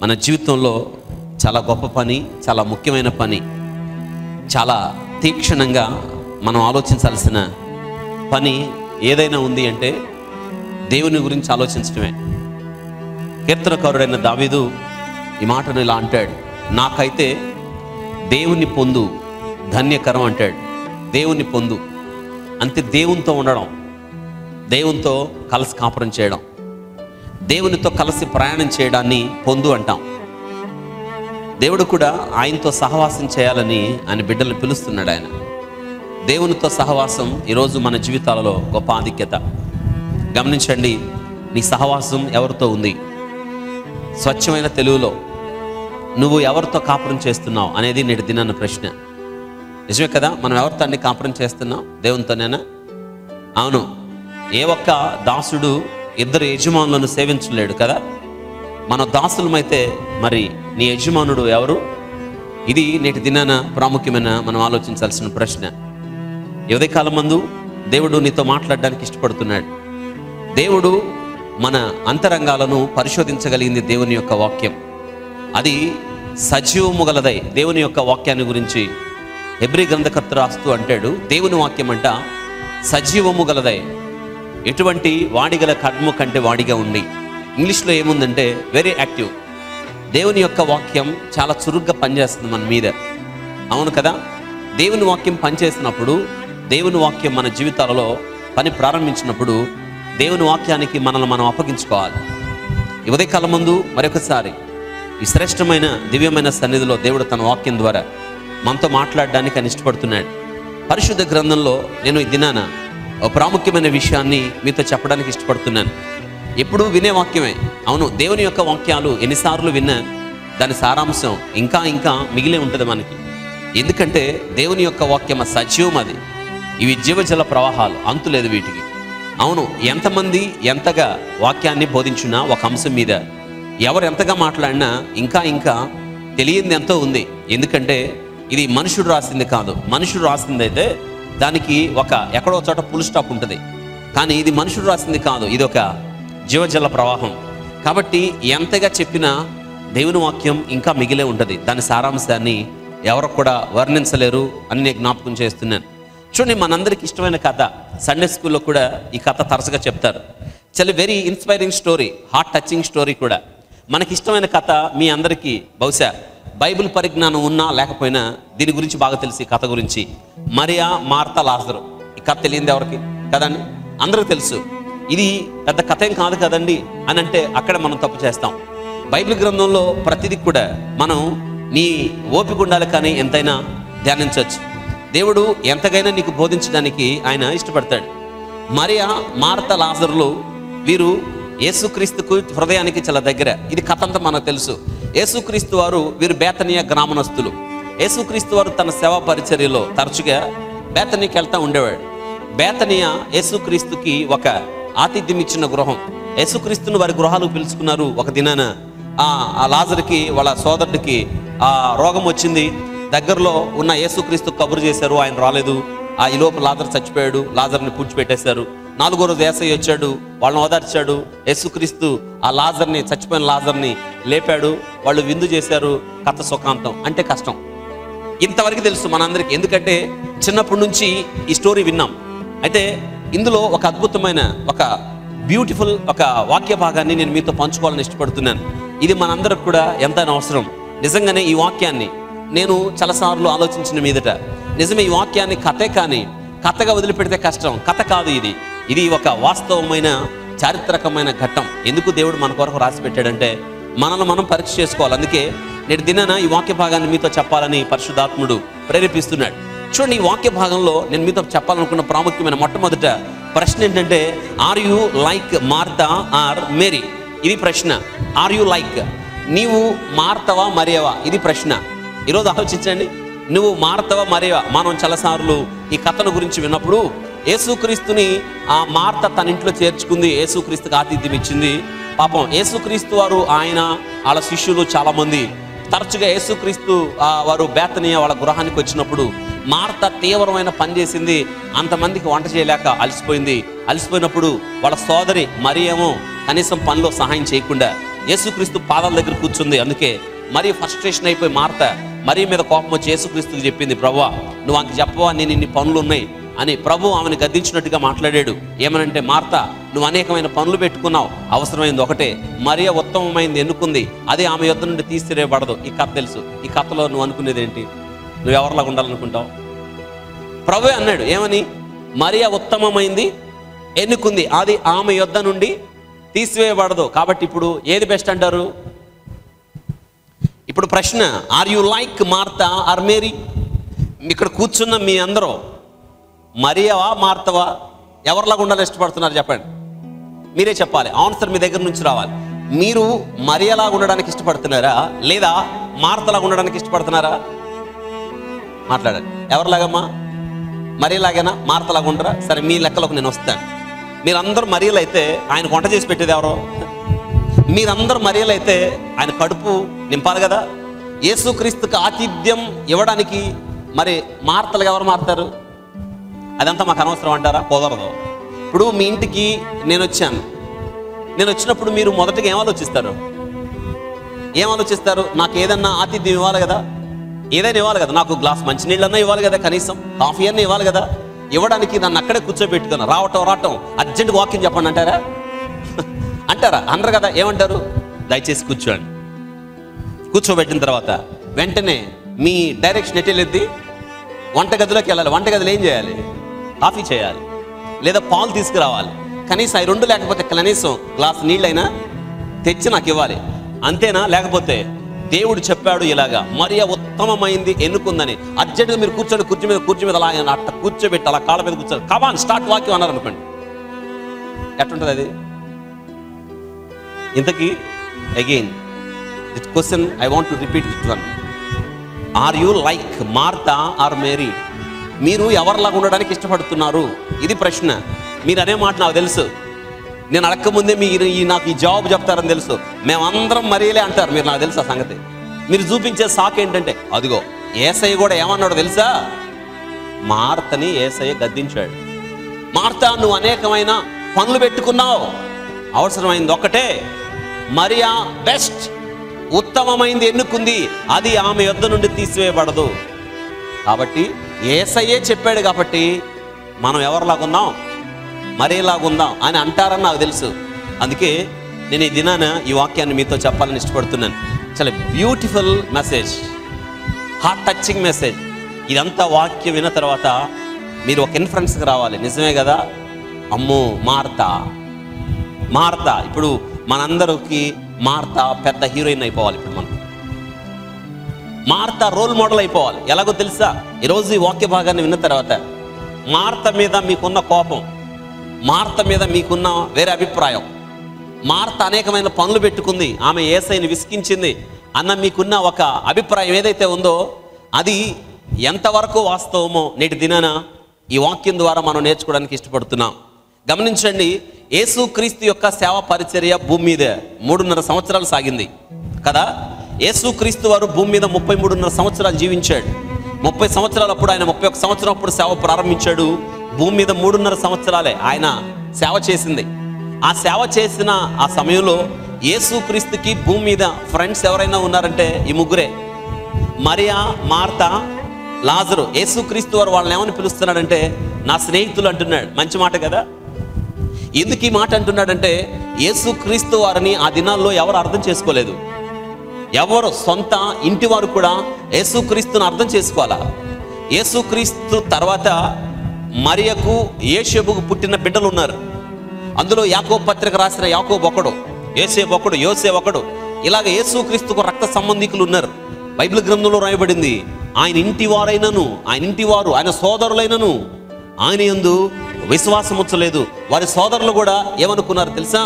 మన జీవితంలో చాలా గొప్ప పని, చాలా ముఖ్యమైన పని, చాలా తీక్షణంగా మనం ఆలోచించాల్సిన పని ఏదైనా ఉంది అంటే దేవుని గురించి ఆలోచించడమే. కీర్తనకారుడైన దావీదు ఈ మాటను ఇలా అంటాడు, నాకైతే దేవుని పొందు ధన్యకరం అంటాడు. దేవుని పొందు అంటే దేవునితో ఉండడం, దేవునితో కలిసి కాపురం చేయడం, దేవునితో కలిసి ప్రయాణం చేయడాన్ని పొందు అంటాం. దేవుడు కూడా ఆయనతో సహవాసం చేయాలని ఆయన బిడ్డలు పిలుస్తున్నాడు. ఆయన దేవునితో సహవాసం ఈరోజు మన జీవితాలలో గొప్ప ఆధిక్యత. గమనించండి, నీ సహవాసం ఎవరితో ఉంది? స్వచ్ఛమైన తెలుగులో నువ్వు ఎవరితో కాపురం చేస్తున్నావు అనేది నేటి దినాన్న ప్రశ్న. నిజమే కదా, మనం ఎవరితో అన్ని కాపురం చేస్తున్నాం? దేవునితోనేనా? అవును. ఏ ఒక్క దాసుడు ఇద్దరు యజమానులను సేవించలేడు కదా. మన దాసులమైతే మరి నీ యజమానుడు ఎవరు? ఇది నేటి దినాన ప్రాముఖ్యమైన మనం ఆలోచించాల్సిన ప్రశ్న. ఉదయకాలం మందు దేవుడు నీతో మాట్లాడడానికి ఇష్టపడుతున్నాడు. దేవుడు మన అంతరంగాలను పరిశోధించగలిగింది దేవుని యొక్క వాక్యం. అది సజీవము గలదై. దేవుని యొక్క వాక్యాన్ని గురించి హెబ్రీ గ్రంథకర్త రాస్తూ అంటాడు, దేవుని వాక్యం అంట సజీవము గలదై, ఎటువంటి వాడిగల ఖడ్ము కంటే వాడిగా ఉండి. ఇంగ్లీష్లో ఏముందంటే వెరీ యాక్టివ్. దేవుని యొక్క వాక్యం చాలా చురుగ్గా పనిచేస్తుంది మన మీద. అవును కదా. దేవుని వాక్యం పనిచేసినప్పుడు, దేవుని వాక్యం మన జీవితాలలో పని ప్రారంభించినప్పుడు దేవుని వాక్యానికి మనల్ని మనం అప్పగించుకోవాలి. ఈ ఉదయకాలం ముందు మరొకసారి ఈ శ్రేష్టమైన దివ్యమైన సన్నిధిలో దేవుడు తన వాక్యం ద్వారా మనతో మాట్లాడడానికి ఆయన ఇష్టపడుతున్నాడు. పరిశుద్ధ గ్రంథంలో నేను ఈ దినాన ఒక ప్రాముఖ్యమైన విషయాన్ని మీతో చెప్పడానికి ఇష్టపడుతున్నాను. ఎప్పుడు వినే వాక్యమే. అవును, దేవుని యొక్క వాక్యాలు ఎన్నిసార్లు విన్నా దాని సారాంశం ఇంకా ఇంకా మిగిలే ఉంటుంది మనకి. ఎందుకంటే దేవుని యొక్క వాక్యం సజీవం. అది ఇవి జీవజల ప్రవాహాలు, అంతులేదు వీటికి. అవును, ఎంతమంది ఎంతగా వాక్యాన్ని బోధించినా ఒక అంశం మీద ఎవరు ఎంతగా మాట్లాడినా ఇంకా ఇంకా తెలియంది ఎంతో ఉంది. ఎందుకంటే ఇది మనుషుడు రాసింది కాదు. మనుషుడు రాసిందైతే దానికి ఒక ఎక్కడో చోట ఫుల్ స్టాప్ ఉంటుంది. కానీ ఇది మనుషుడు రాసింది కాదు, ఇది ఒక జీవజల ప్రవాహం. కాబట్టి ఎంతగా చెప్పినా దేవుని వాక్యం ఇంకా మిగిలే ఉంటుంది. దాని సారాంశాన్ని ఎవరు కూడా వర్ణించలేరు అని నేను జ్ఞాపకం చేస్తున్నాను. చూడండి, మనందరికి ఇష్టమైన కథ, సండే స్కూల్లో కూడా ఈ కథ తరచుగా చెప్తారు. చాలా very inspiring story, heart touching story కూడా. మనకి ఇష్టమైన కథ మీ అందరికీ బహుశా బైబిల్ పరిజ్ఞానం ఉన్నా లేకపోయినా దీని గురించి బాగా తెలుసు. ఈ కథ గురించి మరియా, మార్తా, లాజరు. ఈ కథ తెలియదు ఎవరికి కదండి? అందరికీ తెలుసు. ఇది పెద్ద కథ ఏం కాదు కదండి అని అంటే అక్కడ మనం తప్పు చేస్తాం. బైబిల్ గ్రంథంలో ప్రతిదీ కూడా మనం నీ ఓపిక ఉండాలి కానీ ఎంతైనా ధ్యానించవచ్చు. దేవుడు ఎంతగైనా నీకు బోధించడానికి ఆయన ఇష్టపడతాడు. మరియా, మార్తా, లాజరులు వీరు యేసుక్రీస్తుకు హృదయానికి చాలా దగ్గర. ఇది కథ అంతా మనకు తెలుసు. యేసుక్రీస్తు వారు వీరు బేతనియా గ్రామనస్తులు. యేసుక్రీస్తు వారు తన సేవా పరిచర్యలో తరచుగా బేతనీకి వెళ్తూ ఉండేవాడు. బేతనియా యేసుక్రీస్తుకి ఒక ఆతిథ్యం ఇచ్చిన గృహం. యేసుక్రీస్తును వారి గృహాలకు పిలుచుకున్నారు. ఒక దినాన ఆ లాజరుకి, వాళ్ళ సోదరుడికి రోగం వచ్చింది. దగ్గరలో ఉన్న యేసుక్రీస్తు కబురు చేశారు, ఆయన రాలేదు. ఈ లోపు లాజరు చచ్చిపోయాడు. లాజర్ని పూడ్చిపెట్టేశారు. 4వ రోజు యేసయ్య వచ్చాడు, వాళ్ళని ఓదార్చాడు. యేసుక్రీస్తు ఆ లాజర్ని, చచ్చిపోయిన లాజర్ని లేపాడు. వాళ్ళు విందు చేశారు. కథ సుఖాంతం. అంటే కష్టం. ఇంతవరకు తెలుసు మనందరికీ, ఎందుకంటే చిన్నప్పటి నుంచి ఈ స్టోరీ విన్నాం. అయితే ఇందులో ఒక అద్భుతమైన, ఒక బ్యూటిఫుల్ ఒక వాక్య భాగాన్ని నేను మీతో పంచుకోవాలని ఇష్టపడుతున్నాను. ఇది మనందరికి కూడా ఎంతైనా అవసరం. నిజంగానే ఈ వాక్యాన్ని నేను చాలాసార్లు ఆలోచించిన మీదట, నిజమే ఈ వాక్యాన్ని కథే కానీ కథగా వదిలిపెడితే కష్టం. కథ కాదు ఇది. ఇది ఒక వాస్తవమైన చారిత్రకమైన ఘట్టం. ఎందుకు దేవుడు మన కొరకు రాసి పెట్టాడంటే మనల్ని మనం పరీక్ష చేసుకోవాలి. అందుకే నేటి దినాన ఈ వాక్య భాగాన్ని మీతో చెప్పాలని పరిశుద్ధాత్ముడు ప్రేరేపిస్తున్నాడు. చూడండి, ఈ వాక్య భాగంలో నేను మీతో చెప్పాలనుకున్న ప్రాముఖ్యమైన మొట్టమొదట ప్రశ్న ఏంటంటే, are you like Martha or Mary? ఇది ప్రశ్న. ఆర్ యు లైక్, నీవు మార్తవా మరియవా? ఇది ప్రశ్న. ఈరోజు ఆలోచించండి, నువ్వు మార్తవా మరియవా? మనం చాలాసార్లు ఈ కథను గురించి విన్నప్పుడు యేసుక్రీస్తుని ఆ మార్త తన ఇంట్లో చేర్చుకుంది, యేసుక్రీస్తుకి ఆతిథ్యం ఇచ్చింది. పాపం యేసుక్రీస్తు వారు, ఆయన వాళ్ళ శిష్యులు చాలామంది తరచుగా యేసుక్రీస్తు వారు బేతనియా వాళ్ళ గృహానికి వచ్చినప్పుడు మార్త తీవ్రమైన పని చేసింది. అంతమందికి వంట చేయలేక అలసిపోయింది. అలసిపోయినప్పుడు వాళ్ళ సోదరి మరియేమో కనీసం పనిలో సహాయం చేయకుండా యేసుక్రీస్తు పాదాల దగ్గర కూర్చుంది. అందుకే మరీ ఫ్రస్ట్రేషన్ అయిపోయి మార్త మరీ మీద కోపం వచ్చి యేసుక్రీస్తుకి చెప్పింది, ప్రభువా నువ్వు ఆమెకి చెప్పవా, నేను ఇన్ని పనులు ఉన్నాయి అని. ప్రభు ఆమెను గద్దించినట్టుగా మాట్లాడాడు. ఏమనంటే, మార్త నువ్వు అనేకమైన పనులు పెట్టుకున్నావు, అవసరమైంది ఒకటే, మరియ ఉత్తమమైంది ఎన్నుకుంది, అదే ఆమె యొద్ద నుండి తీసిరేయబడదు. ఈ కథ తెలుసు. ఈ కథలో నువ్వు అనుకునేది ఏంటి? నువ్వు ఎవరిలాగా ఉండాలనుకుంటావు? ప్రభువే అన్నాడు ఏమని? మరియ ఉత్తమమైంది ఎన్నుకుంది, అది ఆమె యొద్ద నుండి తీసివేయబడదు. కాబట్టి ఇప్పుడు ఏది బెస్ట్ అంటారు? ఇప్పుడు ప్రశ్న, are you like Martha or Mary? ఇక్కడ కూర్చున్న మీ అందరూ మరియవా మార్తవా, ఎవరిలాగా ఉండాలని ఇష్టపడుతున్నారు చెప్పండి. మీరే చెప్పాలి. ఆన్సర్ మీ దగ్గర నుంచి రావాలి. మీరు మరియలాగా ఉండడానికి ఇష్టపడుతున్నారా లేదా మార్తలాగా ఉండడానికి ఇష్టపడుతున్నారా? మాట్లాడండి. ఎవరిలాగమ్మా? మరియలాగేనా? మార్తలాగా ఉండరా? సరే, మీ లెక్కలోకి నేను వస్తాను. మీరందరూ మరియలు అయితే ఆయన వంట చేసి పెట్టేది ఎవరో? మీరందరూ మరియలు అయితే ఆయన కడుపు నింపాలి కదా. యేసుక్రీస్తుకి ఆతిథ్యం ఇవ్వడానికి మరి మార్తలుగా ఎవరు మారుతారు? అదంతా మాకు అనవసరం అంటారా? కుదరదు. ఇప్పుడు మీ ఇంటికి నేను వచ్చాను. నేను వచ్చినప్పుడు మీరు మొదటిగా ఏం ఆలోచిస్తారు? నాకు ఏదన్నా ఆతిథ్యం ఇవ్వాలి కదా, ఏదైనా ఇవ్వాలి కదా. నాకు గ్లాస్ మంచినీళ్ళన్నా ఇవ్వాలి కదా, కనీసం కాఫీ అన్నా ఇవ్వాలి కదా. ఇవ్వడానికి నన్ను అక్కడే కూర్చోబెట్టుకున్నా, రావటం అర్జెంట్ వాకింగ్ చెప్పండి అంటారా? అంటారా? అనరు కదా. ఏమంటారు? దయచేసి కూర్చోండి. కూర్చోబెట్టిన తర్వాత వెంటనే మీ డైరెక్షన్ ఎటు వెళ్ళిద్ది? వంటగదిలోకి వెళ్ళాలి. వంటగదిలో ఏం చేయాలి? కాఫీ చేయాలి, లేదా పాలు తీసుకురావాలి. కనీసం అవి రెండు లేకపోతే కనీసం గ్లాస్ నీళ్ళైనా తెచ్చి నాకు ఇవ్వాలి. అంతేనా? లేకపోతే దేవుడు చెప్పాడు ఇలాగా, మరియ ఉత్తమమైంది ఎన్నుకుందని. అర్జెంటుగా మీరు కూర్చోండి, కుర్చీ మీద అలా అట్ట కూర్చోబెట్టి అలా కాళ్ళ మీద కూర్చోండి, కమాన్ స్టార్ట్ వాక్యం అన్నారు అనుకోండి. ఎట్లుంటుంది అది? ఇంతకీ again this question I want to repeat it one. Are you like Martha or Mary? మీరు ఎవరిలాగా ఉండడానికి ఇష్టపడుతున్నారు? ఇది ప్రశ్న. మీరు అనే మాట నాకు తెలుసు. నేను అడగకముందే మీరు నాకు ఈ జవాబు చెప్తారని తెలుసు. మేమందరం మరియలే అంటారు. మీరు నాకు తెలుసు ఆ సంగతి. మీరు చూపించే సాకు ఏంటంటే, అదిగో యేసయ్య కూడా ఏమన్నాడో తెలుసా? మార్తని యేసయ్య గద్దించాడు. మార్తా నువ్వు అనేకమైన పనులు పెట్టుకున్నావు, అవసరమైంది ఒకటే, మరియా బెస్ట్ ఉత్తమమైంది ఎన్నుకుంది, అది ఆమె యొద్ద నుండి తీసివేయబడదు. కాబట్టి యేసయ్యే చెప్పాడు కాబట్టి మనం ఎవరిలాగున్నాం? మరియలాగుందాం అని అంటారని నాకు తెలుసు. అందుకే నేను ఈ దినాన ఈ వాక్యాన్ని మీతో చెప్పాలని ఇష్టపడుతున్నాను. చాలా beautiful message, heart touching message. ఇదంతా వాక్యం విన్న తర్వాత మీరు ఒక ఇన్ఫరెన్స్కి రావాలి. నిజమే కదా, అమ్మో మార్తా ఇప్పుడు మనందరికి మార్తా పెద్ద హీరోయిన్ అయిపోవాలి. ఇప్పుడు మనం మార్తా రోల్ మోడల్ అయిపోవాలి. ఎలాగో తెలుసా? ఈరోజు ఈ వాక్య భాగాన్ని విన్న తర్వాత మార్త మీద మీకున్న కోపం, మార్త మీద మీకున్న వేరే అభిప్రాయం, మార్త అనేకమైన పనులు పెట్టుకుంది, ఆమె యేసయ్యని విసికించింది అన్న మీకున్న ఒక అభిప్రాయం ఏదైతే ఉందో అది ఎంతవరకు వాస్తవమో నేటి దినాన ఈ వాక్యం ద్వారా మనం నేర్చుకోవడానికి ఇష్టపడుతున్నాం. గమనించండి, యేసుక్రీస్తు యొక్క సేవ పరిచర్య భూమి మీద 3.5 సంవత్సరాలు సాగింది కదా. యేసుక్రీస్తు వారు భూమి మీద 33.5 సంవత్సరాలు జీవించాడు. 30 సంవత్సరాలప్పుడు ఆయన 31 సంవత్సరం అప్పుడు సేవ ప్రారంభించాడు. భూమి మీద 3.5 సంవత్సరాలే ఆయన సేవ చేసింది. ఆ సేవ చేసిన ఆ సమయంలో యేసుక్రీస్తుకి భూమి మీద ఫ్రెండ్స్ ఎవరైనా ఉన్నారంటే ఈ ముగ్గురే, మరియా, మార్తా, లాజరు. యేసుక్రీస్తు వారు వాళ్ళని ఏమని పిలుస్తున్నాడంటే నా స్నేహితులు అంటున్నాడు. మంచి మాట కదా. ఎందుకు ఈ మాట అంటున్నాడంటే యేసుక్రీస్తు వారిని ఆ దినాల్లో ఎవరు అర్థం చేసుకోలేదు. ఎవరు సొంత ఇంటి వారు కూడా యేసుక్రీస్తుని అర్థం చేసుకోవాలా. యేసుక్రీస్తు తర్వాత మరియకు యేషేబుకు పుట్టిన బిడ్డలు ఉన్నారు. అందులో యాకోబు పత్రిక రాసిన యాకోబు ఒకడు, యేసేపు ఒకడు, యోసే ఒకడు. ఇలాగ యేసుక్రీస్తుకు రక్త సంబంధికులు ఉన్నారు. బైబిల్ గ్రంథంలో రాయబడింది, ఆయన ఇంటి వారైనను, ఆయన ఇంటి వారు, ఆయన సోదరులైనను ఆయన యందు విశ్వాసం ఉంచలేదు. వారి సోదరులు కూడా ఏమనుకున్నారు తెలుసా?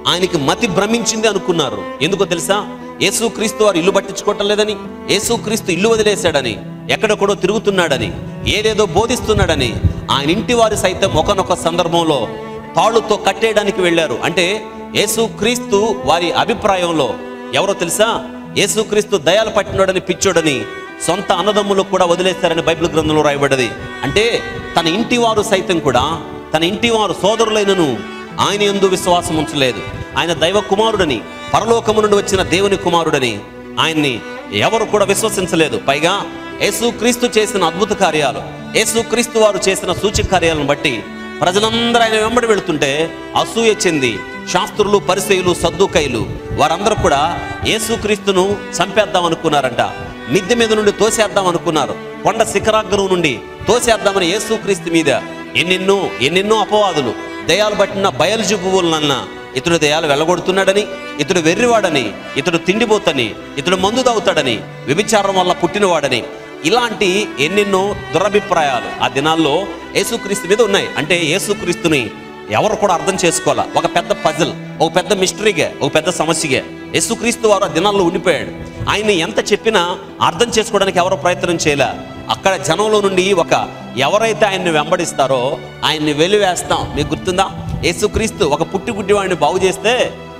ఆయనకి మతి భ్రమించింది అనుకున్నారు. ఎందుకో తెలుసా? యేసుక్రీస్తు వారు ఇల్లు పట్టించుకోవటం లేదని, యేసుక్రీస్తు ఇల్లు వదిలేశాడని, ఎక్కడెక్కడో తిరుగుతున్నాడని, ఏదేదో బోధిస్తున్నాడని ఆయన ఇంటి వారు సైతం ఒకనొక సందర్భంలో తాళ్ళుతో కట్టేయడానికి వెళ్ళారు. అంటే యేసుక్రీస్తు వారి అభిప్రాయంలో ఎవరో తెలుసా? యేసుక్రీస్తు దయాలు పట్టినోడని, పిచ్చోడని సొంత అన్నదమ్ములు కూడా వదిలేస్తారని బైబిల్ గ్రంథంలో రాయబడ్డది. అంటే తన ఇంటి వారు సైతం కూడా, తన ఇంటి వారు సోదరులైనను ఆయన యందు విశ్వాసం ఉంచలేదు. ఆయన దైవ కుమారుడని పరలోకము నుండి వచ్చిన దేవుని కుమారుడని ఆయన్ని ఎవరు కూడా విశ్వసించలేదు. పైగా యేసుక్రీస్తు చేసిన అద్భుత కార్యాలు, యేసుక్రీస్తు వారు చేసిన సూచక కార్యాలను బట్టి ప్రజలందరూ ఆయన వెంబడి వెళుతుంటే అసూయ చెంది శాస్త్రులు, పరిసయ్యులు, సద్దూకయ్యులు వారందరూ కూడా యేసుక్రీస్తును చంపేద్దాం అనుకున్నారంట. మిద్దె మీద నుండి తోసేద్దాం అనుకున్నారు. కొండ శిఖరాగ్రం నుండి తోసేద్దామని యేసుక్రీస్తు మీద ఎన్నెన్నో అపవాదులు, దయాలు పట్టిన బయల్జెబూబులన్న ఇతడు దయాలు వెళ్ళగొడుతున్నాడని, ఇతడు వెర్రివాడని, ఇతడు తిండిపోతని, ఇతడు మందు తాగుతాడని, వ్యభిచారం వల్ల పుట్టినవాడని, ఇలాంటి ఎన్నెన్నో దురభిప్రాయాలు ఆ దినాల్లో యేసుక్రీస్తు మీద ఉన్నాయి. అంటే యేసుక్రీస్తుని ఎవరు కూడా అర్థం చేసుకోవాలా. ఒక పెద్ద పజిల్, ఒక పెద్ద మిస్టరీగా, ఒక పెద్ద సమస్యగా యేసుక్రీస్తు వారు ఆ దినాల్లో ఉండిపోయాడు. ఆయన్ని ఎంత చెప్పినా అర్థం చేసుకోవడానికి ఎవరో ప్రయత్నం చేయలే. అక్కడ జనంలో నుండి ఎవరైతే ఆయన్ని వెంబడిస్తారో ఆయన్ని వెలివేస్తాం. మీకు గుర్తుందా? యేసుక్రీస్తు ఒక పుట్టిగుడ్డి వాడిని బాగు చేస్తే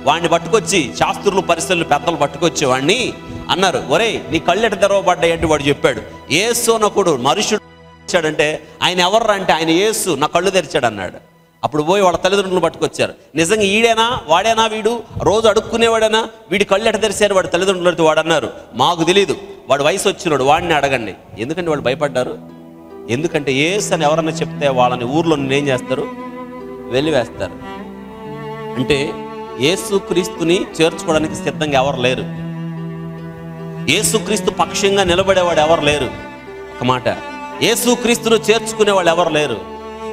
వాడిని పట్టుకొచ్చి శాస్త్రులు, పరిసయ్యులు, పెద్దలు పట్టుకొచ్చి వాడిని అన్నారు, ఒరే నీ కళ్ళెట తెరవబడ్డాయి అంటే వాడు చెప్పాడు, యేసు అనొకడు మనుషుడు వచ్చాడంటే ఆయన ఎవర్రా అంటే ఆయన యేసు నా కళ్ళు తెరిచాడు అన్నాడు. అప్పుడు పోయి వాళ్ళ తల్లిదండ్రులు పట్టుకొచ్చారు. నిజంగా ఈడేనా, వాడేనా, వీడు రోజు అడుక్కునేవాడేనా, వీడి కళ్ళు ఎట తెరిచారు వాడు తల్లిదండ్రులతో? వాడు అన్నారు, మాకు తెలియదు, వాడు వయసు వచ్చినాడు, వాడిని అడగండి. ఎందుకంటే వాళ్ళు భయపడ్డారు. ఎందుకంటే యేసు అని ఎవరన్నా చెప్తే వాళ్ళని ఊర్లో ఏం చేస్తారు? వెలివేస్తారు. అంటే యేసుక్రీస్తుని చేర్చుకోవడానికి సిద్ధంగా ఎవరు లేరు. యేసుక్రీస్తు పక్షంగా నిలబడేవాడు ఎవరు లేరు. ఒక మాట, యేసుక్రీస్తును చేర్చుకునే వాళ్ళు ఎవరు లేరు.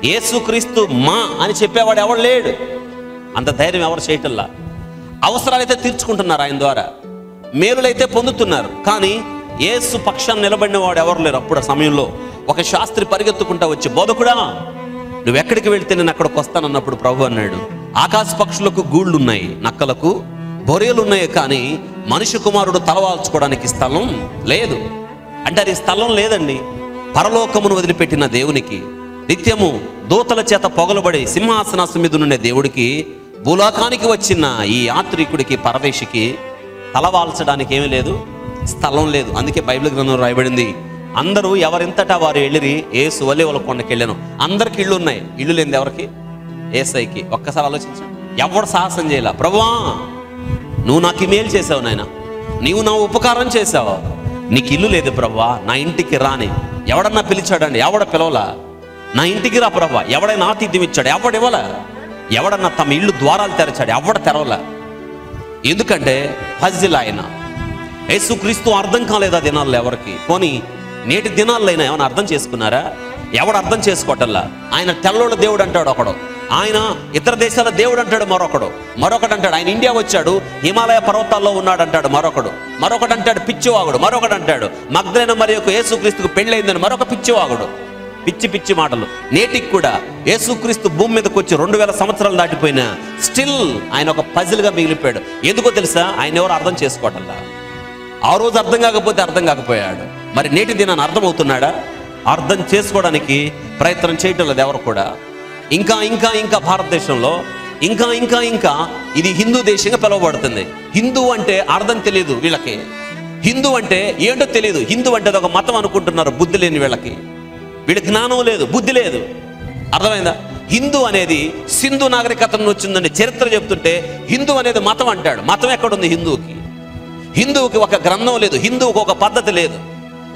యేసుక్రీస్తు మా అని చెప్పేవాడు ఎవరు లేడు. అంత ధైర్యం ఎవరు చేయటంలా. అవసరాలైతే తీర్చుకుంటున్నారు ఆయన ద్వారా, మేలులైతే పొందుతున్నారు, కానీ యేసు పక్షాన్ని నిలబడిన వాడు ఎవరు లేరు. అప్పుడు ఆ సమయంలో ఒక శాస్త్రి పరిగెత్తుకుంటా వచ్చి, బోధకుడా నువ్వెక్కడికి వెళ్తే నేను అక్కడికి వస్తానన్నప్పుడు ప్రభు అన్నాడు, ఆకాశ పక్షులకు గూళ్ళు ఉన్నాయి, నక్కలకు బొరేలు ఉన్నాయి, కానీ మనిషి కుమారుడు తలవాల్చుకోవడానికి స్థలం లేదు. అంటే అది స్థలం లేదండి. పరలోకమును వదిలిపెట్టిన దేవునికి, నిత్యము దూతల చేత పొగలబడి సింహాసనాసం మీద ఉండే దేవుడికి, భూలోకానికి వచ్చిన ఈ యాత్రికుడికి, పరదేశికి తలవాల్చడానికి ఏమీ లేదు, స్థలం లేదు. అందుకే బైబిల్ గ్రంథం రాయబడింది, అందరూ ఎవరింతటా వారు వెళ్ళిరి, యేసు ఒలీవల కొండకి వెళ్ళాను. అందరికి ఇళ్ళు ఉన్నాయి, ఇళ్ళు లేనిది ఎవరికి? యేసయ్యకి. ఒక్కసారి ఆలోచించండి. ఎవడు సాహసం చేయాల, ప్రభువా నువ్వు నాకు ఈ మేలు చేసావు నాయన, నీవు నా ఉపకారం చేసావు, నీకు ఇల్లు లేదు ప్రభువా, నా ఇంటికి రాని. ఎవడన్నా పిలిచాడండి? ఎవడ పిలవలా. నా ఇంటికి రా ప్రభువా. ఎవడైనా ఆతిథ్యం ఇచ్చాడు? ఎవడివ్వలా. ఎవడన్నా తమ ఇల్లు ద్వారాలు తెరచాడు? ఎవడ తెరవలా. ఎందుకంటే ఫజిల్ ఆయన. యేసుక్రీస్తు అర్థం కాలేదు ఆ దినాల్లో ఎవరికి. పోనీ నేటి దినాల్లో అయినా ఏమైనా అర్థం చేసుకున్నారా? ఎవడు అర్థం చేసుకోవటల్లా. ఆయన తెల్లోళ్ళ దేవుడు అంటాడు ఒకడు, ఆయన ఇతర దేశాల దేవుడు అంటాడు మరొకడు అంటాడు ఆయన ఇండియా వచ్చాడు, హిమాలయ పర్వతాల్లో ఉన్నాడు అంటాడు మరొకడు అంటాడు పిచ్చివాగుడు, మరొకడు అంటాడు మగ్దలేన మరియకు యేసుక్రీస్తుకు పెళ్ళైందని మరొక పిచ్చివాగుడు. పిచ్చి మాటలు. నేటికి కూడా యేసుక్రీస్తు భూమి మీదకి వచ్చి 2000 సంవత్సరాలు దాటిపోయినా స్టిల్ ఆయన ఒక పజిల్గా మిగిలిపోయాడు. ఎందుకో తెలుసా? ఆయన ఎవరు అర్థం చేసుకోవటంలా. ఆ రోజు అర్థం కాకపోతే అర్థం కాకపోయాడు. మరి నేటి దినాన్ని అర్థమవుతున్నాడా? అర్థం చేసుకోవడానికి ప్రయత్నం చేయటం లేదు ఎవరు కూడా. ఇంకా భారతదేశంలో ఇంకా ఇది హిందూ దేశంగా పిలువబడుతుంది. హిందూ అంటే అర్థం తెలియదు వీళ్ళకి. హిందూ అంటే ఏంటో తెలియదు. హిందూ అంటే అది ఒక మతం అనుకుంటున్నారు. బుద్ధి లేని వీళ్ళకి జ్ఞానం లేదు, బుద్ధి లేదు. అర్థమైందా? హిందూ అనేది సింధు నాగరికత వచ్చిందని చరిత్ర చెప్తుంటే హిందూ అనేది మతం అంటాడు. మతం ఎక్కడుంది హిందూకి? హిందువుకి ఒక గ్రంథం లేదు, హిందువుకి ఒక పద్ధతి లేదు.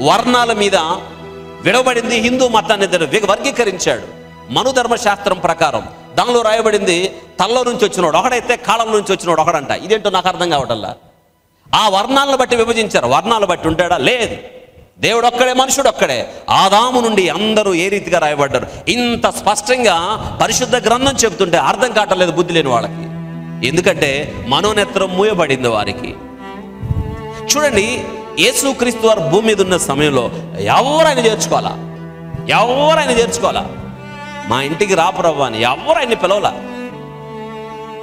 వర్ణాల మీద విడవబడింది హిందూ మతాన్ని వర్గీకరించాడు మనుధర్మశాస్త్రం ప్రకారం. దానిలో రాయబడింది తల్లో నుంచి వచ్చినోడు ఒకడైతే కాళ్ళ నుంచి వచ్చినోడు ఒకడంట. ఇదేంటో నాకు అర్థం కావటల్లా. ఆ వర్ణాలను బట్టి విభజించారు. వర్ణాలు బట్టి ఉంటాడా? లేదు. దేవుడు ఒక్కడే, మనుషుడు ఒక్కడే. ఆదాము నుండి అందరూ ఏ రీతిగా రాయబడ్డారు. ఇంత స్పష్టంగా పరిశుద్ధ గ్రంథం చెబుతుంటే అర్థం కావట్లేదు బుద్ధి లేని వాళ్ళకి. ఎందుకంటే మనోనేత్రం మూయబడింది వారికి. చూడండి, యేసుక్రీస్తు వారు భూమి మీద ఉన్న సమయంలో ఎవరైనా చేర్చుకోవాలా. మా ఇంటికి రా ప్రభువా అని ఎవరైనా పిలవలా.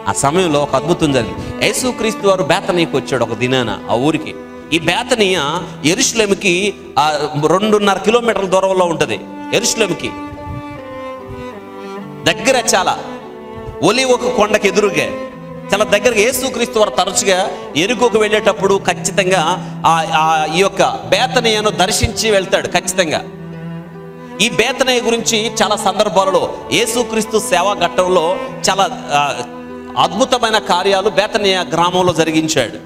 ఆ సమయంలో ఒక అద్భుతం జరిగింది. యేసుక్రీస్తు వారు బేతనీకి వచ్చాడు ఒక దినాన ఆ ఊరికి. ఈ బేతనీయ యెరూషలేముకి 2.5 కిలోమీటర్ల దూరంలో ఉంటుంది. యెరూషలేముకి దగ్గర, చాలా ఒలీవ కొండకి ఎదురుగా చాలా దగ్గరగా. యేసుక్రీస్తు వారు తరచుగా ఎరుకోకు వెళ్ళేటప్పుడు ఖచ్చితంగా ఈ యొక్క బేతనీయను దర్శించి వెళ్తాడు ఖచ్చితంగా. ఈ బేతనీయ గురించి చాలా సందర్భాలలో యేసుక్రీస్తు సేవా ఘట్టంలో చాలా అద్భుతమైన కార్యాలు బేతనియా గ్రామంలో జరిగించాడు.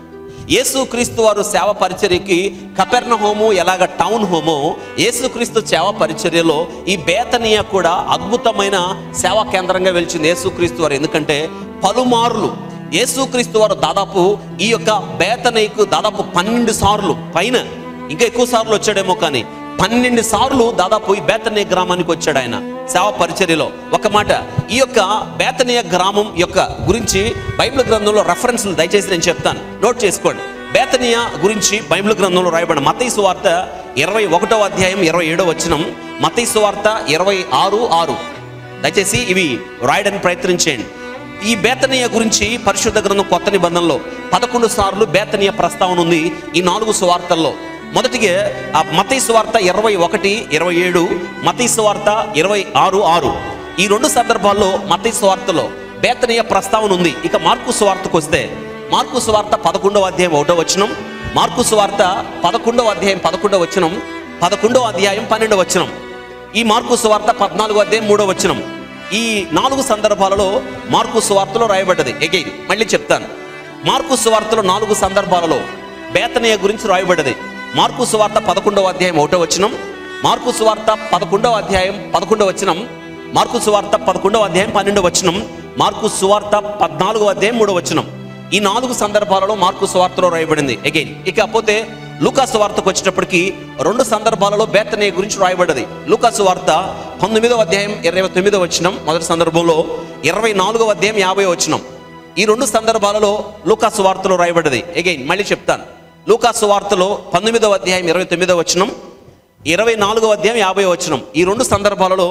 యేసుక్రీస్తు వారు సేవ పరిచర్యకి కపెర్నహూము ఎలాగ టౌన్ హోమో, యేసుక్రీస్తు సేవ పరిచర్యలో ఈ బేతనియా కూడా అద్భుతమైన సేవా కేంద్రంగా వెలిచింది యేసుక్రీస్తు వారు. ఎందుకంటే పలుమార్లు యేసుక్రీస్తు వారు దాదాపు ఈ యొక్క బేతనియకు దాదాపు 12 సార్లు పైన, ఇంకా ఎక్కువ సార్లు వచ్చాడేమో, కానీ 12 సార్లు దాదాపు ఈ బేతనియా గ్రామానికి వచ్చాడు ఆయన సేవ పరిచర్యలో. ఒక మాట, ఈ యొక్క బేతనియా గ్రామం యొక్క గురించి బైబిల్ గ్రంథంలో రెఫరెన్స్లు దయచేసి నేను చెప్తాను, నోట్ చేసుకోండి. బేతనియా గురించి బైబిల్ గ్రంథంలో రాయబడిన మత్తయి సువార్త 21వ అధ్యాయం 27వ వచనం, మత్తయి సువార్త 26:6. దయచేసి ఇవి రాయడానికి ప్రయత్నం చేయండి. ఈ బేతనియా గురించి పరిశుద్ధ గ్రంథం కొత్త నిబంధనలో 11 సార్లు బేతనియా ప్రస్తావన ఉంది ఈ 4 సువార్తల్లో. మొదటిగా ఆ మత్తయి సువార్త 21:27, మత్తయి సువార్త 26:6. ఈ 2 సందర్భాల్లో మత్తయి సువార్తలో బేతనియా ప్రస్తావన ఉంది. ఇక మార్కు సువార్తకు వస్తే మార్కు సువార్త 11వ అధ్యాయం 1వ వచనం, మార్కు సువార్త 11వ అధ్యాయం 11వ వచనం, 11వ అధ్యాయం 12వ వచనం, ఈ మార్కు సువార్త 14వ అధ్యాయం 3వ వచనం. ఈ 4 సందర్భాలలో మార్కు సువార్తలో రాయబడ్డది. అగైన్ మళ్ళీ చెప్తాను, మార్కు సువార్తలో 4 సందర్భాలలో బేతనియా గురించి రాయబడ్డది. మార్కు సువార్త 11వ అధ్యాయం 1వ వచనం, మార్కు సువార్త 11వ అధ్యాయం 11వ వచనం, మార్కు సువార్త 11వ అధ్యాయం 12వ వచనం, మార్కు సువార్త 14వ అధ్యాయం 3వ వచనం. ఈ 4 సందర్భాలలో మార్కు సువార్తలో రాయబడింది. అగైన్ ఇకపోతే లూకా సువార్తకు వచ్చేటప్పటికి 2 సందర్భాలలో బేతనియా గురించి రాయబడ్డది. లూకా సువార్త 19వ అధ్యాయం 29వ వచనం మొదటి సందర్భంలో, 24వ అధ్యాయం 50వ వచనం. ఈ 2 సందర్భాలలో లూకా సువార్తలో రాయబడ్డది. అగైన్ మళ్ళీ చెప్తాను, లూకా సువార్తలో 19వ అధ్యాయం 29వ వచనం, 24వ అధ్యాయం 50వ వచనం. ఈ 2 సందర్భాలలో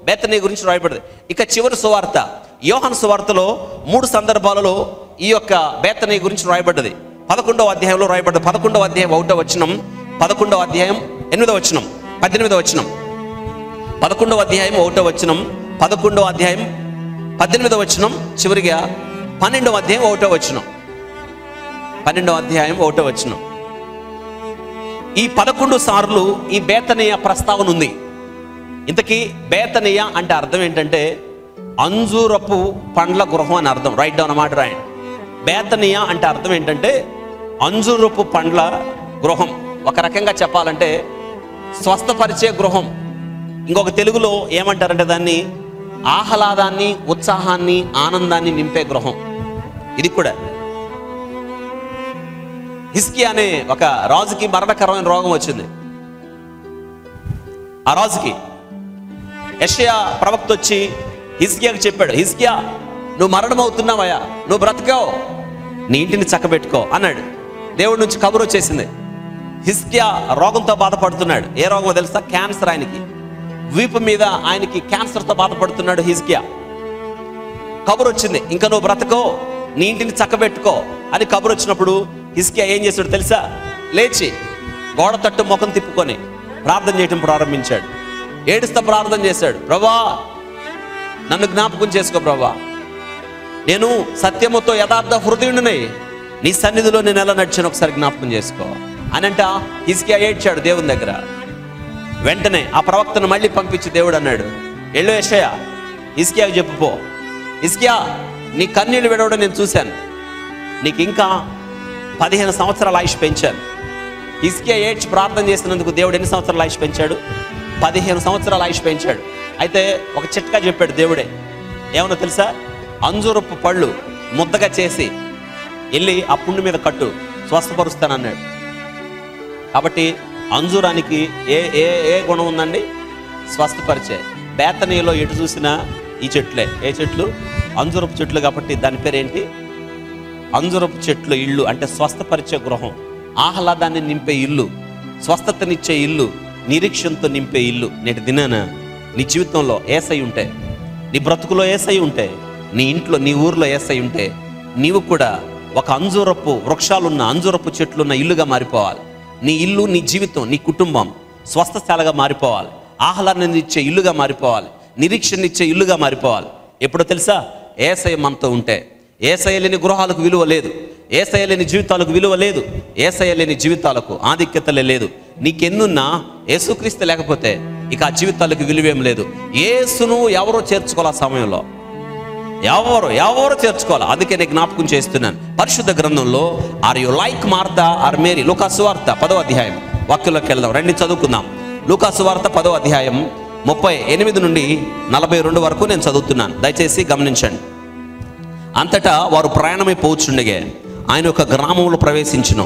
బేతనియా గురించి రాయబడ్డది. ఇక చివరి సువార్త యోహాను సువార్తలో 3 సందర్భాలలో ఈ యొక్క బేతనియా గురించి రాయబడ్డది. 11వ అధ్యాయంలో రాయబడ్డది. 11వ అధ్యాయం 1వ వచనం, 11వ అధ్యాయం 8వ వచనం, 18వ వచనం, 11వ అధ్యాయం 1వ వచనం, 11వ అధ్యాయం 18వ వచనం, చివరిగా 12వ అధ్యాయం 1వ వచనం, 12వ అధ్యాయం 1వ వచనం. ఈ 11 సార్లు ఈ బేతనియా ప్రస్తావన ఉంది. ఇంతకీ బేతనియా అంటే అర్థం ఏంటంటే అంజూరపు పండ్ల గృహం అని అర్థం. రైట్ డౌన్ అన్నమాట, రాయండి. బేతనియా అంటే అర్థం ఏంటంటే అంజూరపు పండ్ల గృహం. ఒక రకంగా చెప్పాలంటే స్వస్థపరిచే గృహం. ఇంకొక తెలుగులో ఏమంటారంటే దాన్ని ఆహ్లాదాన్ని, ఉత్సాహాన్ని, ఆనందాన్ని నింపే గృహం. ఇది కూడా హిజ్కియా అనే ఒక రాజుకి మరణకరమైన రోగం వచ్చింది. ఆ రాజుకి యెషయా ప్రవక్త వచ్చి హిజ్కియాకి చెప్పాడు, హిజ్కియా నువ్వు మరణమవుతున్నావయ్యా, నువ్వు బ్రతకావు, నీ ఇంటిని చక్కబెట్టుకో అన్నాడు. దేవుడి నుంచి కబురు వచ్చేసింది. హిజ్కియా రోగంతో బాధపడుతున్నాడు. ఏ రోగమో తెలుసా? క్యాన్సర్. ఆయనకి వీపు మీద ఆయనకి క్యాన్సర్తో బాధపడుతున్నాడు హిజ్కియా. కబురు వచ్చింది, ఇంకా నువ్వు బ్రతకో, నీ ఇంటిని చక్కబెట్టుకో అని కబురు వచ్చినప్పుడు హిజ్కియా ఏం చేశాడు తెలుసా? లేచి గోడ తట్టు ముఖం తిప్పుకొని ప్రార్థన చేయటం ప్రారంభించాడు. ఏడుస్తా ప్రార్థన చేశాడు, ప్రభా నన్ను జ్ఞాపకం చేసుకో ప్రభా, నేను సత్యముతో యథార్థ హృదయుడిని, నీ సన్నిధిలో నేను ఎలా నడిచాను ఒకసారి జ్ఞాపకం చేసుకో అని అంట. హిజ్కియా ఏడ్చాడు దేవుని దగ్గర. వెంటనే ఆ ప్రవక్తను మళ్ళీ పంపించి దేవుడు అన్నాడు, ఎల్లో యెషయా హిజ్కియాకి చెప్పుపో, హిజ్కియా నీ కన్నీళ్ళు విడవడం నేను చూశాను, నీకు ఇంకా 15 సంవత్సరాల ఆయుష్ పెంచాను. హిజ్కియా ఏడ్చి ప్రార్థన చేసినందుకు దేవుడు ఎన్ని సంవత్సరాల ఆయుష్ పెంచాడు? 15 సంవత్సరాల ఆయుష్ పెంచాడు. అయితే ఒక చిట్కా చెప్పాడు దేవుడే. ఏమన్నా తెలుసా? అంజూరపు పళ్ళు ముద్దగా చేసి వెళ్ళి ఆ పుండు మీద కట్టు, స్వస్థపరుస్తానన్నాడు. కాబట్టి అంజూరానికి ఏ ఏ ఏ గుణం ఉందండి? స్వస్థపరిచే. బేతనీలో ఎటు చూసినా ఈ చెట్లే. ఏ చెట్లు? అంజూరపు చెట్లు. కాబట్టి దాని పేరేంటి? అంజూరపు చెట్లు ఇల్లు. అంటే స్వస్థపరిచే గృహం, ఆహ్లాదాన్ని నింపే ఇల్లు, స్వస్థతనిచ్చే ఇల్లు, నిరీక్షణతో నింపే ఇల్లు. నేటి దినాన నీ జీవితంలో యేసయ్య ఉంటే, నీ బ్రతుకులో యేసయ్య ఉంటే, నీ ఇంట్లో నీ ఊర్లో యేసయ్య ఉంటే, నీవు కూడా ఒక అంజూరపు వృక్షాలున్న, అంజూరపు చెట్లున్న ఇల్లుగా మారిపోవాలి. నీ ఇల్లు, నీ జీవితం, నీ కుటుంబం స్వస్థశాలగా మారిపోవాలి, ఆహ్లాదాన్ని ఇచ్చే ఇల్లుగా మారిపోవాలి, నిరీక్షణ ఇచ్చే ఇల్లుగా మారిపోవాలి. ఎప్పుడో తెలుసా? యేసయ్య మనతో ఉంటే. యేసయ్య లేని గృహాలకు విలువ లేదు, యేసయ్య లేని జీవితాలకు విలువ లేదు, యేసయ్య లేని జీవితాలకు ఆధిక్యతలే లేదు. నీకెన్నున్నా యేసుక్రీస్తు లేకపోతే ఇక ఆ జీవితాలకు విలువేం లేదు. యేసును ఎవరో చేర్చుకోవాలి. ఆ సమయంలో ఎవరు చేర్చుకోవాలి. అందుకే నేను జ్ఞాపకం చేస్తున్నాను. పరిశుద్ధ గ్రంథంలో are you like Martha or Mary? లూకా సువార్త 10వ అధ్యాయం వాక్యంలోకి వెళ్దాం రండి, చదువుకుందాం. లూకా సువార్త 10వ అధ్యాయం 38 నుండి 42 వరకు నేను చదువుతున్నాను, దయచేసి గమనించండి. అంతటా వారు ప్రయాణమై పోవచ్చుండగా ఆయన ఒక గ్రామంలో ప్రవేశించును.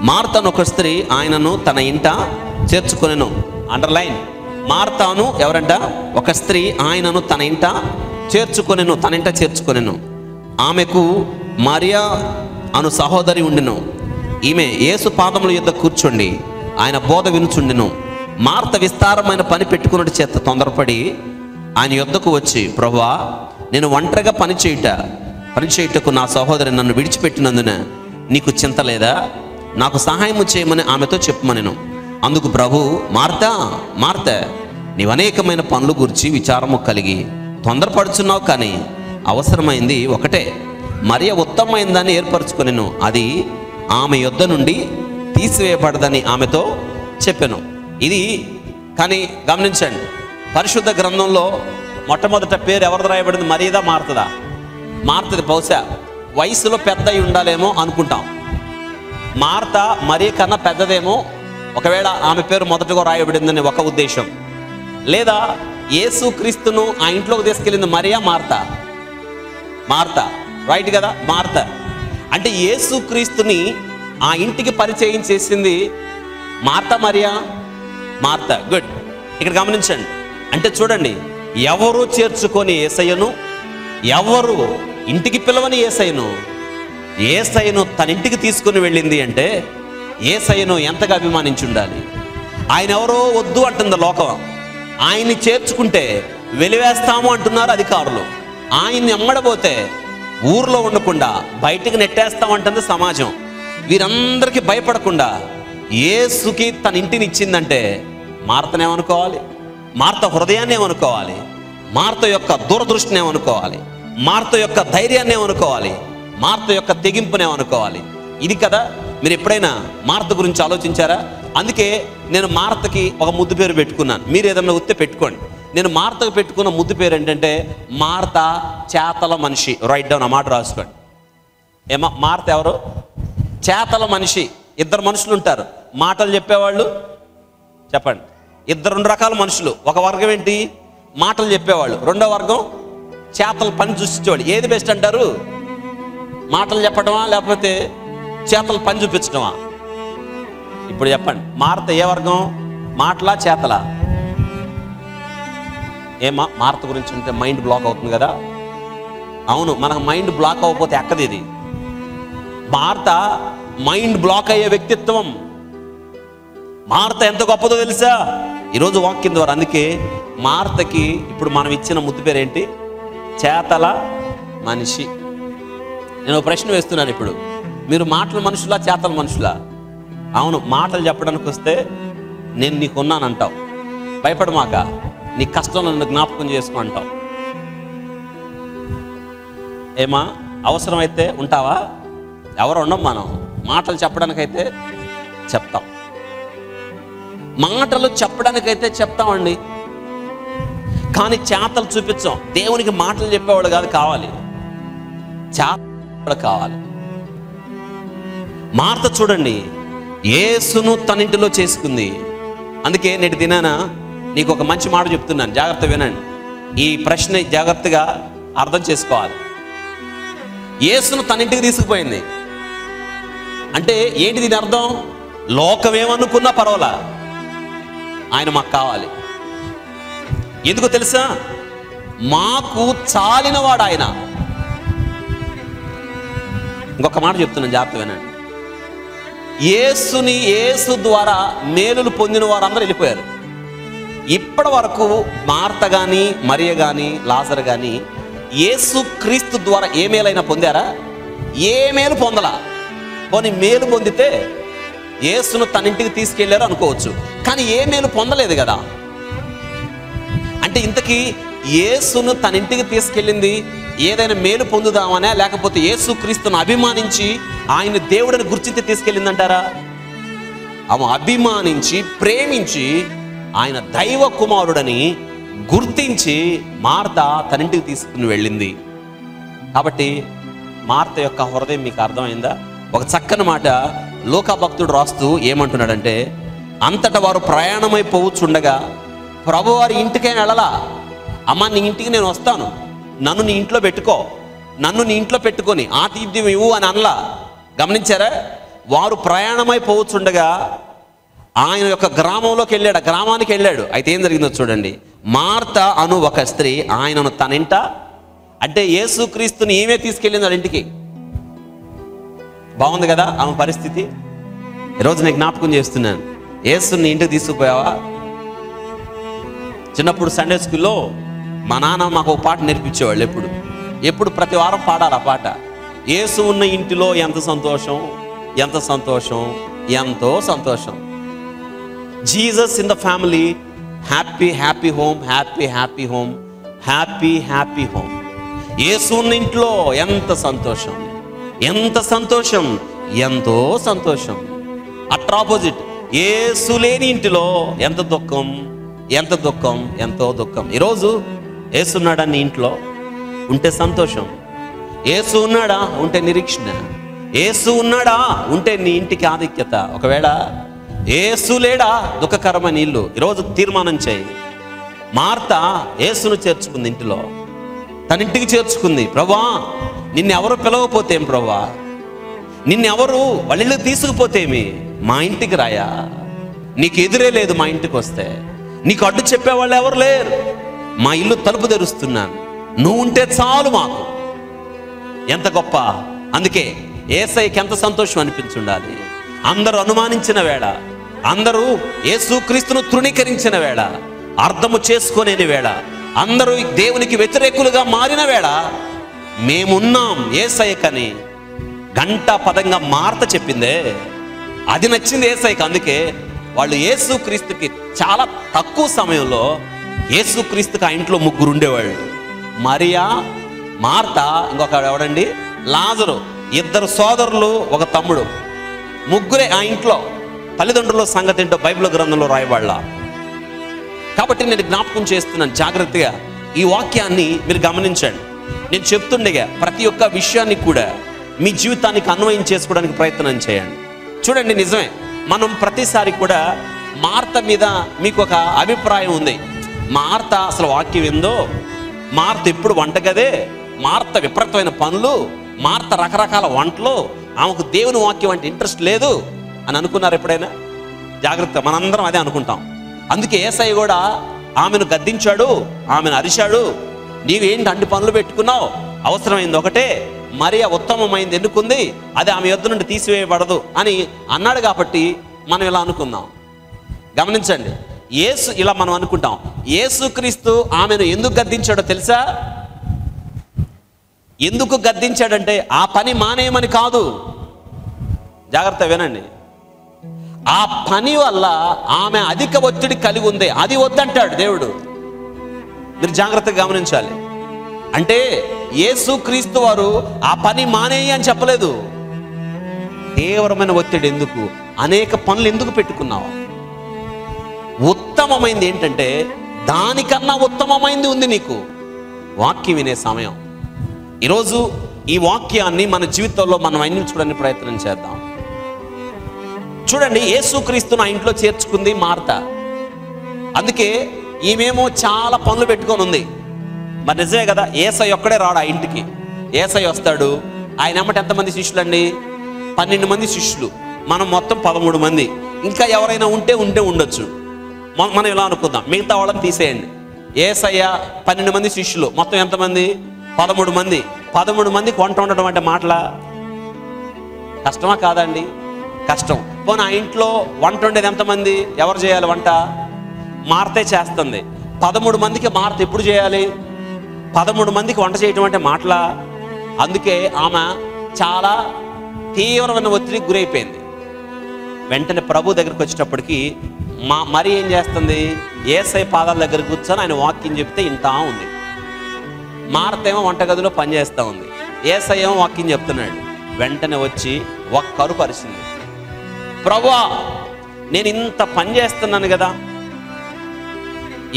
మార్తాను ఒక స్త్రీ ఆయనను తన ఇంట చేర్చుకొనెను. అండర్లైన్, మార్తాను ఎవరంట? ఒక స్త్రీ ఆయనను తన ఇంట చేర్చుకొనెను. ఆమెకు మరియా అను సహోదరి ఉండెను. ఈమె యేసు పాదముల యొద్ద కూర్చుండి ఆయన బోధ వినుచుండెను. మార్త విస్తారమైన పని పెట్టుకున్నట్టు చేత తొందరపడి ఆయన యొద్దకు వచ్చి, ప్రభువా, నేను ఒంటరిగా పని చేయుటకు నా సహోదరి నన్ను విడిచిపెట్టినందున నీకు చింత లేదా? నాకు సహాయం చేయమని ఆమెతో చెప్పమనెను. అందుకు ప్రభు, మార్తా, నీవు అనేకమైన పనులు గురించి విచారము కలిగి తొందరపడుచున్నావు, కానీ అవసరమైంది ఒకటే. మరియ ఉత్తమమైన దాన్ని ఏర్పరచుకొనెను, అది ఆమె యొద్ద నుండి తీసివేయబడదని ఆమెతో చెప్పాను. ఇది కానీ గమనించండి, పరిశుద్ధ గ్రంథంలో మొట్టమొదట పేరు ఎవరిది రాయబడింది? మరియదా మార్తదా? మార్తది. బహుశా వయసులో పెద్ద అయి ఉండాలేమో అనుకుంటాం. మార్త మరియ కన్నా పెద్దదేమో, ఒకవేళ ఆమె పేరు మొదటగా రాయబడిందని ఒక ఉద్దేశం. లేదా యేసు క్రీస్తును ఆ ఇంట్లోకి తీసుకెళ్ళింది మరియా మార్త, రైట్ కదా? మార్త అంటే యేసు క్రీస్తుని ఆ ఇంటికి పరిచయం చేసింది మరియా. గుడ్. ఇక్కడ గమనించండి. అంటే చూడండి, ఎవరు చేర్చుకొని యేసయ్యను, ఎవరు ఇంటికి పిలవని యేసయ్యను తన ఇంటికి తీసుకుని వెళ్ళింది అంటే యేసయ్యను ఎంతగా అభిమానించి ఉండాలి. ఆయన ఎవరో వద్దు అంటుంది లోకం. ఆయన్ని చేర్చుకుంటే వెలివేస్తాము అంటున్నారు అధికారులు. ఆయన్ని అమ్మడబోతే ఊర్లో ఉండకుండా బయటికి నెట్టేస్తామంటుంది సమాజం. వీరందరికీ భయపడకుండా యేసుకి తన ఇంటిని ఇచ్చిందంటే మార్తనేమనుకోవాలి? మార్త హృదయాన్ని ఏమనుకోవాలి? మార్త యొక్క దూరదృష్టిని ఏమనుకోవాలి? మార్త యొక్క ధైర్యాన్ని ఏమనుకోవాలి? మార్త యొక్క తెగింపునేమనుకోవాలి? ఇది కదా. మీరు ఎప్పుడైనా మార్త గురించి ఆలోచించారా? అందుకే నేను మార్తకి ఒక ముద్దు పేరు పెట్టుకున్నాను. మీరు ఏదన్నా ఉత్తే పెట్టుకోండి. నేను మార్తకు పెట్టుకున్న ముద్దు పేరు ఏంటంటే మార్త చేతల మనిషి. రైట్ డౌన్, ఆ మాట రాసుకోండి. మార్త ఎవరు? చేతల మనిషి. ఇద్దరు మనుషులు ఉంటారు, మాటలు చెప్పేవాళ్ళు. చెప్పండి, రెండు రకాల మనుషులు. ఒక వర్గం ఏంటి? మాటలు చెప్పేవాళ్ళు. రెండో వర్గం చేతల పని చూపించేవాళ్ళు. ఏది బెస్ట్ అంటారు? మాటలు చెప్పడమా లేకపోతే చేతల పని చూపించడమా? ఇప్పుడు చెప్పండి, మార్త ఏ వర్గం? మాటలా చేతలా? మార్త గురించి అంటే మైండ్ బ్లాక్ అవుతుంది కదా. అవును, మనకు మైండ్ బ్లాక్ అవ్వకపోతే ఎక్కది ఇది. మార్త మైండ్ బ్లాక్ అయ్యే వ్యక్తిత్వం. మార్త ఎంత గొప్పదో తెలుసా? ఈరోజు వాక్యం ద్వారా. అందుకే మార్తకి ఇప్పుడు మనం ఇచ్చిన ముద్దు పేరు ఏంటి? చేతల మనిషి. నేను ప్రశ్న వేస్తున్నాను ఇప్పుడు, మీరు మాటల మనుషులా చేతల మనుషులా? అవును, మాటలు చెప్పడానికి వస్తే నేను నీకున్నానంటావు, భయపడమాక, నీ కష్టం నన్ను జ్ఞాపకం చేసుకో అంటావు. అవసరమైతే ఉంటావా? ఎవరు ఉండం. మనం మాటలు చెప్పడానికైతే చెప్తాం, మాటలు చెప్పడానికైతే చెప్తామండి, కానీ చేతలు చూపించాం. దేవునికి మాటలు చెప్పేవాడు కాదు కావాలి, చేతలు కావాలి. మార్త చూడండి, యేసును తన ఇంటిలో చేసుకుంది. అందుకే నేటి దినాన నీకు ఒక మంచి మాట చెప్తున్నాను, జాగ్రత్త వినండి. ఈ ప్రశ్న జాగ్రత్తగా అర్థం చేసుకోవాలి. యేసును తన ఇంటికి తీసుకుపోయింది అంటే ఏంటి దీని అర్థం? లోకం ఏమనుకున్నా పర్వాలా, ఆయన మాకు కావాలి. ఎందుకో తెలుసా? మాకు చాలినవాడు ఆయన. ఇంకొక మాట చెప్తున్నాను, జాగ్రత్త వినండి. యేసు ద్వారా మేలులు పొందిన వారందరూ వెళ్ళిపోయారు. ఇప్పటి వరకు మార్త కానీ మరియ కానీ లాజరు కానీ యేసు క్రీస్తు ద్వారా ఏ మేలైనా పొందారా? ఏ మేలు పొందలా. పోనీ మేలు పొందితే యేసును తన ఇంటికి తీసుకెళ్లారు అనుకోవచ్చు, కానీ ఏ మేలు పొందలేదు కదా. అంటే ఇంతకీ యేసును తన ఇంటికి తీసుకెళ్ళింది ఏదైనా మేలు పొందుదామనే, లేకపోతే యేసు క్రీస్తును అభిమానించి ఆయన దేవుడిని గుర్తించి తీసుకెళ్ళిందంటారా? ఆమె అభిమానించి ప్రేమించి ఆయన దైవ కుమారుడని గుర్తించి మార్త తన ఇంటికి తీసుకుని వెళ్ళింది. కాబట్టి మార్త యొక్క హృదయం మీకు అర్థమైందా? ఒక చక్కని మాట లూకా భక్తుడు రాస్తూ ఏమంటున్నాడంటే, అంతటా వారు ప్రయాణమైపోవచ్చుండగా ప్రభువారి ఇంటికే వెళ్ళలా. అమ్మ, నీ ఇంటికి నేను వస్తాను, నన్ను నీ ఇంట్లో పెట్టుకో, నన్ను నీ ఇంట్లో పెట్టుకొని ఆతిథ్యం ఇవ్వు అని అనలా. గమనించారా? వారు ప్రయాణమైపోవచ్చుండగా ఆయన యొక్క గ్రామంలోకి వెళ్ళాడు, గ్రామానికి వెళ్ళాడు. అయితే ఏం జరిగిందో చూడండి. మార్త అను ఒక స్త్రీ ఆయనను తన ఇంట, అంటే యేసుక్రీస్తుని ఏమే తీసుకెళ్ళింది వాళ్ళ ఇంటికి. బాగుంది కదా ఆమె పరిస్థితి? ఈరోజు నేను జ్ఞాపకం చేస్తున్నాను, యేసుని ఇంటికి తీసుకుపోయావా? చిన్నప్పుడు సండే స్కూల్లో మా నాన్న మాకు ఒక పాట నేర్పించేవాళ్ళు. ఎప్పుడు ప్రతి వారం పాడాలి ఆ పాట. యేసు ఉన్న ఇంటిలో ఎంత సంతోషం, ఎంత సంతోషం, ఎంతో సంతోషం. Jesus in the family, happy happy home, happy happy home, happy happy home. యేసు ఉన్న ఇంట్లో ఎంత సంతోషం, ఎంత సంతోషం, ఎంతో సంతోషం. అట్రా ఆపోజిట్, యేసు లేని ఇంటిలో ఎంత దుఃఖం, ఎంత దుఃఖం, ఎంతో దుఃఖం. ఈరోజు యేసు ఉన్నాడా నీ ఇంట్లో? ఉంటే సంతోషం. యేసు ఉన్నాడా? ఉంటే నిరీక్షణ. యేసు ఉన్నాడా? ఉంటే నీ ఇంటికి ఆధిక్యత. ఒకవేళ యేసు లేడా? దుఃఖకరమైన ఇల్లు. ఈరోజు తీర్మానం చేయి. మార్త యేసును చేర్చుకుంది ఇంటిలో, తన ఇంటికి చేర్చుకుంది. ప్రభువా, నిన్నెవరు పిలవకపోతే ఏం ప్రభువా, నిన్నెవరు వాళ్ళ ఇల్లు తీసుకుపోతేమి, మా ఇంటికి రాయా, నీకు ఎదురే లేదు మా ఇంటికి వస్తే, నీకు అడ్డు చెప్పేవాళ్ళు ఎవరు లేరు, మా ఇల్లు తలుపు తెరుస్తున్నాను, నువ్వు ఉంటే చాలు మాకు. ఎంత గొప్ప! అందుకే యేసయ్యకి ఎంత సంతోషం అనిపించుండాలి. అందరూ అనుమానించిన వేళ, అందరూ యేసుక్రీస్తును తృణీకరించిన వేళ, అర్థము చేసుకునేని వేళ, అందరూ దేవునికి వ్యతిరేకులుగా మారిన వేళ, మేమున్నాం యేసయ్యకని గంట పదంగా మార్త చెప్పిందే, అది నచ్చింది యేసయ్యకి. అందుకే వాళ్ళు యేసుక్రీస్తుకి చాలా తక్కువ సమయంలో, యేసుక్రీస్తుకి ఆ ఇంట్లో ముగ్గురు ఉండేవాళ్ళు. మరియా, మార్త, ఇంకొక ఎవడండి, లాజరు. ఇద్దరు సోదరులు, ఒక తమ్ముడు, ముగ్గురే ఆ ఇంట్లో. తల్లిదండ్రుల సంగతి ఏంటో బైబిల్ గ్రంథంలో రాయబడలా. కాబట్టి నేను జ్ఞాపకం చేస్తున్నాను, జాగ్రత్తగా ఈ వాక్యాన్ని మీరు గమనించండి. నేను చెప్తుండగా ప్రతి ఒక్క విషయాన్ని కూడా మీ జీవితానికి అన్వయం చేసుకోవడానికి ప్రయత్నం చేయండి. చూడండి, నిజమే, మనం ప్రతిసారి కూడా మార్త మీద మీకు ఒక అభిప్రాయం ఉంది. మార్త అసలు వాక్యం ఏందో, మార్త ఎప్పుడు వంటగదే, మార్త విపరీతమైన పనులు, మార్త రకరకాల వంటలు, ఆమెకు దేవుని వాక్యం అంటే ఇంట్రెస్ట్ లేదు అని అనుకున్నారు ఎప్పుడైనా? జాగ్రత్త, మనందరం అదే అనుకుంటాం. అందుకే యేసయ్య కూడా ఆమెను గద్దించాడు, ఆమెను అరిశాడు. నీవేంటి అన్ని పనులు పెట్టుకున్నావు, అవసరమైంది ఒకటే, మరియ ఉత్తమమైంది ఎన్నుకుంది, అది ఆమె యొద్ద నుండి తీసివేయబడదు అని అన్నాడు. కాబట్టి మనం ఇలా అనుకుందాం. గమనించండి, యేసు ఇలా మనం అనుకుంటాం. యేసుక్రీస్తు ఆమెను ఎందుకు గద్దించాడో తెలుసా? ఎందుకు గద్దించాడంటే ఆ పని మానేయమని కాదు. జాగ్రత్త వినండి. ఆ పని వల్ల ఆమె అధిక ఒత్తిడి కలిగి ఉంది, అది వద్దంటాడు దేవుడు. మీరు జాగ్రత్తగా గమనించాలి. అంటే యేసుక్రీస్తు వారు ఆ పని మానేయి అని చెప్పలేదు. తీవ్రమైన ఒత్తిడి ఎందుకు, అనేక పనులు ఎందుకు పెట్టుకున్నావు? ఉత్తమమైంది ఏంటంటే దానికన్నా ఉత్తమమైంది ఉంది నీకు, వాక్యం వినే సమయం. ఈరోజు ఈ వాక్యాన్ని మన జీవితంలో మనం అన్వించుకోవడానికి ప్రయత్నం చేద్దాం. చూడండి, యేసుక్రీస్తును ఆ ఇంట్లో చేర్చుకుంది మార్త. అందుకే ఈమెమో చాలా పనులు పెట్టుకొని ఉంది. మరి నిజమే కదా, యేసయ్య ఒక్కడే రాడు ఆ ఇంటికి. యేసయ్య వస్తాడు, ఆయన ఎమ్మటి ఎంతమంది శిష్యులు అండి? 12 మంది శిష్యులు, మనం మొత్తం 13 మంది. ఇంకా ఎవరైనా ఉంటే ఉండొచ్చు. మనం ఇలా అనుకుందాం, మిగతా వాళ్ళని తీసేయండి. యేసయ్య 12 మంది శిష్యులు, మొత్తం ఎంతమంది? 13 మంది. 13 మందికి వంట ఉండడం అంటే మాటలా? కష్టమా కాదండి? కష్టం. పోనీ ఆ ఇంట్లో వంట ఉండేది ఎంతమంది? ఎవరు చేయాలి వంట? మార్తే చేస్తుంది. 13 మందికి మార్త ఎప్పుడు చేయాలి? 13 మందికి వంట చేయటం అంటే మాటలా? అందుకే ఆమె చాలా తీవ్రమైన ఒత్తిడికి గురైపోయింది. వెంటనే ప్రభు దగ్గరికి వచ్చేటప్పటికి మరి ఏం చేస్తుంది? యేసయ్య పాదాల దగ్గర కూర్చొని ఆయన వాక్యం చెప్తే ఇంటా ఉంది. మార్త ఏమో వంటగదిలో పనిచేస్తూ ఉంది, యేసయ్య ఏమో వాక్యం చెప్తున్నాడు. వెంటనే వచ్చి ఒక్కరు పరిచింది. ప్రభువా, నేను ఇంత పని చేస్తున్నాను కదా,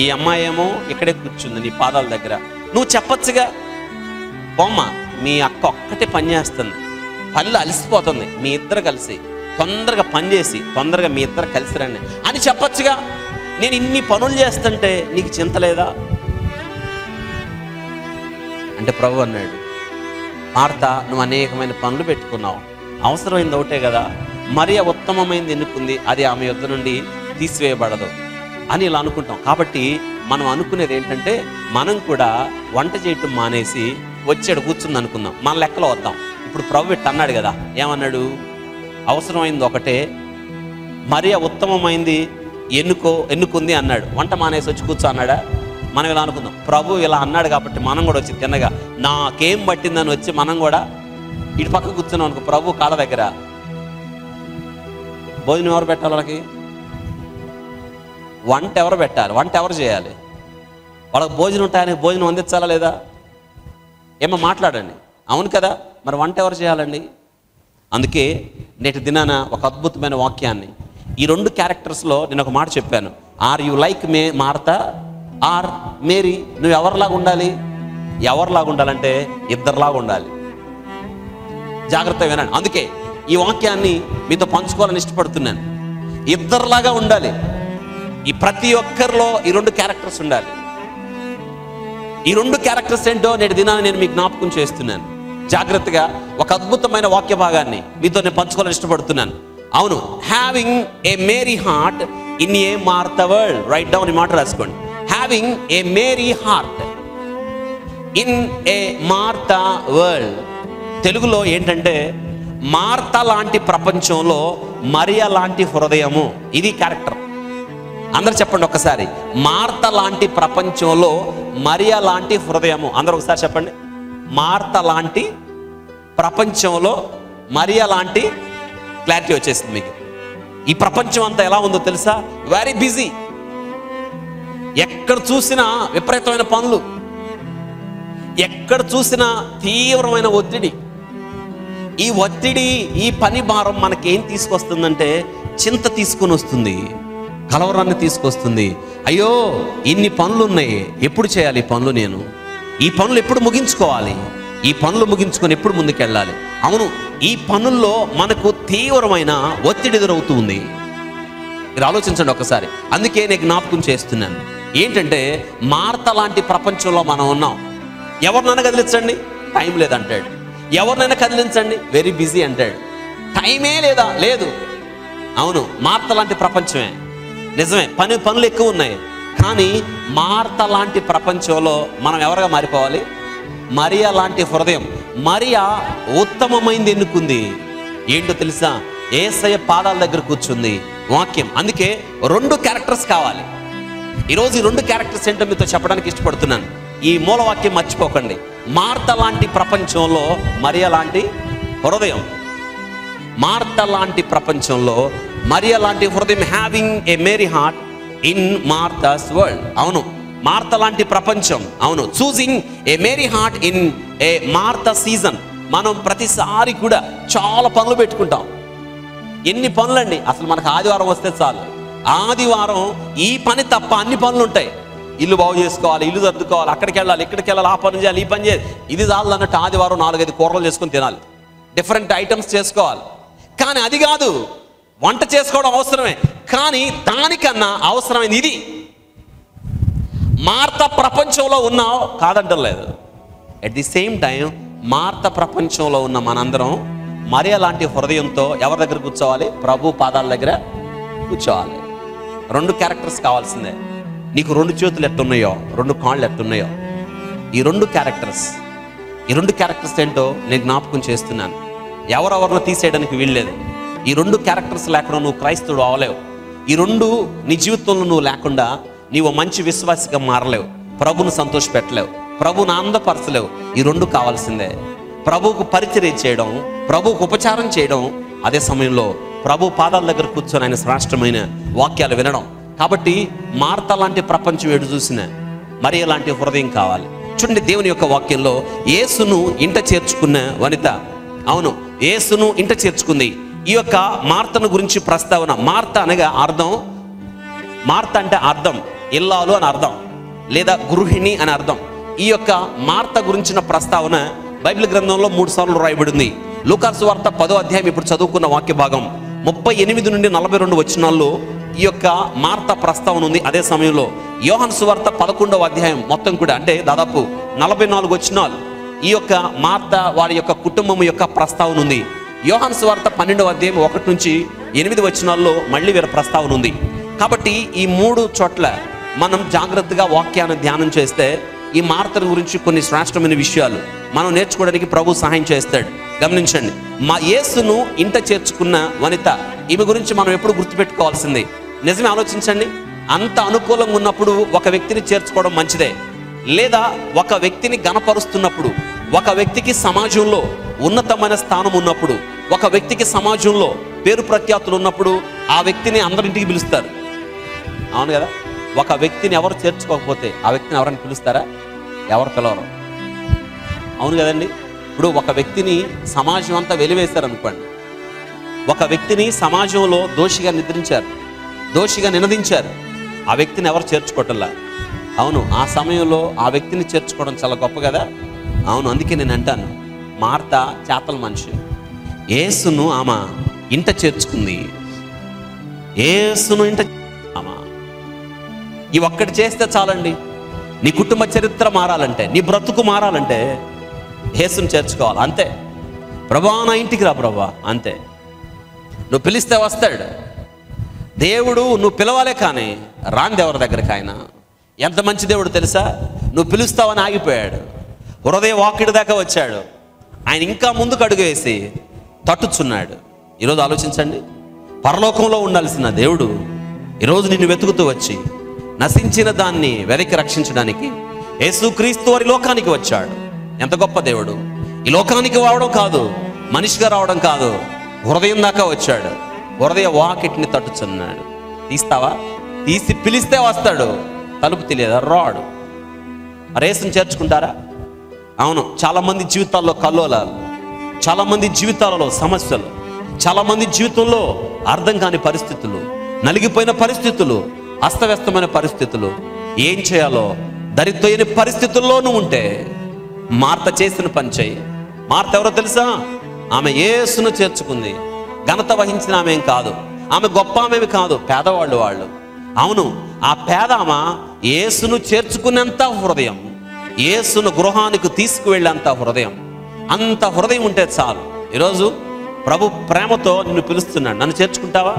ఈ అమ్మాయి ఏమో ఇక్కడే కూర్చుంది నీ పాదాల దగ్గర, నువ్వు చెప్పచ్చుగా, బొమ్మ మీ అక్క ఒక్కటే పని చేస్తుంది, పళ్ళు అలసిపోతుంది, మీ ఇద్దరు కలిసి తొందరగా పని చేసి తొందరగా మీ ఇద్దరు కలిసి రండి అని చెప్పొచ్చుగా. నేను ఇన్ని పనులు చేస్తుంటే నీకు చింత లేదా అంటే ప్రభు అన్నాడు, మార్త నువ్వు అనేకమైన పనులు పెట్టుకున్నావు, అవసరమైంది ఒకటే కదా, మరియ ఉత్తమమైనది ఎన్నుకుంది, అది ఆమె యొద్ద నుండి తీసివేయబడదు అని ఇలా అనుకుంటాం. కాబట్టి మనం అనుకునేది ఏంటంటే మనం కూడా వంట చేయటం మానేసి వచ్చాడు కూర్చుంది అనుకుందాం, మన లెక్కలో వద్దాం. ఇప్పుడు ప్రభు ఇట్ట అన్నాడు కదా, ఏమన్నాడు? అవసరమైంది ఒకటే, మరియ ఉత్తమమైంది ఎన్నుకుంది అన్నాడు. వంట మానేసి వచ్చి కూర్చో అన్నాడా? మనం ఇలా అనుకుందాం, ప్రభు ఇలా అన్నాడు కాబట్టి మనం కూడా వచ్చి తిన్నగా నాకేం పట్టిందని వచ్చి మనం కూడా ఇటు పక్క కూర్చున్నాం అనుకో, ప్రభు కాళ్ళ దగ్గర భోజనం ఎవరు పెట్టాలి? వాళ్ళకి వంట ఎవరు పెట్టాలి? వంట ఎవరు చేయాలి? వాళ్ళకి భోజనం ఉంటాయని భోజనం అందించాలా లేదా? ఏమో మాట్లాడండి. అవును కదా, మరి వంట ఎవరు చేయాలండి? అందుకే నేటి దినాన ఒక అద్భుతమైన వాక్యాన్ని, ఈ రెండు క్యారెక్టర్స్లో నేను ఒక మాట చెప్పాను. Are you like Martha or Mary? నువ్వు ఎవరిలాగా ఉండాలి? ఎవరిలాగా ఉండాలంటే ఇద్దరిలాగా ఉండాలి. జాగ్రత్తగా వినండి. అందుకే ఈ వాక్యాన్ని మీతో పంచుకోవాలని ఇష్టపడుతున్నాను. ఇద్దరిలాగా ఉండాలి. ఈ ప్రతి ఒక్కరిలో ఈ రెండు క్యారెక్టర్స్ ఉండాలి. ఈ రెండు క్యారెక్టర్స్ ఏంటో నేటి దినాన్ని నేను మీకు జ్ఞాపకం చేస్తున్నాను. జాగ్రత్తగా ఒక అద్భుతమైన వాక్య భాగాన్ని మీతో నేను పంచుకోవాలని ఇష్టపడుతున్నాను. అవును, having a Mary heart in a Martha world. Write down ఈ మాట రాసుకోండి. Having a Mary heart in a Martha world. తెలుగులో ఏంటంటే మార్తా లాంటి ప్రపంచంలో మరియ లాంటి హృదయము. ఇది క్యారెక్టర్. అందరు చెప్పండి ఒక్కసారి, మార్తా లాంటి ప్రపంచంలో మరియ లాంటి హృదయము. అందరూ ఒకసారి చెప్పండి, మార్తా లాంటి ప్రపంచంలో మరియ లాంటి. క్లారిటీ వచ్చేసింది మీకు. ఈ ప్రపంచం అంతా ఎలా ఉందో తెలుసా? Very busy. ఎక్కడ చూసినా విపరీతమైన పనులు, ఎక్కడ చూసినా తీవ్రమైన ఒత్తిడి. ఈ ఒత్తిడి, ఈ పని భారం మనకేం తీసుకొస్తుందంటే చింత తీసుకొని వస్తుంది, కలవరాన్ని తీసుకొస్తుంది. అయ్యో ఇన్ని పనులు ఉన్నాయి, ఎప్పుడు చేయాలి ఈ పనులు? నేను ఈ పనులు ఎప్పుడు ముగించుకోవాలి? ఈ పనులు ముగించుకొని ఎప్పుడు ముందుకెళ్ళాలి? అవును, ఈ పనుల్లో మనకు తీవ్రమైన ఒత్తిడి ఎదురవుతూ ఉంది. మీరు ఆలోచించండి ఒకసారి. అందుకే నేను జ్ఞాపకం చేస్తున్నాను ఏంటంటే మార్తా లాంటి ప్రపంచంలో మనం ఉన్నాం. ఎవరినైనా కదిలించండి, టైం లేదంటాడు. ఎవరినైనా కదిలించండి, వెరీ బిజీ అంటాడు. టైమే లేదా? లేదు. అవును, మార్తా లాంటి ప్రపంచమే, నిజమే. పనులు ఎక్కువ ఉన్నాయి. కానీ మార్తా లాంటి ప్రపంచంలో మనం ఎవరుగా మారిపోవాలి? మరియ లాంటి హృదయం. మరియ ఉత్తమమైంది ఎన్నుకుంది. ఏంటో తెలుసా? యేసయ్య పాదాల దగ్గర కూర్చుంది. వాక్యం. అందుకే రెండు క్యారెక్టర్స్ కావాలి. ఈరోజు ఈ రెండు క్యారెక్టర్స్ ఏంటో మీతో చెప్పడానికి ఇష్టపడుతున్నాను. ఈ మూలవాక్యం మర్చిపోకండి. మార్తా లాంటి ప్రపంచంలో మరియ లాంటి హృదయం. మార్తా లాంటి ప్రపంచంలో మరియ లాంటి హృదయం. Having a Mary heart in Martha's world. అవును, మార్తా లాంటి ప్రపంచం. అవును, choosing a Mary heart in a Martha season. మనం ప్రతిసారి కూడా చాలా పనులు పెట్టుకుంటాం. ఎన్ని పనులండి! అసలు మనకు ఆదివారం వస్తే చాలు, ఆదివారం ఈ పని తప్ప అన్ని పనులు ఉంటాయి. ఇల్లు బాగు చేసుకోవాలి, ఇల్లు సర్దుకోవాలి, అక్కడికి వెళ్ళాలి, ఇక్కడికి వెళ్ళాలి, ఆ పని చేయాలి, ఈ పని చేయాలి. ఇది చాలు అన్నట్టు ఆదివారం 4-5 కూరలు చేసుకొని తినాలి, డిఫరెంట్ ఐటమ్స్ చేసుకోవాలి. కానీ అది కాదు, వంట చేసుకోవడం అవసరమే, కానీ దానికన్నా అవసరమైంది ఇది. మార్తా ప్రపంచంలో ఉన్నావు కాదంటలేదు. At the same time Martha ప్రపంచంలో ఉన్న మనందరం మరియ లాంటి హృదయంతో ఎవరి దగ్గర కూర్చోవాలి? ప్రభు పాదాల దగ్గర కూర్చోవాలి. రెండు క్యారెక్టర్స్ కావాల్సిందే. నీకు 2 చేతులు ఎట్టున్నాయో, 2 కాళ్ళు ఎట్టున్నాయో, ఈ రెండు క్యారెక్టర్స్ ఏంటో నేను జ్ఞాపకం చేస్తున్నాను. ఎవరెవరినో తీసేయడానికి వీల్లేదు. ఈ 2 క్యారెక్టర్స్ లేకుండా నువ్వు క్రైస్తవుడు అవ్వలేవు. ఈ 2 నీ జీవితంలో నువ్వు లేకుండా నీవు మంచి విశ్వాసిగా మారలేవు, ప్రభువును సంతోషపెట్టలేవు, ప్రభువును ఆనందపరచలేవు. ఈ 2 కావాల్సిందే. ప్రభువుకు పరిచర్య చేయడం, ప్రభువుకు ఉపచారం చేయడం, అదే సమయంలో ప్రభు పాదాల దగ్గర కూర్చొని ఆయన శ్రేష్టమైన వాక్యాలు వినడం. కాబట్టి మార్తా లాంటి ప్రపంచం ఎటు చూసినా మరియ లాంటి హృదయం కావాలి. చూడండి, దేవుని యొక్క వాక్యంలో యేసును ఇంట చేర్చుకున్న వనిత. అవును, యేసును ఇంట చేర్చుకుంది. ఈ యొక్క మార్తను గురించి ప్రస్తావన. మార్త అనగా అర్థం, మార్త అంటే అర్థం ఇల్లాలు అని అర్థం, లేదా గృహిణి అని అర్థం. ఈ యొక్క మార్త గురించిన ప్రస్తావన బైబిల్ గ్రంథంలో 3 సార్లు రాయబడింది. లూకా సువార్త 10వ అధ్యాయం ఇప్పుడు చదువుకున్న వాక్య భాగం 38 నుండి 42 వచనాల్లో ఈ యొక్క మార్త ప్రస్తావన ఉంది. అదే సమయంలో యోహాను సువార్త 11వ అధ్యాయం మొత్తం కూడా అంటే దాదాపు 44 వచనాలు ఈ యొక్క మార్త వారి యొక్క కుటుంబం యొక్క ప్రస్తావన ఉంది. యోహాను సువార్త 12వ అధ్యాయం 1 నుంచి 8 వచనాల్లో మళ్ళీ వీరి ప్రస్తావన ఉంది. కాబట్టి ఈ 3 చోట్ల మనం జాగ్రత్తగా వాక్యాన్ని ధ్యానం చేస్తే ఈ మార్తను గురించి కొన్ని శ్రేష్టమైన విషయాలు మనం నేర్చుకోవడానికి ప్రభు సహాయం చేస్తాడు. గమనించండి, మా యేసును ఇంట చేర్చుకున్న వనిత, ఈమె గురించి మనం ఎప్పుడు గుర్తుపెట్టుకోవాల్సింది. నిజమే, ఆలోచించండి. అంత అనుకూలంగా ఉన్నప్పుడు ఒక వ్యక్తిని చేర్చుకోవడం మంచిదే. లేదా ఒక వ్యక్తిని గణపరుస్తున్నప్పుడు, ఒక వ్యక్తికి సమాజంలో ఉన్నతమైన స్థానం ఉన్నప్పుడు, ఒక వ్యక్తికి సమాజంలో పేరు ప్రఖ్యాతులు ఉన్నప్పుడు ఆ వ్యక్తిని అందరింటికి పిలుస్తారు. అవును కదా? ఒక వ్యక్తిని ఎవరు చేర్చుకోకపోతే ఆ వ్యక్తిని ఎవరైనా పిలుస్తారా? ఎవరు పిలవరు. అవును కదండి. ఇప్పుడు ఒక వ్యక్తిని సమాజం అంతా వెలివేశారు అనుకోండి, ఒక వ్యక్తిని సమాజంలో దోషిగా నిద్రించారు, దోషిగా నినదించారు, ఆ వ్యక్తిని ఎవరు చేర్చుకోవటంలా. అవును, ఆ సమయంలో ఆ వ్యక్తిని చేర్చుకోవడం చాలా గొప్ప కదా. అవును, అందుకే నేను అంటాను, మార్త చేతల మనిషి. యేసును ఆమె ఇంట చేర్చుకుంది. యేసును ఇంట ఆమె ఈ ఒక్కటి చేస్తే చాలండి. నీ కుటుంబ చరిత్ర మారాలంటే, నీ బ్రతుకు మారాలంటే యేసును చేర్చుకోవాలి. అంతే. ప్రభా నా ఇంటికి రా ప్రభా, అంతే. నువ్వు పిలిస్తే వస్తాడు దేవుడు. నువ్వు పిలవాలే కానీ రాని దేవుడి దగ్గరికి ఆయన. ఎంత మంచి దేవుడు తెలుసా? నువ్వు పిలుస్తావని ఆగిపోయాడు, హృదయ వాకిడి దాకా వచ్చాడు. ఆయన ఇంకా ముందుకు అడుగు వేసి తట్టుచున్నాడు. ఈరోజు ఆలోచించండి, పరలోకంలో ఉండాల్సిన దేవుడు ఈరోజు నిన్ను వెతుకుతూ వచ్చి నశించిన దాన్ని వెనక్కి రక్షించడానికి యేసుక్రీస్తు వారి లోకానికి వచ్చాడు. ఎంత గొప్ప దేవుడు! ఈ లోకానికి రావడం కాదు, మనిషిగా రావడం కాదు, హృదయం దాకా వచ్చాడు. హృదయ వాకిటిని తట్టుచున్నాడు. తీస్తావా? తీసి పిలిస్తే వస్తాడు. తలుపు తెలియదా? రాడు. మరి యేసుని చేర్చుకుంటారా? అవును, చాలామంది జీవితాల్లో కల్లోలాలు, చాలామంది జీవితాలలో సమస్యలు, చాలామంది జీవితంలో అర్థం కాని పరిస్థితులు, నలిగిపోయిన పరిస్థితులు, అస్తవ్యస్తమైన పరిస్థితులు. ఏం చేయాలో దరిద్రమైన పరిస్థితుల్లోనూ ఉంటే మార్త చేసిన పని చేయి. మార్త ఎవరో తెలుసా? ఆమె యేసును చేర్చుకుంది. ఘనత వహించిన ఆమె ఏం కాదు, ఆమె గొప్ప ఆమె కాదు, పేదవాళ్ళు వాళ్ళు. అవును, ఆ పేద ఆమె యేసును చేర్చుకునేంత హృదయం, యేసును గృహానికి తీసుకువెళ్ళేంత హృదయం, అంత హృదయం ఉంటే చాలు. ఈరోజు ప్రభు ప్రేమతో నిన్ను పిలుస్తున్నాడు. నన్ను చేర్చుకుంటావా?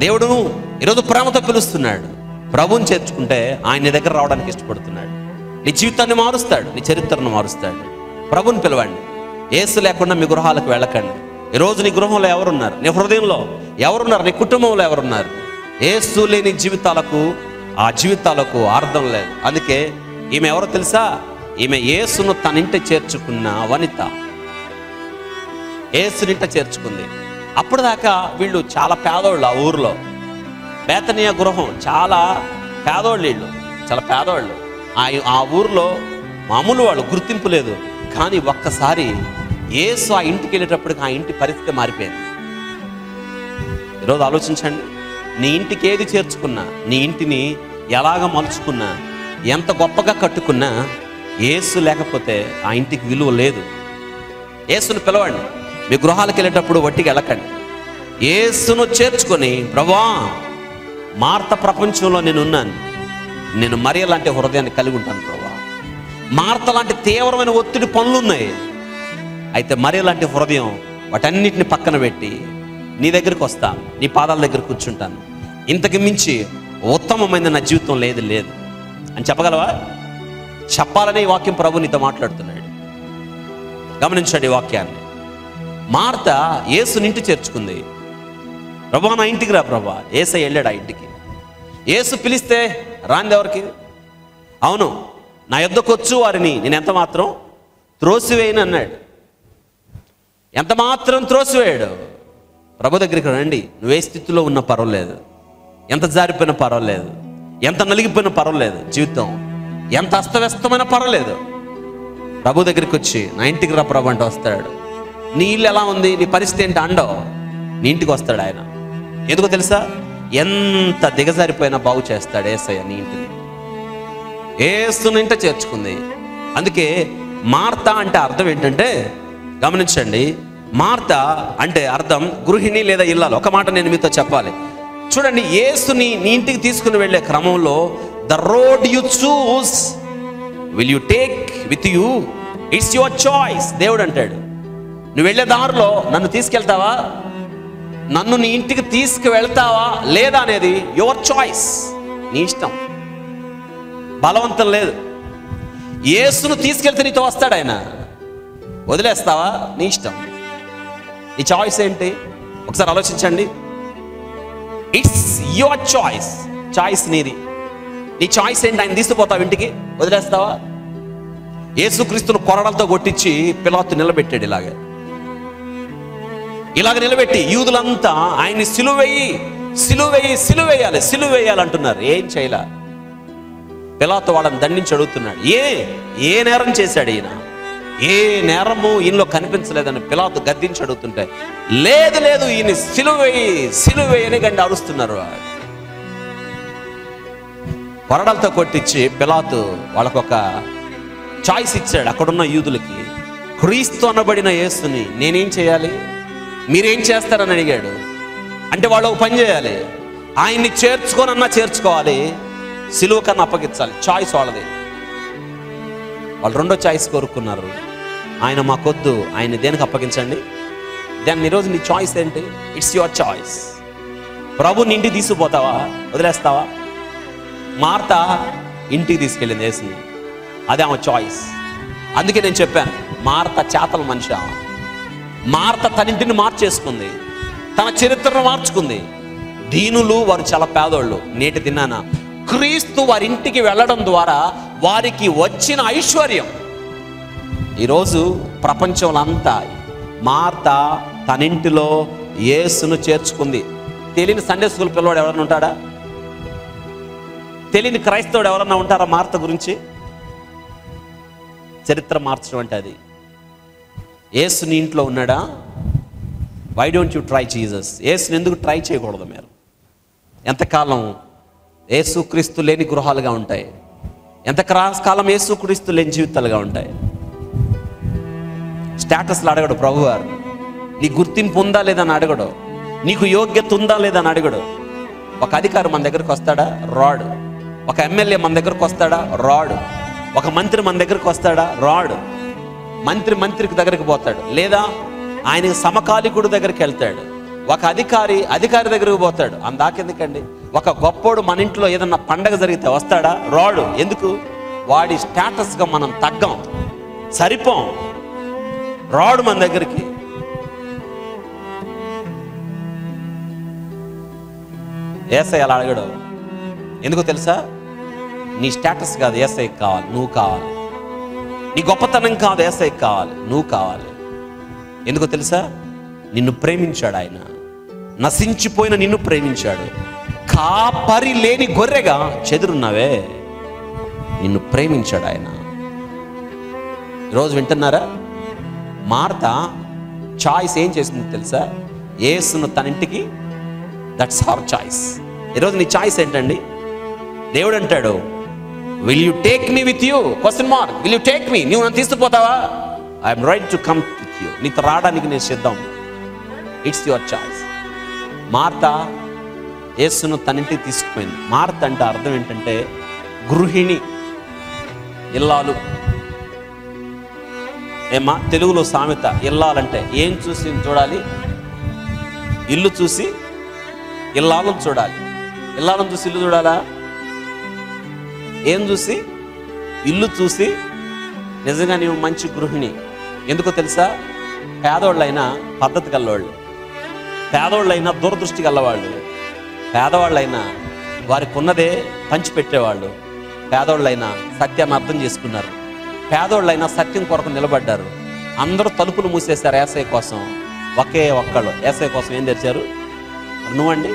దేవుడును ఈరోజు ప్రేమతో పిలుస్తున్నాడు. ప్రభువుని చేర్చుకుంటే ఆయన నీ దగ్గర రావడానికి ఇష్టపడుతున్నాడు. నీ జీవితాన్ని మారుస్తాడు, నీ చరిత్రను మారుస్తాడు. ప్రభుని పిలవండి. యేసు లేకుండా మీ గృహాలకు వెళ్ళకండి. ఈరోజు నీ గృహంలో ఎవరున్నారు? నీ హృదయంలో ఎవరున్నారు? నీ కుటుంబంలో ఎవరున్నారు? యేసు లేని జీవితాలకు, ఆ జీవితాలకు అర్థం లేదు. అందుకే ఈమె ఎవరో తెలుసా? ఈమె యేసును తన ఇంట చేర్చుకున్న వనిత. యేసునింట చేర్చుకుంది. అప్పుడు దాకా వీళ్ళు చాలా పేదోళ్ళు. ఆ ఊర్లో బేతనీయ గృహం చాలా పేదోళ్ళు, వీళ్ళు చాలా పేదోళ్ళు. ఆ ఊర్లో మామూలు వాళ్ళు, గుర్తింపు లేదు. కానీ ఒక్కసారి యేసు ఆ ఇంటికి వెళ్ళేటప్పటికి ఆ ఇంటి పరిస్థితి మారిపోయింది. ఈరోజు ఆలోచించండి, నీ ఇంటికి ఏది చేర్చుకున్నా, నీ ఇంటిని ఎలాగ మలుచుకున్నా, ఎంత గొప్పగా కట్టుకున్నా, యేసు లేకపోతే ఆ ఇంటికి విలువ లేదు. యేసును పిలవండి. మీ గృహాలకు వెళ్ళేటప్పుడు వట్టికి వెళ్ళకండి. యేసును చేర్చుకొని, ప్రభువా మార్త ప్రపంచంలో నేనున్నాను, నేను మరియ లాంటి హృదయాన్ని కలిగి ఉంటాను ప్రభువా. మార్త లాంటి తీవ్రమైన ఒత్తిడి పనులు ఉన్నాయి, అయితే మరియ లాంటి హృదయం వాటన్నిటిని పక్కన పెట్టి నీ దగ్గరికి వస్తాను, నీ పాదాల దగ్గర కూర్చుంటాను. ఇంతకు మించి ఉత్తమమైన నా జీవితం లేదు అని చెప్పగలవా? చెప్పాలనే ఈ వాక్యం ప్రభు నీతో మాట్లాడుతున్నాడు. గమనించండి ఈ వాక్యాన్ని. మార్త యేసుని ఇంటి చేర్చుకుంది. ప్రభా నా ఇంటికి రా ప్రభా. యేసయ్య వెళ్ళాడు ఆ ఇంటికి. యేసు పిలిస్తే రాంది ఎవరికి? అవును, నా యొద్దకు వచ్చు వారిని నేను ఎంత మాత్రం త్రోసివేయను అన్నాడు. ఎంత మాత్రం త్రోసివేయడు. ప్రభు దగ్గరికి రండి. నువ్వే స్థితిలో ఉన్న పర్వాలేదు, ఎంత జారిపోయినా పర్వాలేదు, ఎంత నలిగిపోయినా పర్వాలేదు, జీవితం ఎంత అస్తవ్యస్తమైన పర్వాలేదు, ప్రభు దగ్గరికి వచ్చి నా ఇంటికి రా ప్రభు అంటే వస్తాడు. నీ ఇల్లు ఎలా ఉంది, నీ పరిస్థితి ఏంటి అండవు, నీ ఇంటికి వస్తాడు ఆయన. ఎందుకో తెలుసా? ఎంత దిగజారిపోయినా బాగు చేస్తాడు యేసయ్య నీ ఇంటిని. యేసుని ఇంట చేర్చుకుంది. అందుకే మార్త అంటే అర్థం ఏంటంటే, గమనించండి, మార్త అంటే అర్థం గృహిణి లేదా ఇల్లాలు. ఒక మాట నేను మీతో చెప్పాలి. చూడండి, యేసుని నీ ఇంటికి తీసుకుని వెళ్ళే క్రమంలో the road you choose will you take with you, it's your choice. దేవుడు అంటాడు, నువ్వు వెళ్ళే దారిలో నన్ను తీసుకెళ్తావా, నన్ను నీ ఇంటికి తీసుకువెళ్తావా లేదా అనేది యువర్ చాయిస్, నీ ఇష్టం, బలవంతం లేదు. యేసును తీసుకెళ్తే నీతో వస్తాడు ఆయన, వదిలేస్తావా నీ ఇష్టం. నీ చాయిస్ ఏంటి ఒకసారి ఆలోచించండి. ఇట్స్ యువర్ చాయిస్, చాయిస్ నీది. నీ చాయిస్ ఏంటి? ఆయన తీసుకుపోతావు ఇంటికి, వదిలేస్తావా? యేసుక్రీస్తును కొరడాలతో కొట్టించి పిలాతు నిలబెట్టాడు. ఇలాగ నిలబెట్టి యూదులంతా ఆయన్ని సిలువేయాలి అంటున్నారు. ఏం చేయలే. పిలాతు వాళ్ళని దండించి అడుగుతున్నాడు, ఏ నేరం చేశాడు ఈయన, ఏ నేరము ఈయనలో కనిపించలేదని పిలాతు గద్దించి అడుగుతుంటే, లేదు ఈయన సిలువేయని గండి అరుస్తున్నారు. కొరడాలతో కొట్టించి పిలాతు వాళ్ళకొక చాయిస్ ఇచ్చాడు అక్కడున్న యూదులకి. క్రీస్తు అనబడిన యేసుని నేనేం చేయాలి, మీరేం చేస్తారని అడిగాడు. అంటే వాళ్ళు ఒక పని చేయాలి, ఆయన్ని చేర్చుకోనన్నా చేర్చుకోవాలి, సిలువ కన్నా అప్పగించాలి. చాయిస్ వాళ్ళది. వాళ్ళు రెండో చాయిస్ కోరుకున్నారు, ఆయన మాకొద్దు, ఆయన దేనికి అప్పగించండి. దాన్ని ఈరోజు నీ చాయిస్ ఏంటి? It's your choice. ప్రభు నీ ఇంటికి తీసుకుపోతావా, వదిలేస్తావా? మార్త ఇంటికి తీసుకెళ్ళింది యేసుని, అదే ఆమె చాయిస్. అందుకే నేను చెప్పాను, మార్త చేతల మనిషి. మార్త తన ఇంటిని మార్చేసుకుంది, తన చరిత్రను మార్చుకుంది. దీనులు వారు చాలా పేదోళ్ళు. నేటి దినాన క్రీస్తు వారి ఇంటికి వెళ్ళడం ద్వారా వారికి వచ్చిన ఐశ్వర్యం. ఈరోజు ప్రపంచంలో అంతా మార్త తన ఇంటిలో యేసును చేర్చుకుంది. తెలియని సండే స్కూల్ పిల్లవాడు ఎవరన్నా ఉంటాడా? తెలియని క్రైస్తవుడు ఎవరన్నా ఉంటారా మార్త గురించి? చరిత్ర మార్చడం అంటే అది. యేసుని ఇంట్లో ఉన్నాడా? Why don't you try Jesus? యేసుని ఎందుకు ట్రై చేయకూడదు మీరు? ఎంతకాలం యేసుక్రీస్తు లేని గృహాలుగా ఉంటాయి, ఎంతకాలం యేసుక్రీస్తు లేని జీవితాలుగా ఉంటాయి. స్టేటస్లు అడగడు ప్రభువారు, నీ గుర్తింపు ఉందా లేదని అడగడు, నీకు యోగ్యత ఉందా లేదని అడగడు. ఒక అధికారి మన దగ్గరకు వస్తాడా? రాడు. ఒక ఎమ్మెల్యే మన దగ్గరకు వస్తాడా? రాడు. ఒక మంత్రి మన దగ్గరకు వస్తాడా? రాడు. మంత్రికి దగ్గరికి పోతాడు, లేదా ఆయన సమకాలికుడు దగ్గరికి వెళ్తాడు. ఒక అధికారి దగ్గరకు పోతాడు. అందాకెందుకండి? ఒక గొప్పోడు మన ఇంట్లో ఏదన్నా పండగ జరిగితే వస్తాడా? రాడు. ఎందుకు? వాడి స్టేటస్గా మనం తగ్గం, సరిపోం, రాడు మన దగ్గరికి. యేసయ్య అలా అడగడు. ఎందుకు తెలుసా? నీ స్టేటస్ కాదు యేసయ్యకి కావాలి, నువ్వు కావాలి. నీ గొప్పతనం కాదు యేసయ్యకి కావాలి, నువ్వు కావాలి. ఎందుకో తెలుసా? నిన్ను ప్రేమించాడు ఆయన, నశించిపోయిన నిన్ను ప్రేమించాడు. కాపరి లేని గొర్రెగా చెదురున్నావే, నిన్ను ప్రేమించాడు ఆయన. ఈరోజు వింటున్నారా? మార్త చాయిస్ ఏం చేసింది తెలుసా? యేసును తన ఇంటికి, దట్స్ అవర్ చాయిస్. ఈరోజు నీ చాయిస్ ఏంటండి? దేవుడు అంటాడు, will you take me with you? Question mark. Will you take me? నువ్వు నన్ను తీసుకుపోతావా? I'm ready to come with you. నీతో రావడానికి నేను సిద్ధం. It's your choice. మార్త యేసును తన ఇంటికి తీసుకుపోయింది. మార్త అంటే అర్థం ఏంటంటే గృహిణి, ఇల్లాలు. ఏమా తెలుగులో సామెత, ఇల్లాలంటే ఏం చూసి చూడాలి? ఇల్లు చూసి ఇల్లాలను చూడాలి. ఇల్లాలను చూసి ఇల్లు చూడాలా? ఏం చూసి? ఇల్లు చూసి. నిజంగా నీవు మంచి గృహిణి. ఎందుకో తెలుసా? పేదవాళ్ళైనా పద్ధతి గల్లవాళ్ళు, పేదవాళ్ళైనా దూరదృష్టి గల్లవాళ్ళు, పేదవాళ్ళైనా వారికి ఉన్నదే పంచిపెట్టేవాళ్ళు, పేదవాళ్ళైనా సత్యాన్ని అర్థం చేసుకున్నారు, పేదవాళ్ళైనా సత్యం కొరకు నిలబడ్డారు. అందరూ తలుపులు మూసేశారు యేసయ్య కోసం. ఒకే ఒక్కళ్ళు యేసయ్య కోసం ఏం తెచ్చారు? నువ్వండి.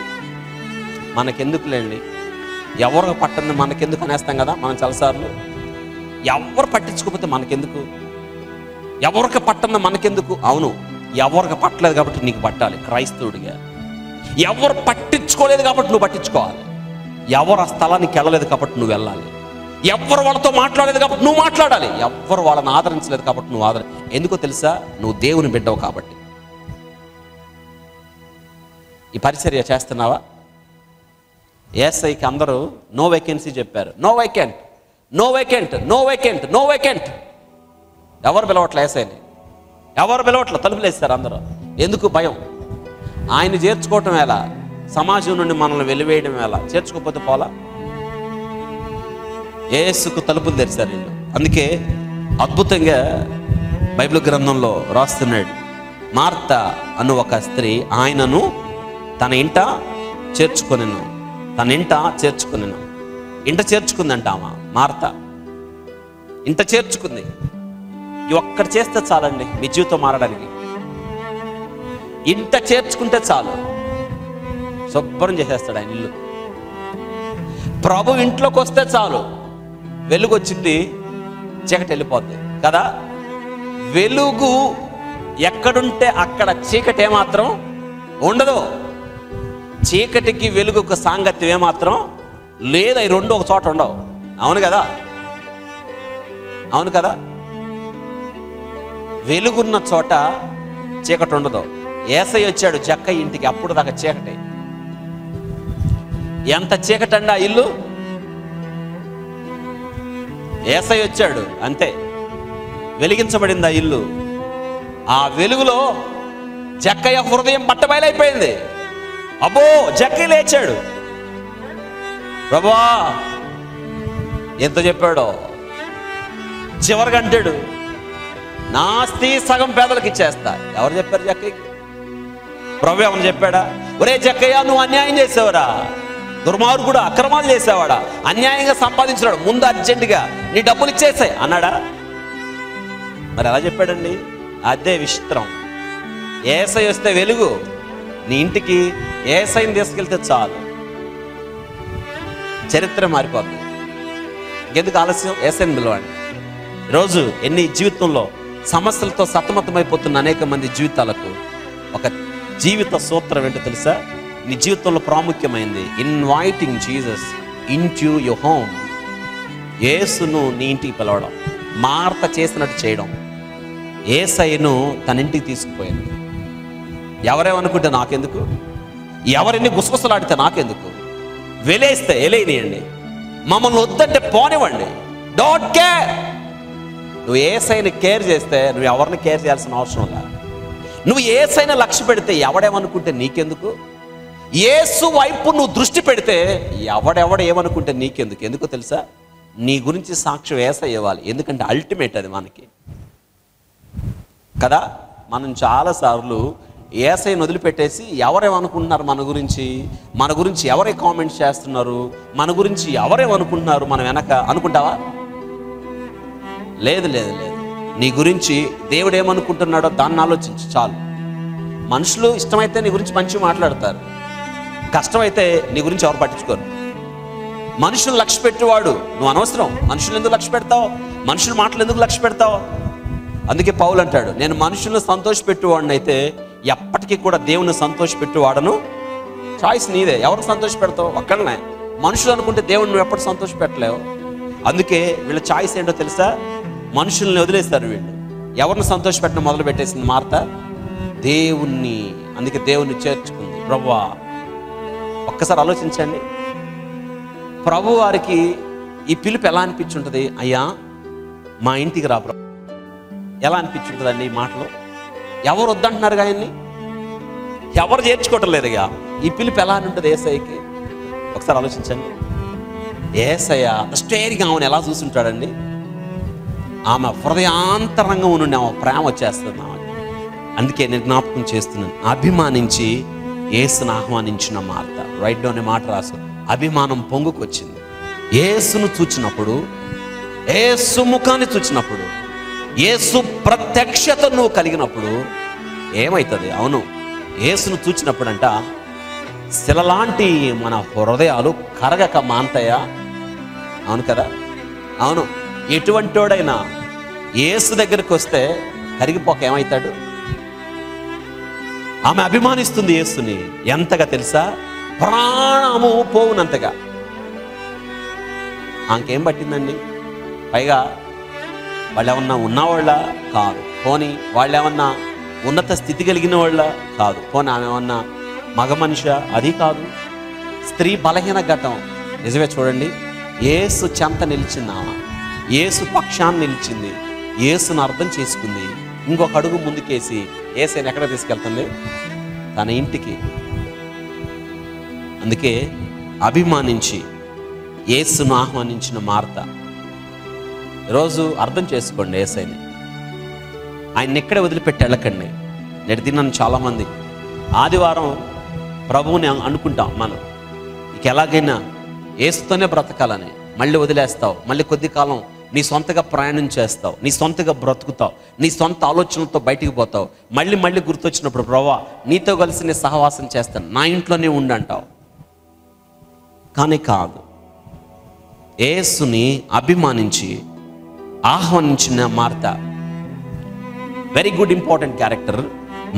మనకెందుకులేండి, ఎవరికి పట్టంది మనకెందుకు అనేస్తాం కదా మనం చాలాసార్లు. ఎవరు పట్టించుకోకపోతే మనకెందుకు, ఎవరికి పట్టంది మనకెందుకు. అవును, ఎవరికి పట్టలేదు కాబట్టి నీకు పట్టాలి క్రైస్తవుడిగా. ఎవరు పట్టించుకోలేదు కాబట్టి నువ్వు పట్టించుకోవాలి. ఎవరు ఆ స్థలానికి వెళ్ళలేదు కాబట్టి నువ్వు వెళ్ళాలి. ఎవ్వరు వాళ్ళతో మాట్లాడలేదు కాబట్టి నువ్వు మాట్లాడాలి. ఎవ్వరు వాళ్ళని ఆదరించలేదు కాబట్టి నువ్వు ఎందుకో తెలుసా? నువ్వు దేవుని బిడ్డవు కాబట్టి. ఈ పరిచర్య చేస్తున్నావా? యేసయ్యకి అందరూ నో వేకెన్సీ చెప్పారు. No vacant, no vacant, no vacant, no vacant. ఎవరు పిలవట్లే యేసయ్యని, ఎవరు పిలవట్లే. తలుపులు వేస్తారు అందరూ. ఎందుకు? భయం. ఆయన చేర్చుకోవటం ఎలా? సమాజం నుండి మనల్ని వెలివేయడం ఎలా? చేర్చుకోకపోతే పోలా? యేసుకు తలుపులు తెరిచారు వీళ్ళు. అందుకే అద్భుతంగా బైబిల్ గ్రంథంలో రాస్తున్నాడు, మార్త అను ఒక స్త్రీ ఆయనను తన ఇంట చేర్చుకొనెను. తన ఇంట చేర్చుకొనెను. ఇంట చేర్చుకుందంట ఆమె మార్త. ఇంట చేర్చుకుంది. ఈ ఒక్కటి చేస్తే చాలండి మీ జీవితం మారడానికి. ఇంట చేర్చుకుంటే చాలు, శుభ్రం చేసేస్తాడు ఆయన ఇల్లు. ప్రభు ఇంట్లోకి వస్తే చాలు, వెలుగు వచ్చింది, చీకటి వెళ్ళిపోద్ది కదా. వెలుగు ఎక్కడుంటే అక్కడ చీకటి ఏమాత్రం ఉండదు. చీకటికి వెలుగుకు సాంగత్యం ఏమాత్రం లేదు. అవి రెండు ఒక చోట ఉండవు. అవును కదా, అవును కదా. వెలుగున్న చోట చీకటి ఉండదు. యేసయ్య వచ్చాడు జక్కయ్య ఇంటికి, అప్పుడు దాకా చీకటి. ఎంత చీకటి అండి ఆ ఇల్లు. యేసయ్య వచ్చాడు అంతే, వెలిగించబడింది ఆ ఇల్లు. ఆ వెలుగులో జక్కయ్య హృదయం బట్టబయలైపోయింది. అబ్బో, జక్కయ్య లేచాడు. ప్రభువా ఎంత చెప్పాడో. చివరికి అంటాడు, నా ఆస్తి సగం పేదలకు ఇచ్చేస్తా. ఎవరు చెప్పారు జక్కయ్యకి? ప్రభు ఏమని చెప్పాడా? ఒరే జక్కయ్య, నువ్వు అన్యాయం చేసావురా, దుర్మార్గుడు, అక్రమాలు చేసేవాడా, అన్యాయంగా సంపాదించినాడు, ముందు అర్జెంటుగా నీ డబ్బులు ఇచ్చేసాయి అన్నాడా? మరి ఎలా చెప్పాడండి? అదే విచిత్రం. యేసయ్య వస్తే వెలుగు నీ ఇంటికి, యేసయ్యని తీసుకెళ్తే చాలు, చరిత్ర మారిపోతుంది. ఇంకెందుకు ఆలస్యం? యేసయ్యని పిలవండి. ఈరోజు ఎన్ని జీవితంలో సమస్యలతో సతమతమైపోతున్న అనేక మంది జీవితాలకు ఒక జీవిత సూత్రం ఏంటో తెలుసా? నీ జీవితంలో ప్రాముఖ్యమైనది inviting Jesus into your home. యేసును నీ ఇంటికి పిలవడం, మార్త చేసినట్టు చేయడం. యేసయ్యను తన ఇంటికి తీసుకుపోయింది. ఎవరేమనుకుంటే నాకెందుకు, ఎవరిని గుసగుసలాడితే నాకెందుకు, వెలేస్తే ఎలేనియండి, మమ్మల్ని వద్దంటే పోనివ్వండి, డోంట్ కేర్. నువ్వు యేసయ్యని కేర్ చేస్తే నువ్వు ఎవరిని కేర్ చేయాల్సిన అవసరం లేదు. నువ్వు యేసయ్యని లక్ష్య పెడితే ఎవడేమనుకుంటే నీకెందుకు. యేసు వైపు నువ్వు దృష్టి పెడితే ఎవడెవడ ఏమనుకుంటే నీకెందుకు. ఎందుకో తెలుసా? నీ గురించి సాక్ష్యం యేసయ్య ఇవ్వాలి. ఎందుకంటే అల్టిమేట్ అది మనకి కదా. మనం చాలాసార్లు యేసయ్యని వదిలిపెట్టేసి ఎవరేమనుకుంటున్నారు మన గురించి ఎవరే కామెంట్స్ చేస్తున్నారు, మన గురించి ఎవరేమనుకుంటున్నారు మనం వెనక అనుకుంటావా? లేదు లేదు లేదు. నీ గురించి దేవుడు ఏమనుకుంటున్నాడో దాన్ని ఆలోచించు చాలు. మనుషులు ఇష్టమైతే నీ గురించి మంచిగా మాట్లాడతారు, కష్టమైతే నీ గురించి ఎవరు పట్టించుకోరు. మనుషులు లక్ష్య పెట్టేవాడు నువ్వు అనవసరం. మనుషులు ఎందుకు లక్ష్య పెడతావు? మనుషుల మాటలు ఎందుకు లక్ష్య పెడతావు? అందుకే పౌలు అంటాడు, నేను మనుషులను సంతోషపెట్టేవాడిని అయితే ఎప్పటికీ కూడా దేవుని సంతోషపెట్టేవాడను. చాయిస్ నీదే. ఎవరు సంతోష పెడతావు? ఒక్కడనే. మనుషులు అనుకుంటే దేవుడిని నువ్వు ఎప్పుడు సంతోష పెట్టలేవు. అందుకే వీళ్ళ చాయిస్ ఏంటో తెలుసా? మనుషుల్ని వదిలేస్తారు వీళ్ళు. ఎవరిని సంతోష పెట్టడం మొదలు పెట్టేసింది మార్త? దేవుణ్ణి. అందుకే దేవుణ్ణి చేర్చుకుంది. ప్రభువా, ఒక్కసారి ఆలోచించండి. ప్రభు వారికి ఈ పిలుపు ఎలా అనిపించుంటుంది? అయ్యా మా ఇంటికి రా ప్రభు. ఎలా అనిపించుంటుందండి ఈ మాటలు? ఎవరు వద్దంటున్నారు ఆయన్ని, ఎవరు చేర్చుకోవటం లేదుగా. ఈ పిలుపు ఎలా అని ఉంటుంది యేసయ్యకి? ఒకసారి ఆలోచించండి. యేసయ్య స్టేరిగా ఆమెను ఎలా చూస్తుంటాడండి? ఆమె హృదయాంతరంగం నుండి ఆమె ప్రేమ వచ్చేస్తుంది ఆమె. అందుకే నేను జ్ఞాపకం చేస్తున్నాను, అభిమానించి యేసును ఆహ్వానించిన మార్త. రైట్ డౌన్ అనే మాట రాసు. అభిమానం పొంగుకొచ్చింది. యేసును చూచినప్పుడు, యేసు ముఖాన్ని చూచినప్పుడు, యేసు ప్రత్యక్షత నువ్వు కలిగినప్పుడు ఏమవుతుంది? అవును, యేసును చూచినప్పుడంట శిలలాంటి మన హృదయాలు కరగక మాంతయ్యా. అవును కదా, అవును. ఎటువంటి వాడైనా యేసు దగ్గరికి వస్తే కరిగిపోక ఏమవుతాడు? ఆమె అభిమానిస్తుంది యేసుని ఎంతగా తెలుసా? ప్రాణము పోవునంతగా. ఆమెకేం పట్టిందండి? పైగా వాళ్ళు ఏమన్నా ఉన్నవాళ్ళ కాదు. పోనీ వాళ్ళు ఏమన్నా ఉన్నత స్థితి కలిగిన వాళ్ళ కాదు. పోనీ ఆమె ఏమన్నా మగ మనిషి అది కాదు. స్త్రీ బలహీన ఘట్టం. నిజమే చూడండి, యేసు చెంత నిలిచింది ఆమె, యేసు పక్షాన్ని నిలిచింది, యేసును అర్థం చేసుకుంది. ఇంకొక అడుగు ముందుకేసి యేసుని ఎక్కడ తీసుకెళ్తుంది? తన ఇంటికి. అందుకే అభిమానించి యేసును ఆహ్వానించిన మార్త. ఈరోజు అర్థం చేసుకోండి, యేసయ్యని ఆయన ఎక్కడే వదిలిపెట్టి వెళ్ళకండి. నేటి దినాన్ని చాలామంది ఆదివారం ప్రభువుని అనుకుంటాం మనం, ఇక ఎలాగైనా యేసుతోనే బ్రతకాలని. మళ్ళీ వదిలేస్తావు, మళ్ళీ కొద్ది కాలం నీ సొంతగా ప్రయాణం చేస్తావు, నీ సొంతగా బ్రతుకుతావు, నీ సొంత ఆలోచనలతో బయటికి పోతావు. మళ్ళీ గుర్తొచ్చినప్పుడు ప్రభువా నీతో కలిసి నేను సహవాసం చేస్తాను, నా ఇంట్లోనే ఉండంటావు. కానీ కాదు, యేసుని అభిమానించి ఆహ్వానించిన Martha very good important character.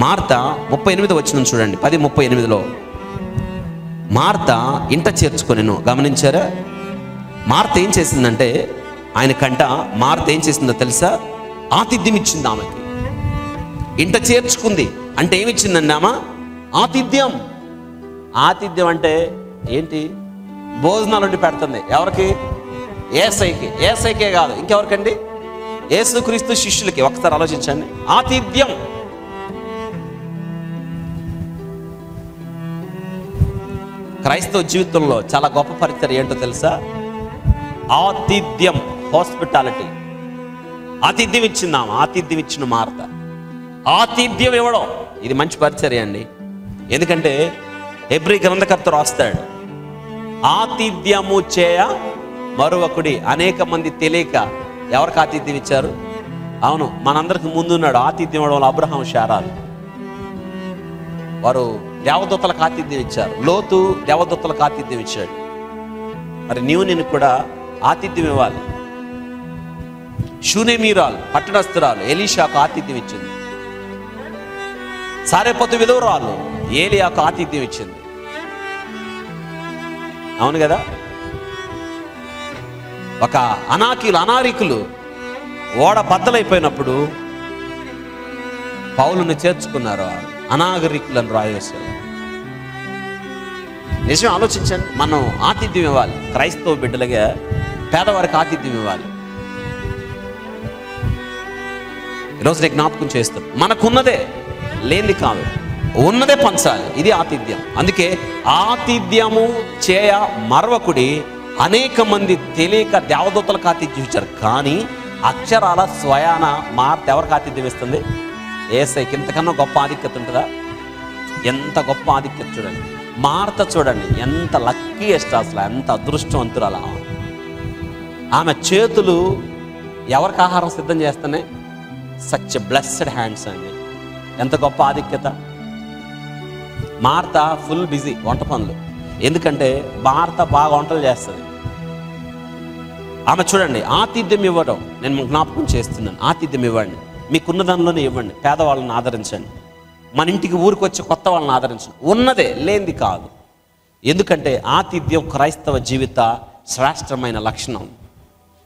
Martha 38 వచనం చూడండి, 10:38లో మార్త ఇంట చేర్చుకొనెను. గమనించారా? మార్త ఏం చేసిందంటే, ఆయన కంట మార్త ఏం చేసిందో తెలుసా? ఆతిథ్యం ఇచ్చింది ఆమెకి. ఇంట చేర్చుకుంది అంటే ఏమిచ్చిందండి ఆమె? ఆతిథ్యం. ఆతిథ్యం అంటే ఏంటి? భోజనాలు వండి పెడుతుంది. ఎవరికి? యేసయ్యకి. యేసయ్యకే కాదు, ఇంకెవరికండి? యేసుక్రీస్తు శిష్యులకి. ఒకసారి ఆలోచించండి. ఆతిథ్యం. క్రైస్తవ జీవితంలో చాలా గొప్ప పరిచర్య ఏంటో తెలుసా? ఆతిథ్యం, హాస్పిటాలిటీ. ఆతిథ్యం ఇచ్చిందామా? ఆతిథ్యం ఇచ్చిన మార్త. ఆతిథ్యం ఇవ్వడం ఇది మంచి పరిచర్య అండి. ఎందుకంటే హెబ్రీ గ్రంథకర్త రాస్తాడు, ఆతిథ్యము చేయ మరొకడి. అనేక మంది తెలియక ఎవరికి ఆతిథ్యం ఇచ్చారు? అవును, మనందరికి ముందున్నాడు ఆతిథ్యం ఇవ్వడం అబ్రహాం, శారాలు. వారు దేవదూతలకు ఆతిథ్యం ఇచ్చారు. లోతు దేవదూతలకు ఆతిథ్యం ఇచ్చాడు. మరి నీవు నేను కూడా ఆతిథ్యం ఇవ్వాలి. షూనేమీరాలు పట్టణస్థురాలు ఎలీషాకు ఆతిథ్యం ఇచ్చింది. సారెపతు విధవరాలు ఏలియాకు ఆతిథ్యం ఇచ్చింది. అవును కదా? ఒక అనారీకులు ఓడ బద్దలైపోయినప్పుడు పౌలుని చేర్చుకున్నారు. అనాగరికులను రాయేశారు. నిజం ఆలోచించండి. మనం ఆతిథ్యం ఇవ్వాలి. క్రైస్తవ బిడ్డలుగా పేదవారికి ఆతిథ్యం ఇవ్వాలి. ఈరోజు నేను జ్ఞాపకం చేస్తాను, మనకున్నదే, లేనిది కాదు, ఉన్నదే పంచాలి. ఇది ఆతిథ్యం. అందుకే ఆతిథ్యము చేయ మరొకడి. అనేక మంది తెలియక దేవదూతలకు ఆతిథ్యం ఇచ్చారు. కానీ అక్షరాల స్వయాన మార్త ఎవరికి ఆతిథ్యం ఇస్తుంది? యేసయ్యకి. ఇంతకన్నా గొప్ప ఆధిక్యత ఉంటుందా? ఎంత గొప్ప ఆధిక్యత చూడండి. మార్త చూడండి, ఎంత లక్కీయెస్ట్, అసలు ఎంత అదృష్టవంతురాలు. ఆమె చేతులు ఎవరికి ఆహారం సిద్ధం చేస్తానే? సచ్ బ్లెస్డ్ హ్యాండ్స్ అండి. ఎంత గొప్ప ఆధిక్యత. మార్త ఫుల్ బిజీ వంట పనులు. ఎందుకంటే మార్త బాగా వంటలు చేస్తుంది. ఆమె చూడండి, ఆతిథ్యం ఇవ్వడం. నేను జ్ఞాపకం చేస్తున్నాను, ఆతిథ్యం ఇవ్వండి. మీకున్న దానిలోనే ఇవ్వండి. పేదవాళ్ళని ఆదరించండి. మన ఇంటికి ఊరికి వచ్చి కొత్త వాళ్ళని ఆదరించండి. ఉన్నదే, లేనిది కాదు. ఎందుకంటే ఆతిథ్యం క్రైస్తవ జీవిత శ్రేష్టమైన లక్షణం.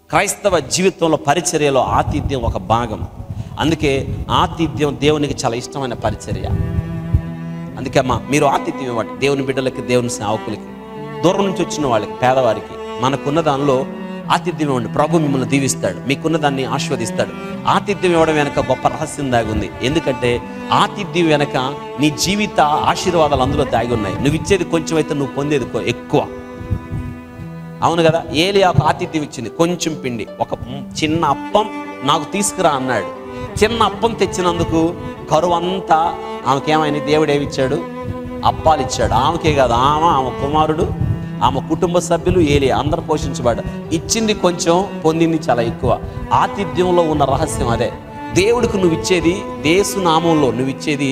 క్రైస్తవ జీవితంలో పరిచర్యలో ఆతిథ్యం ఒక భాగం. అందుకే ఆతిథ్యం దేవునికి చాలా ఇష్టమైన పరిచర్య. అందుకే అమ్మా, మీరు ఆతిథ్యం ఇవ్వండి. దేవుని బిడ్డలకి, దేవుని సేవకులకి, దూరం నుంచి వచ్చిన వాళ్ళకి, పేదవారికి. మనకున్న దానిలో ఆతిథ్యం ఇవ్వండి. ప్రభు మిమ్మల్ని దీవిస్తాడు, మీకున్న దాన్ని ఆశీర్వదిస్తాడు. ఆతిథ్యం ఇవ్వడం వెనక గొప్ప రహస్యం దాగి ఉంది. ఎందుకంటే ఆతిథ్యం వెనక నీ జీవిత ఆశీర్వాదాలు అందులో దాగి ఉన్నాయి. నువ్వు ఇచ్చేది కొంచెం అయితే నువ్వు పొందేది ఎక్కువ. అవును కదా? ఏలియాకు ఆతిథ్యం ఇచ్చింది. కొంచెం పిండి, ఒక చిన్న అప్పం నాకు తీసుకురా అన్నాడు. చిన్న అప్పం తెచ్చినందుకు కరువంతా ఆమెకేమైనా దేవుడు ఏమిచ్చాడు? అప్పాలు ఇచ్చాడు. ఆమెకే కాదు, ఆమె కుమారుడు, ఆమె కుటుంబ సభ్యులు, ఏలియా అందరూ పోషించబడ్డారు. ఇచ్చింది కొంచెం, పొందింది చాలా ఎక్కువ. ఆతిథ్యంలో ఉన్న రహస్యం అదే. దేవుడికి నువ్వు ఇచ్చేది, యేసునామంలో నువ్వు ఇచ్చేది,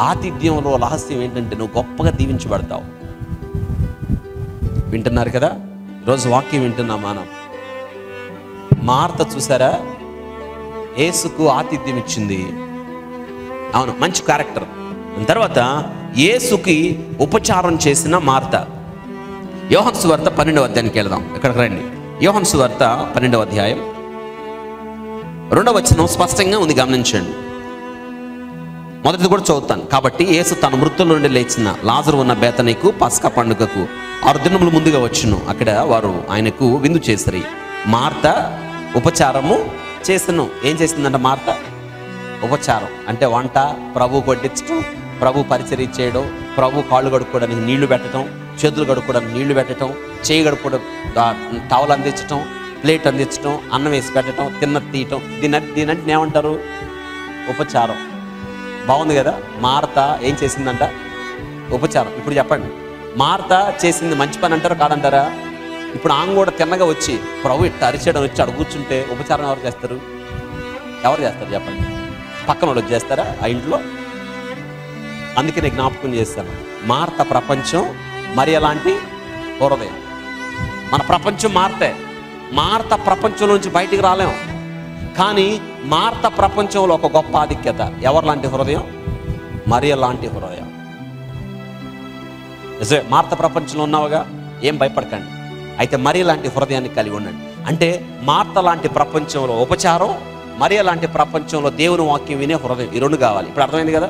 ఆతిథ్యంలో రహస్యం ఏంటంటే నువ్వు గొప్పగా దీవించబడతావు. వింటున్నారు కదా? ఈరోజు వాక్యం వింటున్నాం మనం. మార్త చూసారా, యేసుకు ఆతిథ్యం ఇచ్చింది. అవును, మంచి క్యారెక్టర్. తర్వాత యేసుకి ఉపచారం చేసిన మార్త. యోహాను సువార్త 12వ అధ్యాయానికి వెళ్దాం. ఇక్కడికి రండి. యోహాను సువార్త 12వ అధ్యాయం 2వ వచనం స్పష్టంగా ఉంది, గమనించండి. మొదటిది కూడా చదువుతాను. కాబట్టి యేసు తన మృతుల నుండి లేచిన లాజరు ఉన్న బేతనీకు పస్కా పండుగకు 6 దినములు ముందుగా వచ్చును. అక్కడ వారు ఆయనకు విందు చేసిరి. మార్త ఉపచారము చేసను. ఏం చేసిందంట మార్త? ఉపచారం అంటే వంట, ప్రభు కొట్టించడం, ప్రభు పరిచర్య చేయడం, ప్రభు కాళ్ళు కడుక్కోవడానికి నీళ్లు పెట్టడం, చేతులు కడుక్కోవడానికి నీళ్లు పెట్టడం, చేయి కడుక్కోవడం, టవల్ అందించడం, ప్లేట్ అందించడం, అన్నం వేసి పెట్టడం, తీయటం. దీనంటే ఏమంటారు? ఉపచారం. బాగుంది కదా? మార్త ఏం చేసిందంట? ఉపచారం. ఇప్పుడు చెప్పండి, మార్త చేసింది మంచి పని అంటారా కాదంటారా? ఇప్పుడు ఆమె కూడా తిన్నగా వచ్చి ప్రభు ఇట్ట అరిచేయడం వచ్చి అడుగు కూర్చుంటే ఉపచారం ఎవరు చేస్తారు? ఎవరు చేస్తారు చెప్పండి? పక్కన వాళ్ళు చేస్తారా ఆ ఇంట్లో? అందుకే నేను జ్ఞాపకం చేస్తాను, మార్త ప్రపంచం, మరి అలాంటి హృదయం. మన ప్రపంచం మార్తే. మార్త ప్రపంచంలో నుంచి బయటికి రాలేం. కానీ మార్త ప్రపంచంలో ఒక గొప్ప ఆధిక్యత. ఎవరు లాంటి హృదయం? మరియ లాంటి హృదయం. మార్త ప్రపంచంలో ఉన్నావుగా, ఏం భయపడకండి. అయితే మరియ లాంటి హృదయాన్ని కలిగి ఉండండి. అంటే మార్త లాంటి ప్రపంచంలో ఉపచారం, మరియ లాంటి ప్రపంచంలో దేవుని వాక్యం వినే హృదయం, ఈ రెండు కావాలి. ఇప్పుడు అర్థమైంది కదా?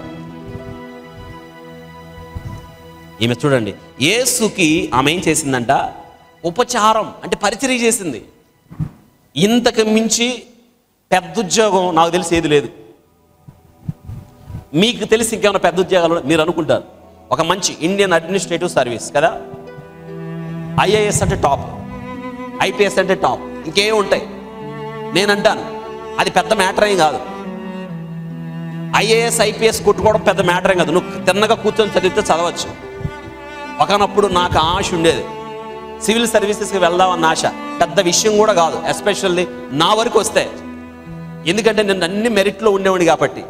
ఈమె చూడండి, యేసుకి ఆమె ఏం చేసిందంట? ఉపచారం అంటే పరిచర్య చేసింది. ఇంతకు మించి పెద్ద ఉద్యోగం నాకు తెలిసి ఏది లేదు. మీకు తెలిసి ఇంకేమైనా పెద్ద ఉద్యోగాలు మీరు అనుకుంటారు. ఒక మంచి ఇండియన్ అడ్మినిస్ట్రేటివ్ సర్వీస్ కదా, ఐఏఎస్ అంటే టాప్, ఐపీఎస్ అంటే టాప్, ఇంకేం ఉంటాయి. నేనంటాను అది పెద్ద మ్యాటర్ ఏం కాదు. ఐఏఎస్ ఐపీఎస్ కొట్టుకోవడం పెద్ద మ్యాటర్ ఏం కాదు. నువ్వు తిన్నగా కూర్చొని చదివితే చదవచ్చు. ఒకనప్పుడు నాకు ఆశ ఉండేది, సివిల్ సర్వీసెస్కి వెళ్దామన్న ఆశ. పెద్ద విషయం కూడా కాదు, ఎస్పెషల్లీ నా వరకు వస్తే. ఎందుకంటే నేను అన్ని మెరిట్లో ఉండేవాడిని కాబట్టి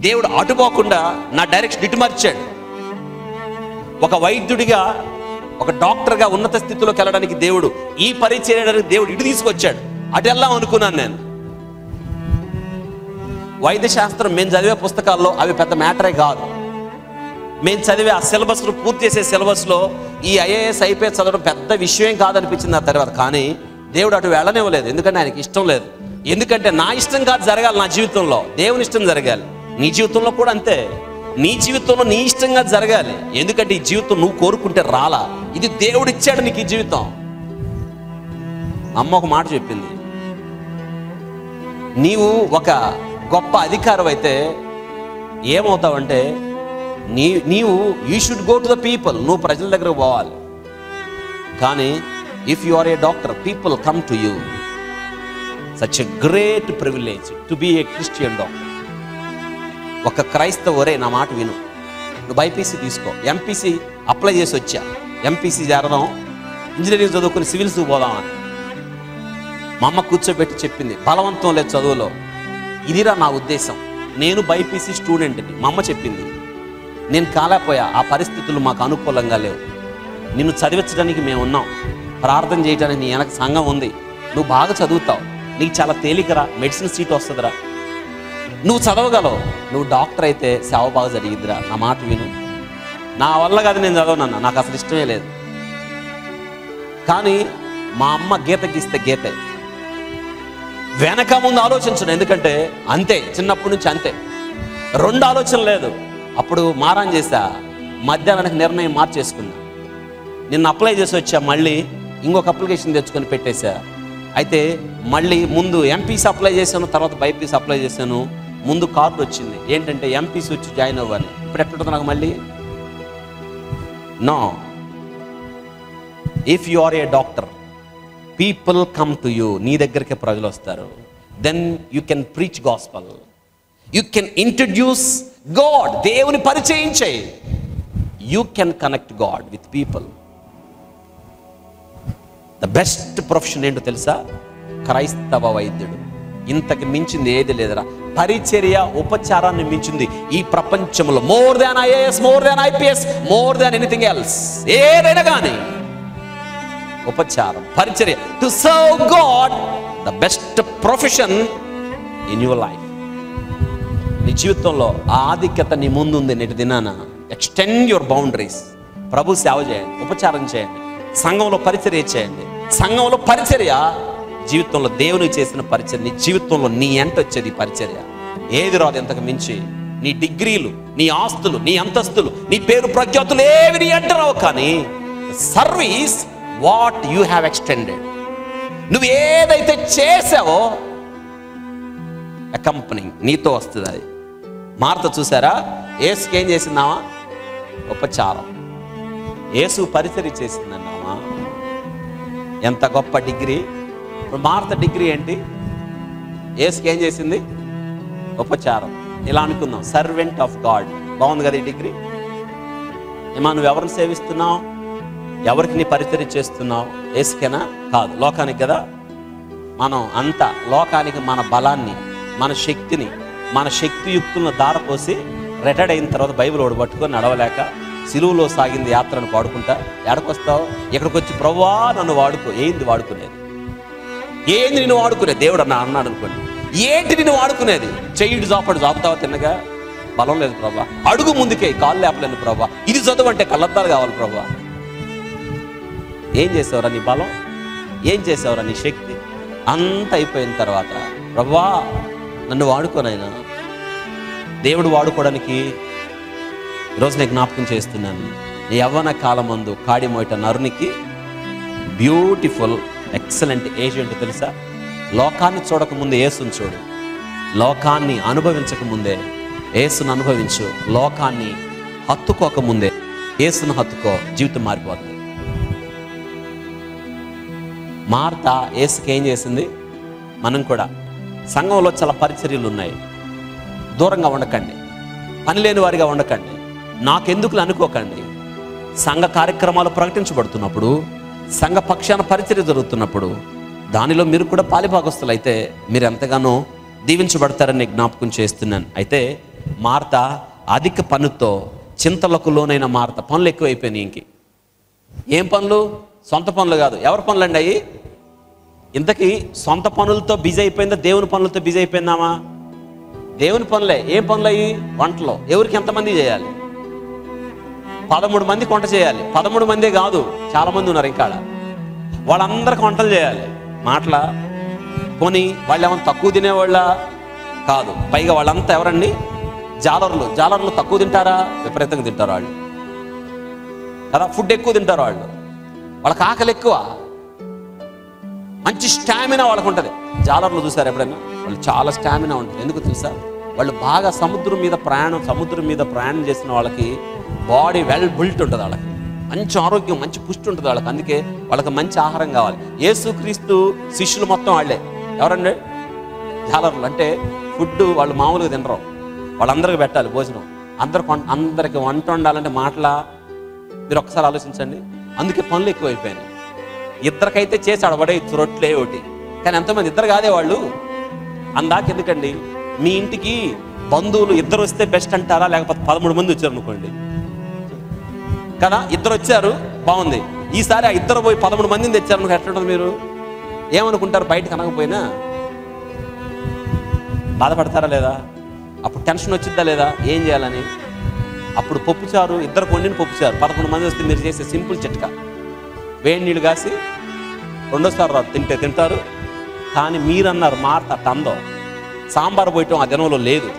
దేవుడు అటుపోకుండా నా డైరెక్షన్ ఇటు మార్చాడు. ఒక వైద్యుడిగా, ఒక డాక్టర్గా ఉన్నత స్థితిలోకి వెళ్ళడానికి దేవుడు, ఈ పరీక్ష చేయడానికి దేవుడు ఇటు తీసుకొచ్చాడు. అటు వెళ్దాం అనుకున్నాను నేను. వైద్య శాస్త్రం మేము చదివే పుస్తకాల్లో అవి పెద్ద మ్యాటరే కాదు. మేము చదివే ఆ సిలబస్ను పూర్తి చేసే సిలబస్లో ఈ ఐఏఎస్ ఐపీఎస్ చదవడం పెద్ద విషయం కాదనిపించింది ఆ తర్వాత. కానీ దేవుడు అటు వెళ్ళనివ్వలేదు, ఎందుకంటే ఆయనకి ఇష్టం లేదు. ఎందుకంటే నా ఇష్టం కాదు జరగాలి నా జీవితంలో, దేవుని ఇష్టం జరగాలి. నీ జీవితంలో కూడా అంతే. నీ జీవితంలో నీ ఇష్టంగా జరగాలి. ఎందుకంటే ఈ జీవితం నువ్వు కోరుకుంటే రాలా, ఇది దేవుడు ఇచ్చాడు నీకు ఈ జీవితం. అమ్మ ఒక మాట చెప్పింది, నీవు ఒక గొప్ప అధికారం అయితే ఏమవుతావంటే నీవు you should go to the people, నువ్వు ప్రజల దగ్గరకు పోవాలి. కానీ if you are a doctor, people come to you. Such a great privilege to be a Christian doctor. ఒక క్రైస్తవరే నా మాట విను, నువ్వు బైపీసీ తీసుకో, ఎంపీసీ అప్లై చేసి వచ్చా, ఎంపీసీ చేరదాం, ఇంజనీరింగ్ చదువుకుని సివిల్స్ పోదామని మా అమ్మ కూర్చోబెట్టి చెప్పింది. బలవంతం లేదు చదువులో, ఇదిరా నా ఉద్దేశం. నేను బైపీసీ స్టూడెంట్ని, మా అమ్మ చెప్పింది. నేను కాలేకపోయా, ఆ పరిస్థితులు మాకు అనుకూలంగా లేవు. నిన్ను చదివించడానికి మేము ఉన్నాం, ప్రార్థన చేయడానికి నీ వెనక సంఘం ఉంది, నువ్వు బాగా చదువుతావు, నీకు చాలా తేలికరా, మెడిసిన్ సీట్ వస్తుందిరా, నువ్వు చదవగలవు, నువ్వు డాక్టర్ అయితే సేవ బాగా జరిగిద్దిరా, నా మాట విను. నా వల్ల కాదు నేను చదవనన్నా, నాకు అసలు ఇష్టమే లేదు. కానీ మా అమ్మ గీతకి ఇస్తే గీతే, వెనక ముందు ఆలోచించను. ఎందుకంటే అంతే, చిన్నప్పటి నుంచి అంతే, రెండు ఆలోచన లేదు. అప్పుడు మారాన్ చేసా, మధ్యాహ్నానికి నిర్ణయం మార్చేసుకున్నా. నిన్న అప్లై చేసి వచ్చా, మళ్ళీ ఇంకొక అప్లికేషన్ తెచ్చుకొని పెట్టేశా. అయితే మళ్ళీ ముందు ఎంపీసీ అప్లై చేశాను, తర్వాత బైపీసీ అప్లై చేశాను. ముందు కార్డు వచ్చింది, ఏంటంటే ఎంపీసీ వచ్చి జాయిన్ అవ్వాలి. ఇప్పుడు ఎట్లుంటుంది నాకు మళ్ళీ? No, if you are a doctor, people come to you, నీ దగ్గరికి ప్రజలు వస్తారు. Then you can preach gospel, you can introduce God, దేవుని పరిచయం చేయి, you can connect God with people. The best profession ఏంటో తెలుసా? క్రైస్తవ వైద్యుడు. ఇంతకు మించింది ఏది లేదురా. పరిచర్య, ఉపచారాన్ని మించింది ఈ ప్రపంచంలో. More than IAS, more than IPS, more than anything else. ఏదైనా కానీ ఉపచారం, పరిచర్య, to serve God, the best profession in your life. నీ జీవితంలో ఆ ఆధిక్యత నీ ముందుంది. నేటి దినాన ఎక్స్టెండ్ యువర్ బౌండరీస్. ప్రభు సేవ చేయండి, ఉపచారం చేయండి, సంఘంలో పరిచర్య చేయండి. సంఘంలో పరిచర్య, జీవితంలో దేవునికి చేసిన పరిచర్య, నీ జీవితంలో నీ ఎంట వచ్చేది పరిచర్య. ఏది రాదు ఎంతకు మించి. నీ డిగ్రీలు, నీ ఆస్తులు, నీ అంతస్తులు, నీ పేరు ప్రఖ్యాతులు ఏవి నీ ఎంట రావు. కానీ service what you have extended, నువ్వు ఏదైతే చేసావో అకంపెనింగ్ నీతో వస్తుంది. అది మార్త చూసారా, యేసుకి ఏం చేసిందామా? ఉపచారం. యేసు పరిచర్య చేసిందన్నామా? ఎంత గొప్ప డిగ్రీ. ఇప్పుడు మార్త డిగ్రీ ఏంటి? యేసుకి ఏం చేసింది? ఉపచారం. ఇలా అనుకుందాం, సర్వెంట్ ఆఫ్ గాడ్. బాగుంది కదా ఈ డిగ్రీ. ఏమా నువ్వు ఎవరిని సేవిస్తున్నావు? ఎవరికి నీ పరిచర్య చేస్తున్నావు? యేసుకేనా? కాదు, లోకానికి కదా. మనం అంతా లోకానికి మన బలాన్ని, మన శక్తిని, మన శక్తియుక్తులను దారపోసి రిటైర్డ్ అయిన తర్వాత బైబిల్ ఓడి పట్టుకొని నడవలేక సిలువలో సాగింది యాత్రను పాడుకుంటా ఎడకొస్తావు? ఇక్కడికి వచ్చి ప్రభువా నన్ను వాడుకో. ఏంది వాడుకునేది? ఏంది నిన్ను వాడుకునేది? దేవుడు అన్నాడు అనుకోండి, ఏంటి నిన్ను వాడుకునేది? చెయ్యిడు జాపుతావా తిన్నగా? బలం లేదు ప్రభా. అడుగు ముందుకే, కాళ్ళు లేపలేను ప్రభా. ఇది చదువు అంటే కళ్ళద్దాలు కావాలి ప్రభా. ఏం చేసావురా నీ బలం? ఏం చేసావురా నీ శక్తి? అంత అయిపోయిన తర్వాత ప్రభువా నన్ను వాడుకోనైనా. దేవుడు వాడుకోవడానికి ఈరోజు నేను జ్ఞాపకం చేస్తున్నాను. నీ యవ్వన కాలమందు కాడి మోయట నరునికి బ్యూటిఫుల్ ఎక్సలెంట్ ఏజెంట్ తెలుసా? లోకాన్ని చూడకముందే యేసుని చూడు. లోకాన్ని అనుభవించకముందే యేసును అనుభవించు. లోకాన్ని హత్తుకోకముందే యేసును హత్తుకో. జీవితం మారిపోతుంది. మార్త యేసుకి ఏం చేసింది? మనం కూడా సంఘంలో చాలా పరిచర్యలు ఉన్నాయి. దూరంగా ఉండకండి, పని లేని వారిగా ఉండకండి, నాకెందుకులు అనుకోకండి. సంఘ కార్యక్రమాలు ప్రకటించబడుతున్నప్పుడు, సంఘ పక్షాన పరిచర్య జరుగుతున్నప్పుడు దానిలో మీరు కూడా పాలిభాగస్తులు అయితే మీరు ఎంతగానో దీవించబడతారని జ్ఞాపకం చేస్తున్నాను. అయితే మార్త అధిక పనుతో చింతలకు లోనైన మార్త. పనులు ఎక్కువైపోయినాయి. ఇంక ఏం పనులు? సొంత పనులు కాదు. ఎవరి పనులు అండి అయ్యి? ఇంతకీ సొంత పనులతో బిజీ అయిపోయిందా, దేవుని పనులతో బిజీ అయిపోయిందామా? దేవుని పనులే. ఏం పనులు అయ్యి? వంటలో ఎవరికి ఎంతమంది చేయాలి? 13 మందికి వంట చేయాలి. 13 మందే కాదు, చాలా మంది ఉన్నారు ఇంకా. వాళ్ళందరికి వంటలు చేయాలి. మాటల పోనీ వాళ్ళు ఏమన్నా తక్కువ తినేవాళ్ళ? కాదు. పైగా వాళ్ళంతా ఎవరండి? జాలర్లు. జాలర్లు తక్కువ తింటారా? విపరీతంగా తింటారు వాళ్ళు కదా. ఫుడ్ ఎక్కువ తింటారు వాళ్ళు. వాళ్ళకి ఆకలి ఎక్కువ, మంచి స్టామినా వాళ్ళకు ఉంటుంది. జాలర్లు చూసారు ఎప్పుడైనా? వాళ్ళు చాలా స్టామినా ఉంటుంది. ఎందుకు తెలుసా? వాళ్ళు బాగా సముద్రం మీద ప్రయాణం చేసిన వాళ్ళకి బాడీ వెల్ బిల్ట్ ఉంటుంది. వాళ్ళకి మంచి ఆరోగ్యం, మంచి పుష్టి ఉంటుంది వాళ్ళకి. అందుకే వాళ్ళకి మంచి ఆహారం కావాలి. యేసుక్రీస్తు శిష్యులు మొత్తం వాళ్ళే. ఎవరండి? జాలర్లు. అంటే ఫుడ్ వాళ్ళు మామూలుగా తినరు, వాళ్ళందరికీ పెట్టాలి భోజనం. అందరికి వంట వండాలంటే మాటలా? మీరు ఒక్కసారి ఆలోచించండి. అందుకే పనులు ఎక్కువైపోయినాయి. ఇద్దరికైతే చేసి అడబడే రొట్లే ఒకటి. కానీ ఎంతమంది? ఇద్దరు కాదే వాళ్ళు. అందాక ఎందుకండి? మీ ఇంటికి బంధువులు ఇద్దరు వస్తే బెస్ట్ అంటారా? లేకపోతే 13 మంది వచ్చారు అనుకోండి కదా. ఇద్దరు వచ్చారు, బాగుంది. ఈసారి ఆ ఇద్దరు పోయి 13 మందిని తెచ్చారు, ఎట్లుంటుంది? మీరు ఏమనుకుంటారు? బయటకు అనకపోయినా బాధపడతారా లేదా? అప్పుడు టెన్షన్ వచ్చిద్దా లేదా? ఏం చేయాలని. అప్పుడు పప్పుచారు, ఇద్దరు వండిన పప్పుచారు 11 మంది వస్తే మీరు చేసే సింపుల్ చిట్కా, వేడి నీళ్ళు కాసి రెండోసారి రాదు తింటారు. కానీ మీరన్నారు మార్త తందో. సాంబార్ పోయటం ఆ దినంలో లేదు.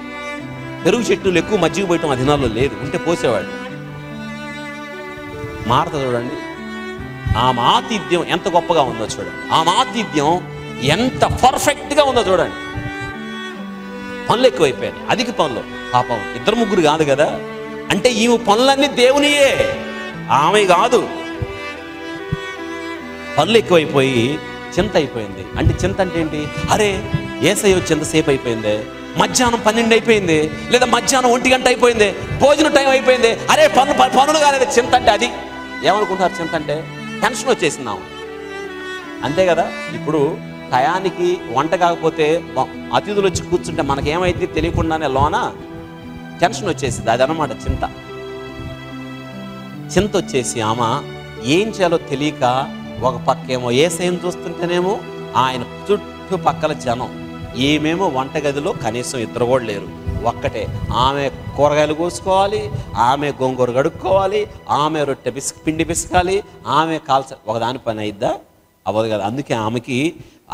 పెరుగు చట్నీలు ఎక్కువ మజ్జిగ పోయటం ఆ దినాల్లో లేదు. ఉంటే పోసేవాడు. మార్త చూడండి, ఆ ఆతిథ్యం ఎంత గొప్పగా ఉందో చూడండి. ఆ ఆతిథ్యం ఎంత పర్ఫెక్ట్గా ఉందో చూడండి. పనులు ఎక్కువైపోయాయి, అధిక పనులు. పాపం 2-3 కాదు కదా. అంటే ఈ పనులన్నీ దేవునియే, ఆమె కాదు. పనులు ఎక్కువైపోయి చింత అయిపోయింది. అంటే చింత అంటే ఏంటి? అరే యేసయ్య వచ్చి ఎంతసేపు అయిపోయింది, మధ్యాహ్నం 12 అయిపోయింది, లేదా మధ్యాహ్నం 1 గంట అయిపోయింది, భోజనం టైం అయిపోయింది. అరే పనులు కాలేదు. చింత అంటే అది. ఏమనుకుంటారు చింత అంటే? టెన్షన్ వచ్చేసిందాం, అంతే కదా. ఇప్పుడు టయానికి వంట కాకపోతే అతిథులు వచ్చి కూర్చుంటే మనకేమైతే తెలియకుండానే లోన టెన్షన్ వచ్చేసింది. అది అన్నమాట చింత. చింత వచ్చేసి ఆమె ఏం చేయాలో తెలియక ఒక పక్కేమో యేసయ్యను చూస్తుంటేనేమో ఆయన చుట్టుపక్కల జనం, ఏమేమో వంటగదిలో కనీసం 2 కూడా లేరు, ఒక్కటే. ఆమె కూరగాయలు కోసుకోవాలి, ఆమె గోంగూర కడుక్కోవాలి, ఆమె రొట్టె పిండి పిసకాలి, ఆమె కాల్చ. ఒకదాని పని అయిద్దా? అవ్వదు కదా. అందుకే ఆమెకి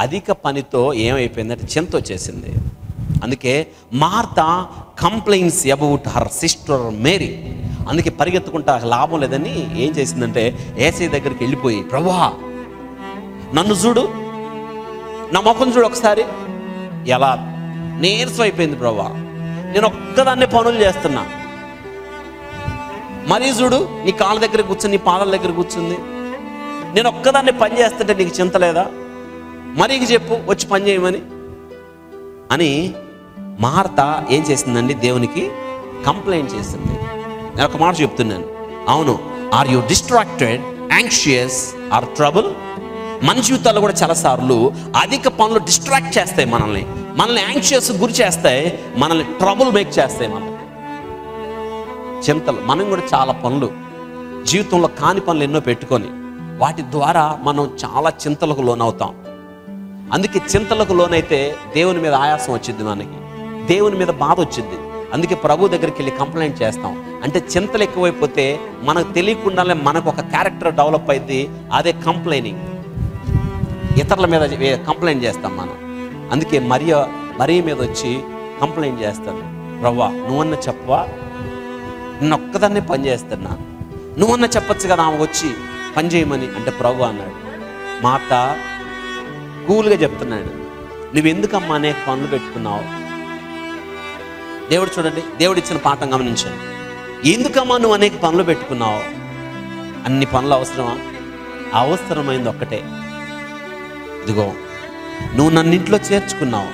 అధిక పనితో ఏమైపోయిందంటే చింత వచ్చేసింది. అందుకే Martha complaints about her sister Mary. అందుకే పరిగెత్తుకుంటా లాభం లేదని ఏం చేసిందంటే యేసయ్య దగ్గరికి వెళ్ళిపోయి, ప్రభువా నన్ను చూడు, నా ముఖం చూడు ఒకసారి, ఎలా నీరసం అయిపోయింది ప్రభువా, నేను ఒక్కదాన్నే పనులు చేస్తున్నా, మరీ చూడు నీ కాళ్ళ దగ్గర కూర్చుని నీ పాదాల దగ్గర కూర్చుంది, నేను ఒక్కదాన్నే పని చేస్తుంటే నీకు చింత లేదా, మరీ చెప్పు వచ్చి పని చేయమని అని మార్తా ఏం చేసిందండి, దేవునికి కంప్లైంట్ చేసింది. నేను ఒక మాట చెప్తున్నాను, అవును, are you distracted, anxious or trouble? మన జీవితాల్లో కూడా చాలాసార్లు అధిక పనులు డిస్ట్రాక్ట్ చేస్తాయి, మనల్ని యాంగ్షియస్ గురి చేస్తాయి, మనల్ని ట్రబుల్ మేక్ చేస్తాయి, చింతలు. మనం కూడా చాలా పనులు జీవితంలో కాని పనులు ఎన్నో పెట్టుకొని వాటి ద్వారా మనం చాలా చింతలకు లోనవుతాం. అందుకే చింతలకు లోనైతే దేవుని మీద ఆయాసం వచ్చింది, మనకి దేవుని మీద బాధ వచ్చింది. అందుకే ప్రభు దగ్గరికి వెళ్ళి కంప్లైంట్ చేస్తాం. అంటే చింతలు ఎక్కువైపోతే మనకు తెలియకుండానే మనకు ఒక క్యారెక్టర్ డెవలప్ అయింది, అదే కంప్లైనింగ్. ఇతరుల మీద కంప్లైంట్ చేస్తాం మనం. అందుకే మరియ మీద వచ్చి కంప్లైంట్ చేస్తాను, ప్రభువా నువ్వన్నా చెప్పవా, నిన్న ఒక్కదాన్నే పని చేస్తున్నా, నువ్వన్నా చెప్పచ్చు కదా ఆమె వచ్చి పని చేయమని. అంటే ప్రభు అన్నాడు, మాట కూల్గా చెప్తున్నాడు, నువ్వెందుకమ్మా అనేక పనులు పెట్టుకున్నావు? దేవుడు చూడండి, దేవుడు ఇచ్చిన పాఠం గమనించండి. ఎందుకమ్మా నువ్వు అనేక పనులు పెట్టుకున్నావు? అన్ని పనులు అవసరమా? అవసరమైంది ఒక్కటే, ఇదిగో నువ్వు నన్ను ఇంట్లో చేర్చుకున్నావు,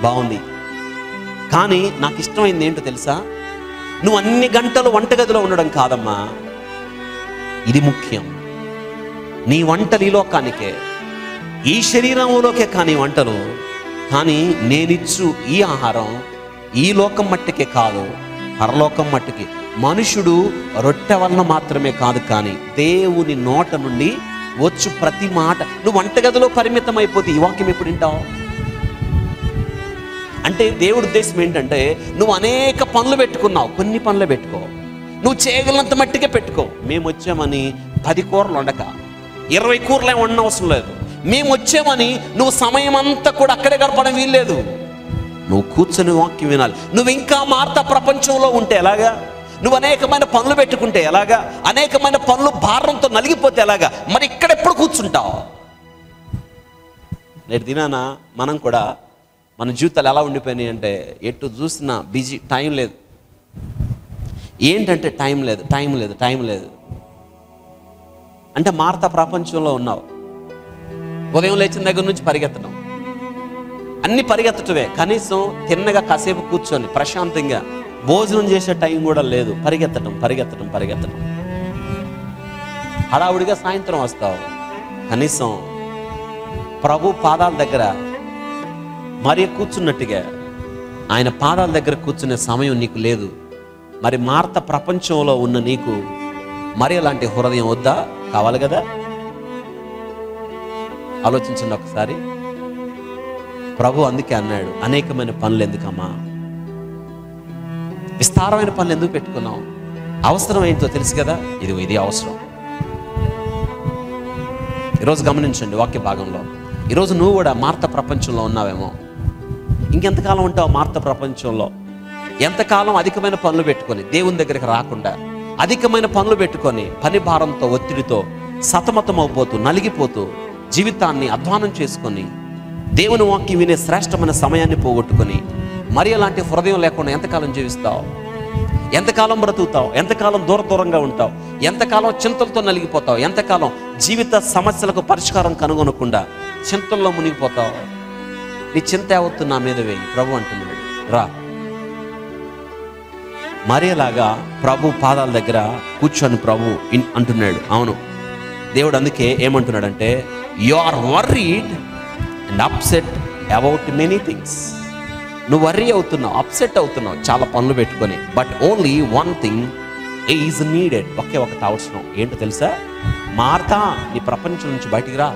బాగుంది, కానీ నాకు ఇష్టమైంది ఏంటో తెలుసా? నువ్వు అన్ని గంటలు వంటగదిలో ఉండడం కాదమ్మా, ఇది ముఖ్యం. నీ వంటలు ఈ లోకానికే, ఈ శరీరంలోకే కానీ వంటలు, కానీ నేనిచ్చు ఈ ఆహారం ఈ లోకం మట్టికే కాదు, పరలోకం మట్టికి. మనుషుడు రొట్టె వలన మాత్రమే కాదు, కానీ దేవుని నోట నుండి వచ్చు ప్రతి మాట. నువ్వు వంటగదిలో పరిమితం అయిపోతే ఈ వాక్యం ఎప్పుడు వింటావు? అంటే దేవుడి ఉద్దేశం ఏంటంటే, నువ్వు అనేక పనులు పెట్టుకున్నావు, కొన్ని పనులు పెట్టుకో, నువ్వు చేయగలిగినంత మట్టికే పెట్టుకో. మేము వచ్చామని 10 కూరలు వండక 20 కూరలు ఏమి వండనవసరం లేదు. మేము వచ్చామని నువ్వు సమయం అంతా కూడా అక్కడే గడపడం వీల్లేదు. నువ్వు కూర్చొని వాక్యం వినాలి. నువ్వు ఇంకా మార్తా ప్రపంచంలో ఉంటే ఎలాగా? నువ్వు అనేకమైన పనులు పెట్టుకుంటే ఎలాగా? అనేకమైన పనులు భారంతో నలిగిపోతే ఎలాగా? మరి ఇక్కడ ఎప్పుడు కూర్చుంటావు? నేటి దినాన మనం కూడా మన జీవితాలు ఎలా ఉండిపోయినాయి అంటే, ఎటు చూసినా బిజీ, టైం లేదు. ఏంటంటే టైం లేదు అంటే మార్తా ప్రపంచంలో ఉన్నావు. ఉదయం లేచిన దగ్గర నుంచి పరిగెత్తడం, అన్ని పరిగెత్తటమే. కనీసం తిన్నగా కాసేపు కూర్చొని ప్రశాంతంగా భోజనం చేసే టైం కూడా లేదు. పరిగెత్తడం. హడావుడిగా సాయంత్రం వస్తావు. కనీసం ప్రభు పాదాల దగ్గర మరి కూర్చున్నట్టుగా ఆయన పాదాల దగ్గర కూర్చునే సమయం నీకు లేదు. మరి మార్త ప్రపంచంలో ఉన్న నీకు మరి అలాంటి హృదయం వద్దా? కావాలి కదా. ఆలోచించండి ఒకసారి. ప్రభు అందుకే అన్నాడు, అనేకమైన పనులు ఎందుకమ్మా, విస్తారమైన పనులు ఎందుకు పెట్టుకున్నావు? అవసరం ఏంటో తెలుసు కదా, ఇది అవసరం. ఈరోజు గమనించండి వాక్య భాగంలో. ఈరోజు నువ్వు కూడా మార్త ప్రపంచంలో ఉన్నావేమో. ఇంకెంతకాలం ఉంటావు మార్త ప్రపంచంలో? ఎంతకాలం అధికమైన పనులు పెట్టుకొని దేవుని దగ్గరికి రాకుండా, అధికమైన పనులు పెట్టుకొని పని భారంతో, ఒత్తిడితో సతమతం అయిపోతూ, నలిగిపోతూ, జీవితాన్ని అధ్వానం చేసుకొని, దేవుని వాక్యం వినే శ్రేష్టమైన సమయాన్ని పోగొట్టుకొని, మరి అలాంటి హృదయం లేకుండా ఎంతకాలం జీవిస్తావు? ఎంతకాలం బ్రతుకుతావు? ఎంతకాలం దూరంగా ఉంటావు? ఎంతకాలం చింతలతో నలిగిపోతావు? ఎంతకాలం జీవిత సమస్యలకు పరిష్కారం కనుగొనకుండా చింతల్లో మునిగిపోతావు? నీ చింత యావత్తు నా మీద వేయి, ప్రభు అంటున్నాడు. రా, మరియలాగా ప్రభు పాదాల దగ్గర కూర్చొని ప్రభు అంటున్నాడు. అవును, దేవుడు అందుకే ఏమంటున్నాడంటే, you are worried and upset about many things. నువ్వు వర్రీ అవుతున్నావు, అప్సెట్ అవుతున్నావు చాలా పనులు పెట్టుకొని. But only one thing is needed. ఒకే ఒకటి అవసరం. ఏంటో తెలుసా? మార్తా, నీ ప్రపంచం నుంచి బయటికి రా,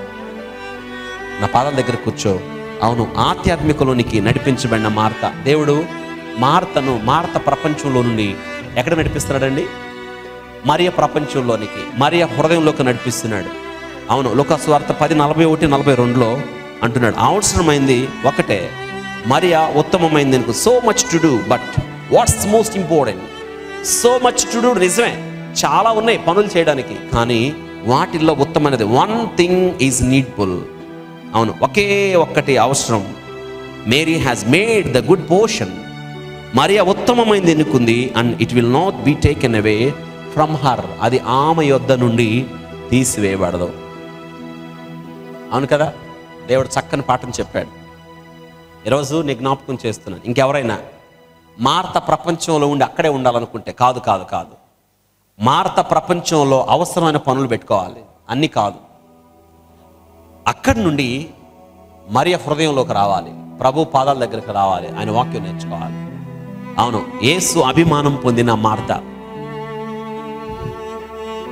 నా పాదాల దగ్గర కూర్చో. అవును, ఆధ్యాత్మికలోనికి నడిపించబడిన మార్త. దేవుడు మార్తను మార్త ప్రపంచంలో నుండి ఎక్కడ నడిపిస్తున్నాడండి? మరియ ప్రపంచంలోనికి, మరియ హృదయంలోకి నడిపిస్తున్నాడు. అవును, లూకా సువార్త 10:41-42 అంటున్నాడు, అవసరమైంది ఒకటే, మరియా ఉత్తమమైంది అనుకో. So much to do, but what's most important? So much to do నిజమే, చాలా ఉన్నాయి పనులు చేయడానికి, కానీ వాటిల్లో ఉత్తమమైనది వన్ థింగ్ ఈజ్ నీడ్ఫుల్. అవును, ఒకే ఒక్కటి అవసరం. Mary has made the good portion. మరియా ఉత్తమమైంది ఎన్నుకుంది, and it will not be taken away from her. అది ఆమె యొద్ద నుండి తీసివేయబడదు. అవును కదా, దేవుడు చక్కని పాఠం చెప్పాడు. ఈరోజు నీ జ్ఞాపకం చేస్తున్నాను, ఇంకెవరైనా మార్త ప్రపంచంలో ఉండి అక్కడే ఉండాలనుకుంటే కాదు కాదు కాదు. మార్త ప్రపంచంలో అవసరమైన పనులు పెట్టుకోవాలి, అన్నీ కాదు. అక్కడి నుండి మరియ హృదయంలోకి రావాలి, ప్రభు పాదాల దగ్గరికి రావాలి, ఆయన వాక్యం నేర్చుకోవాలి. అవును, యేసు అభిమానం పొందిన మార్త.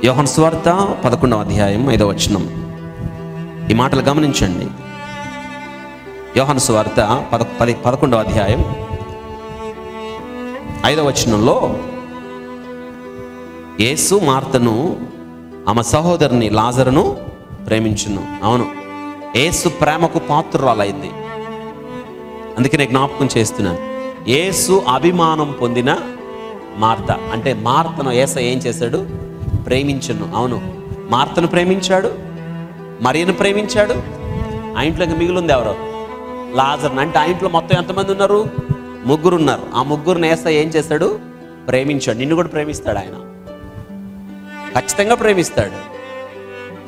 యోహాను సువార్త 11:5 ఈ మాటలు గమనించండి. యోహాను సువార్త 11:5 యేసు మార్తను, ఆమె సహోదరుని లాజరును ప్రేమించును. అవును, యేసు ప్రేమకు పాత్రురాలైంది. అందుకే నేను జ్ఞాపకం చేస్తున్నాను, యేసు అభిమానం పొందిన మార్త. అంటే మార్తను యేసయ్య ఏం చేశాడు? ప్రేమించును. అవును, మార్తను ప్రేమించాడు, మరియను ప్రేమించాడు. ఆ ఇంట్లోకి మిగిలింది ఎవరో? లాజరును. అంటే ఆ ఇంట్లో మొత్తం ఎంతమంది ఉన్నారు? 3 ఉన్నారు. ఆ 3 యేసయ్య ఏం చేశాడు? ప్రేమించాడు. నిన్ను కూడా ప్రేమిస్తాడు ఆయన, ఖచ్చితంగా ప్రేమిస్తాడు.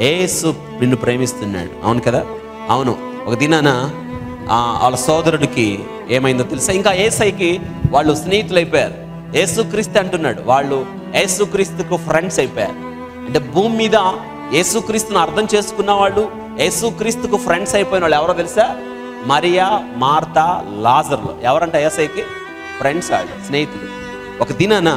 యేసు నిన్ను ప్రేమిస్తున్నాడు. అవును కదా. అవును, ఒక దినాన వాళ్ళ సోదరుడికి ఏమైందో తెలుసా? ఇంకా యేసయ్యకి వాళ్ళు స్నేహితులు అయిపోయారు. యేసుక్రీస్తు అంటున్నాడు, వాళ్ళు యేసుక్రీస్తుకు ఫ్రెండ్స్ అయిపోయారు. అంటే భూమి మీద యేసుక్రీస్తును అర్థం చేసుకున్న వాళ్ళు, యేసుక్రీస్తుకు ఫ్రెండ్స్ అయిపోయిన వాళ్ళు ఎవరో తెలుసా? మరియా, మార్త, లాజర్లు. ఎవరంట యేసయ్యకి ఫ్రెండ్స్, వాళ్ళు స్నేహితులు. ఒక దినాన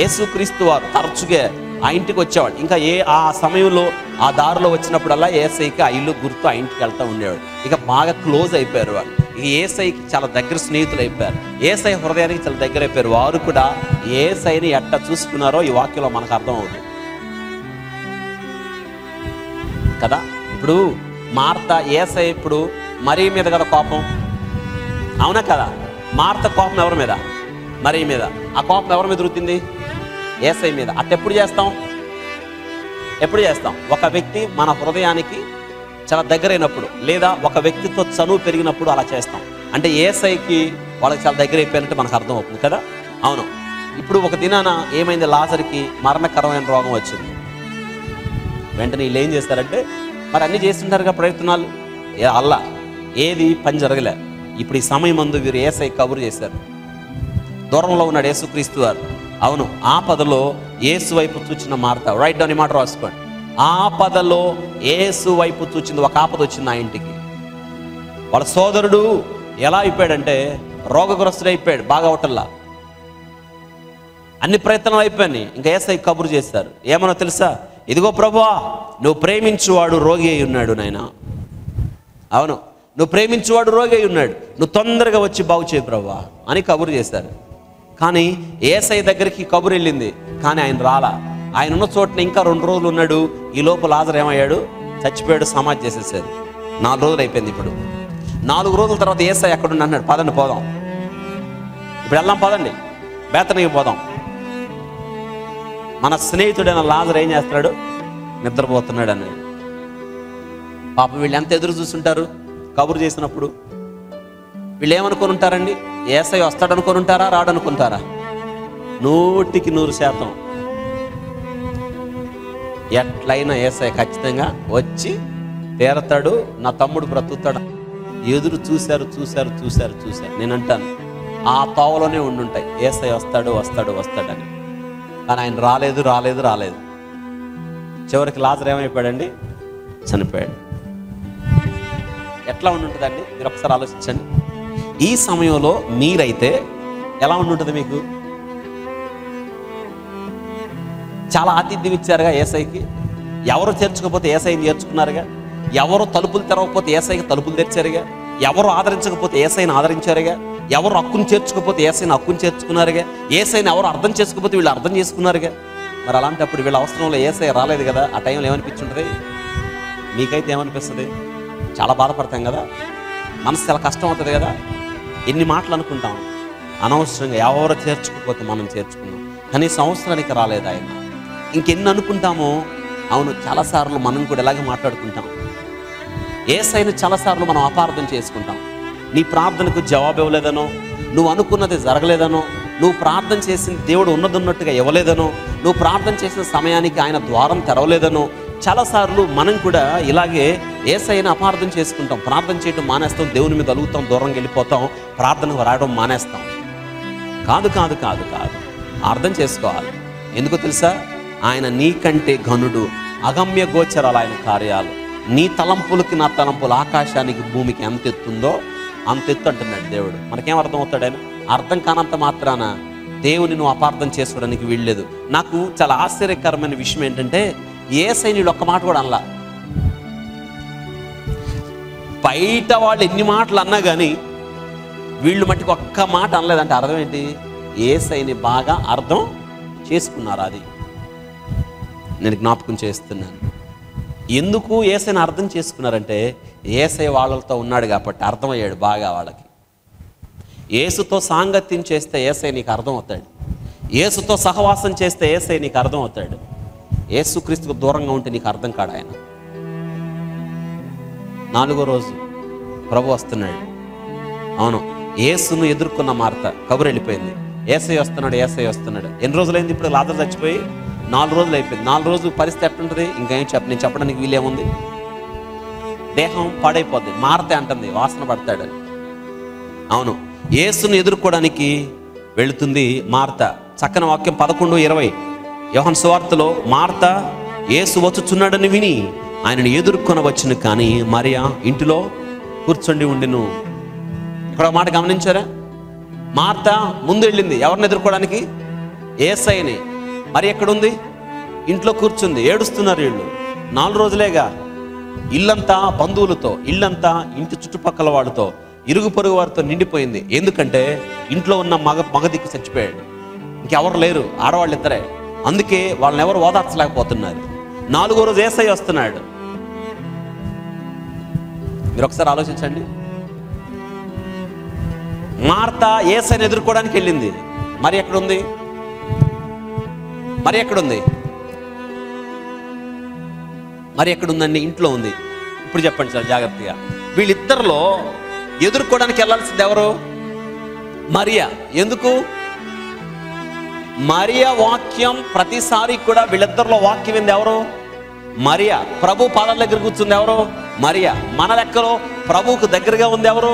యేసుక్రీస్తు వారు తరచుగా ఆ ఇంటికి వచ్చేవాడు. ఇంకా ఆ సమయంలో ఆ దారిలో వచ్చినప్పుడల్లా యేసయ్యకి ఆ ఇల్లు గుర్తు, ఆ ఇంటికి వెళ్తూ ఉండేవాడు. ఇక బాగా క్లోజ్ అయిపోయారు వాళ్ళు. ఇక యేసయ్యకి చాలా దగ్గర స్నేహితులు అయిపోయారు. యేసయ్య హృదయానికి చాలా దగ్గర అయిపోయారు. వారు కూడా యేసయ్యని ఎట్లా చూసుకున్నారో ఈ వాక్యంలో మనకు అర్థం అవుతుంది కదా. ఇప్పుడు మార్త, యేసయ్య ఇప్పుడు మరియ మీద కదా కోపం, అవునా కదా? మార్త కోపం ఎవరి మీద? మరియ మీద. ఆ కోపం ఎవరి మీద రుద్దింది? యేసయ్య మీద. ఎప్పుడు చేస్తాం? ఒక వ్యక్తి మన హృదయానికి చాలా దగ్గరైనప్పుడు, లేదా ఒక వ్యక్తితో చనువు పెరిగినప్పుడు అలా చేస్తాం. అంటే యేసయ్యకి వాళ్ళకి చాలా దగ్గర అయిపోయినట్టు మనకు అర్థం అవుతుంది కదా. అవును, ఇప్పుడు ఒక దినాన ఏమైంది? లాజర్కి మరణకరమైన రోగం వచ్చింది. వెంటనే వీళ్ళు ఏం చేస్తారంటే, మరి అన్నీ చేస్తుంటారుగా ప్రయత్నాలు, అల్లా ఏది పని జరగలే. ఇప్పుడు ఈ సమయం ముందు వీరు యేసయ్య కబురు చేశారు. దూరంలో ఉన్నాడు యేసుక్రీస్తు వారు. అవును, ఆపదలో యేసు వైపు చూచిన మార్త. రైట్ డౌన్ ఈ మాట రాసుకోండి. ఆపదలో యేసు వైపు చూచింది. ఒక ఆపద వచ్చింది ఆ ఇంటికి. వాళ్ళ సోదరుడు ఎలా అయిపోయాడంటే రోగగ్రస్తుడు అయిపోయాడు, బాగా అవటల్లా. అన్ని ప్రయత్నాలు అయిపోయాయి. ఇంకా యేసయ్య కబురు చేశారు. ఏమన్నా తెలుసా? ఇదిగో ప్రభువా, నువ్వు ప్రేమించువాడు రోగి అయి ఉన్నాడు నాయన. అవును, నువ్వు ప్రేమించువాడు రోగి అయి ఉన్నాడు, నువ్వు తొందరగా వచ్చి బాగు చేయి ప్రభువా అని కబురు చేశారు. కానీ యేసయ్య దగ్గరికి కబురు వెళ్ళింది, కానీ ఆయన రాలా. ఆయన ఉన్న చోటన ఇంకా 2 రోజులు ఉన్నాడు. ఈ లోపు లాజరు ఏమయ్యాడు? చచ్చిపోయాడు. సమాధి చేసేసారు. 4 రోజులు అయిపోయింది. ఇప్పుడు 4 రోజుల తర్వాత యేసయ్య ఎక్కడుండి అన్నాడు, పదండి పోదాం, ఇప్పుడు వెళ్దాం, పదండి బేతనీకి పోదాం. మన స్నేహితుడైన లాజరు ఏం చేస్తున్నాడు? నిద్రపోతున్నాడు అన్నాడు. పాపం వీళ్ళు ఎంత ఎదురు చూస్తుంటారు కబురు చేసినప్పుడు. వీళ్ళు ఏమనుకొని ఉంటారండి? యేసయ్య వస్తాడనుకొని ఉంటారా, రాడనుకుంటారా? 100% ఎట్లయినా యేసయ్య ఖచ్చితంగా వచ్చి తీరతాడు, నా తమ్ముడు బ్రతుకుతాడు. ఎదురు చూశారు. నేను అంటాను, ఆ తోవలోనే ఉండుంటాయి యేసయ్య వస్తాడని. కానీ ఆయన రాలేదు. చివరికి లాజరు ఏమైపోయాడండి? చనిపోయాడు. ఎట్లా ఉండుంటుందండి? మీరు ఒకసారి ఆలోచించండి. ఈ సమయంలో మీరైతే ఎలా ఉండుంటుంది మీకు? చాలా ఆతిథ్యం ఇచ్చారుగా యేసయ్యకి. ఎవరు చేర్చుకోకపోతే యేసయ్యని చేర్చుకున్నారుగా. ఎవరు తలుపులు తెరవకపోతే యేసయ్యకి తలుపులు తెరిచారుగా. ఎవరు ఆదరించకపోతే యేసయ్యని ఆదరించారుగా. ఎవరు హక్కును చేర్చుకోకపోతే యేసయ్యని హక్కును చేర్చుకున్నారుగా. యేసయ్యని ఎవరు అర్థం చేసుకోకపోతే వీళ్ళు అర్థం చేసుకున్నారుగా. మరి అలాంటప్పుడు వీళ్ళ అవసరంలో యేసయ్య రాలేదు కదా. ఆ టైంలో ఏమనిపించుంటుంది? మీకైతే ఏమనిపిస్తుంది? చాలా బాధపడతాం కదా, మనసు చాలా కష్టం అవుతుంది కదా. ఎన్ని మాటలు అనుకుంటాం అనవసరంగా, ఎవరు చేర్చుకోకపోతే మనం చేర్చుకున్నాం, కనీసం అవసరానికి రాలేదు ఆయన. ఇంకెన్ని అనుకుంటామో. అవును, చాలాసార్లు మనం కూడా ఇలాగే మాట్లాడుకుంటాం. యేసయ్యను చాలాసార్లు మనం అపార్థం చేసుకుంటాం. నీ ప్రార్థనకు జవాబు ఇవ్వలేదనో, నువ్వు అనుకున్నది జరగలేదనో, నువ్వు ప్రార్థన చేసింది దేవుడు ఉన్నదన్నట్టుగా ఇవ్వలేదనో, నువ్వు ప్రార్థన చేసిన సమయానికి ఆయన ద్వారం తెరవలేదనో, చాలాసార్లు మనం కూడా ఇలాగే యేసయ్యను అపార్థం చేసుకుంటాం. ప్రార్థన చేయడం మానేస్తాం, దేవుని మీద అలుగుతాం, దూరంగా వెళ్ళిపోతాం, ప్రార్థనకు రావడం మానేస్తాం. కాదు కాదు కాదు కాదు, అర్థం చేసుకోవాలి. ఎందుకో తెలుసా? ఆయన నీకంటే ఘనుడు, అగమ్య గోచరాలు ఆయన కార్యాలు. నీ తలంపులకి నా తలంపులు ఆకాశానికి భూమికి ఎంత ఎత్తుందో అంత ఎత్తు అంటున్నాడు దేవుడు. మనకేం అర్థం అవుతాడు ఆయన? అర్థం కానంత మాత్రాన దేవుని నువ్వు అపార్థం చేసుకోవడానికి వీల్లేదు. నాకు చాలా ఆశ్చర్యకరమైన విషయం ఏంటంటే, యేసయ్య నీళ్ళు ఒక్క మాట కూడా అనలా. బయట వాళ్ళు ఎన్ని మాటలు అన్నా కానీ వీళ్ళు మట్టికి ఒక్క మాట అనలేదంటే అర్థం ఏంటి? యేసయ్యని బాగా అర్థం చేసుకున్నారు. అది నేను జ్ఞాపకం చేస్తున్నాను. ఎందుకు యేసయ్యని అర్థం చేసుకున్నారంటే, యేసయ్య వాళ్ళతో ఉన్నాడు కాబట్టి అర్థమయ్యాడు బాగా వాళ్ళకి. యేసుతో సాంగత్యం చేస్తే యేసయ్య నీకు అర్థం అవుతాడు. యేసుతో సహవాసం చేస్తే యేసయ్య నీకు అర్థం అవుతాడు. యేసుక్రీస్తుకు దూరంగా ఉంటే నీకు అర్థం కాడు ఆయన. 4వ రోజు ప్రభు వస్తున్నాడు. అవును, యేసును ఎదుర్కొన్న మార్త కబురు వెళ్ళిపోయింది. యేసయ్య వస్తున్నాడు, యేసయ్య వస్తున్నాడు. ఎన్ని రోజులైంది? ఇప్పుడు లాజరు చచ్చిపోయి 4 రోజులు అయిపోయింది. 4 రోజులు పరిస్థితి ఎట్లుంటుంది? ఇంకేం నేను చెప్పడానికి వీలేముంది? దేహం పాడైపోద్ది. మార్త అంటుంది వాసన పడతాడని. అవును, యేసును ఎదుర్కోవడానికి వెళుతుంది మార్త. చక్కని వాక్యం 11:20 యోహాను సువార్తలో, మార్త యేసు వచ్చుచున్నాడని విని ఆయనను ఎదుర్కొని వచ్చును, కానీ మరియా ఇంటిలో కూర్చొని ఉండెను. ఇక్కడ మాట గమనించారా? మార్త ముందు వెళ్ళింది ఎవరిని ఎదుర్కోవడానికి? యేసయ్యని. మరి ఎక్కడుంది? ఇంట్లో కూర్చుంది. ఏడుస్తున్నారు వీళ్ళు. 4 రోజులేగా. ఇల్లంతా బంధువులతో, ఇల్లంతా ఇంటి చుట్టుపక్కల వాళ్ళతో, ఇరుగు పొరుగు వారితో నిండిపోయింది. ఎందుకంటే ఇంట్లో ఉన్న మగ దిక్కు చచ్చిపోయాడు. ఇంకెవరు లేరు, ఆడవాళ్ళు ఇద్దరే. అందుకే వాళ్ళని ఎవరు ఓదార్చలేకపోతున్నారు. 4వ రోజు యేసయ్య వస్తున్నాడు. మీరు ఒకసారి ఆలోచించండి. మార్త యేసయ్యని ఎదుర్కోవడానికి వెళ్ళింది. మరి ఎక్కడుంది? మరి ఎక్కడుంది? మరి ఎక్కడుందండి? ఇంట్లో ఉంది. ఇప్పుడు చెప్పండి సార్ జాగ్రత్తగా. వీళ్ళిద్దరిలో ఎదుర్కోవడానికి వెళ్ళాల్సింది ఎవరు? మరియా. ఎందుకు? మరియా వాక్యం ప్రతిసారి కూడా వీళ్ళిద్దరిలో వాక్యం ఏంది? ఎవరు? మరియా. ప్రభు పాదాల దగ్గర కూర్చుంది ఎవరు? మరియా. మన లెక్కలో ప్రభువుకు దగ్గరగా ఉంది ఎవరు?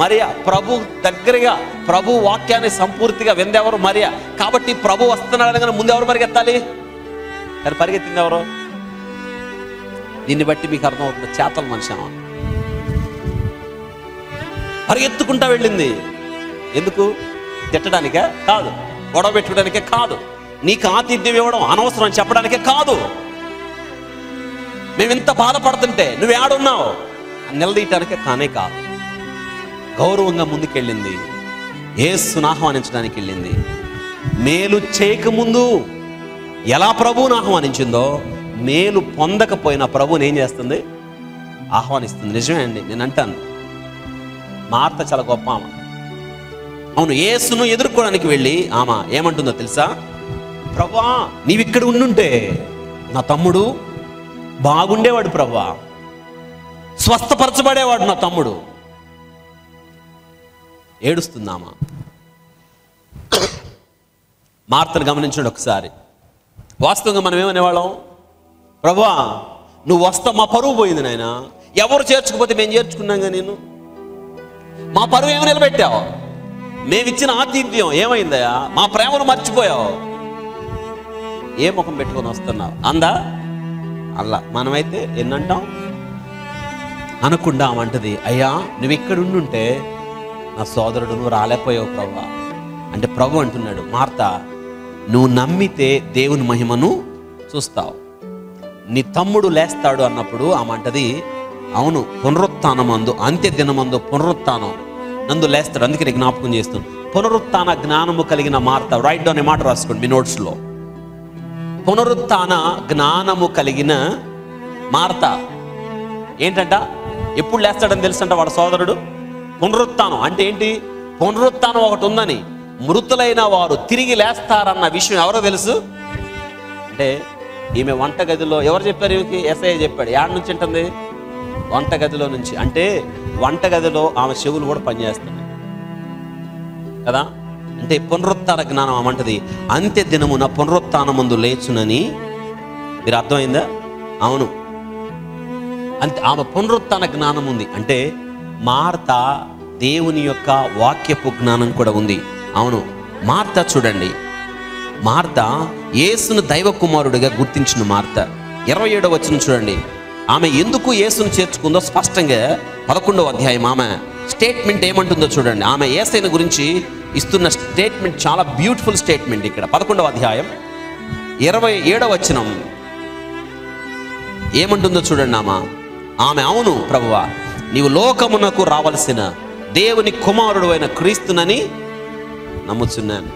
మరియా. ప్రభు దగ్గరగా ప్రభు వాక్యాన్ని సంపూర్తిగా విందెవరు? మరియా. కాబట్టి ప్రభు వస్తున్నాడు కానీ ముందు ఎవరు పరిగెత్తాలి? కానీ పరిగెత్తింది ఎవరు? దీన్ని బట్టి మీకు అర్థమవుతుంది చేతల మనిషి. పరిగెత్తుకుంటా వెళ్ళింది. ఎందుకు? తిట్టడానికే కాదు, గొడవ పెట్టుకోవడానికే కాదు, నీకు ఆతిథ్యం ఇవ్వడం అనవసరం చెప్పడానికే కాదు, మేము ఇంత బాధపడుతుంటే నువ్వు ఏడున్నావు నిలదీయటానికే కానే కాదు. గౌరవంగా ముందుకెళ్ళింది. యేసును ఆహ్వానించడానికి వెళ్ళింది. మేలు చేయకముందు ఎలా ప్రభువును ఆహ్వానించిందో, మేలు పొందకపోయిన ప్రభువుని ఏం చేస్తుంది? ఆహ్వానిస్తుంది. నిజమే అండి, నేను అంటాను. మార్త చాలా గొప్ప ఆమె. అవును, యేసును ఎదుర్కోవడానికి వెళ్ళి ఆమె ఏమంటుందో తెలుసా? ప్రభువా, నీవిక్కడ ఉండుంటే నా తమ్ముడు బాగుండేవాడు, ప్రభువా స్వస్థపరచబడేవాడు నా తమ్ముడు. ఏడుస్తుందామా? మార్తను గమనించండి ఒకసారి. వాస్తవంగా మనం ఏమనేవాళ్ళం? ప్రభువా నువ్వు వస్తా, మా పరువు పోయింది నాయన, ఎవరు చేర్చుకుపోతే మేము చేర్చుకున్నాగా, నేను మా పరువు ఏమి నిలబెట్టావు, మేమిచ్చిన ఆతిథ్యం ఏమైందయా, మా ప్రేమను మర్చిపోయావు, ఏ ముఖం పెట్టుకొని వస్తున్నావు అందా? అలా మనమైతే ఎన్నంటాం అనకుండా ఆమంటది, అయ్యా నువ్వు ఇక్కడ ఉండుంటే నా సోదరుడు నువ్వు రాలేకపోయావు ప్రభువా. అంటే ప్రభు అంటున్నాడు, మార్త నువ్వు నమ్మితే దేవుని మహిమను చూస్తావు, నీ తమ్ముడు లేస్తాడు అన్నప్పుడు ఆమంటది, అవును పునరుత్థానమందు, అంత్య దినమందు పునరుత్థానం నందు లేస్తాడు. అందుకే నేను జ్ఞాపకం చేస్తాను, పునరుత్థాన జ్ఞానము కలిగిన మార్త. రైట్ డౌన్ మాట రాసుకోండి మీ నోట్స్లో. పునరుత్థాన జ్ఞానము కలిగిన మార్త. ఏంటంట? ఎప్పుడు లేస్తాడని తెలుసంట వాడు సోదరుడు? పునరుత్థానం అంటే ఏంటి? పునరుత్థానం ఒకటి ఉందని, మృతులైన వారు తిరిగి లేస్తారన్న విషయం ఎవరో తెలుసు. అంటే ఈమె వంటగదిలో ఎవరు చెప్పారు? ఈమెకి యేసయ్య చెప్పాడు. యాడ్ నుంచి ఉంటుంది? వంటగదిలో నుంచి. అంటే వంటగదిలో ఆమె చెవులు కూడా పనిచేస్తున్నాయి కదా. అంటే పునరుత్థాన జ్ఞానం అమంటది అంత్య దినమున పునరుత్థానమందు లేచునని. మీరు అర్థమైందా? అవును, అంతే. ఆమె పునరుత్థాన జ్ఞానం ఉంది. అంటే మార్త దేవుని యొక్క వాక్యపు జ్ఞానం కూడా ఉంది. అవును, మార్త చూడండి, మార్త యేసును దైవ కుమారుడిగా గుర్తించిన మార్త. 27వ వచనం చూడండి. ఆమె ఎందుకు యేసును చేర్చుకుందో స్పష్టంగా 11వ అధ్యాయం ఆమె స్టేట్మెంట్ ఏమంటుందో చూడండి. ఆమె యేసయ్యను గురించి ఇస్తున్న స్టేట్మెంట్ చాలా బ్యూటిఫుల్ స్టేట్మెంట్. ఇక్కడ 11వ అధ్యాయం 27వ వచనం ఏమంటుందో చూడండి. ఆమె అవును ప్రభువా, నీవు లోకమునకు రావలసిన దేవుని కుమారుడు అయిన క్రీస్తునని నమ్ముచున్నాను.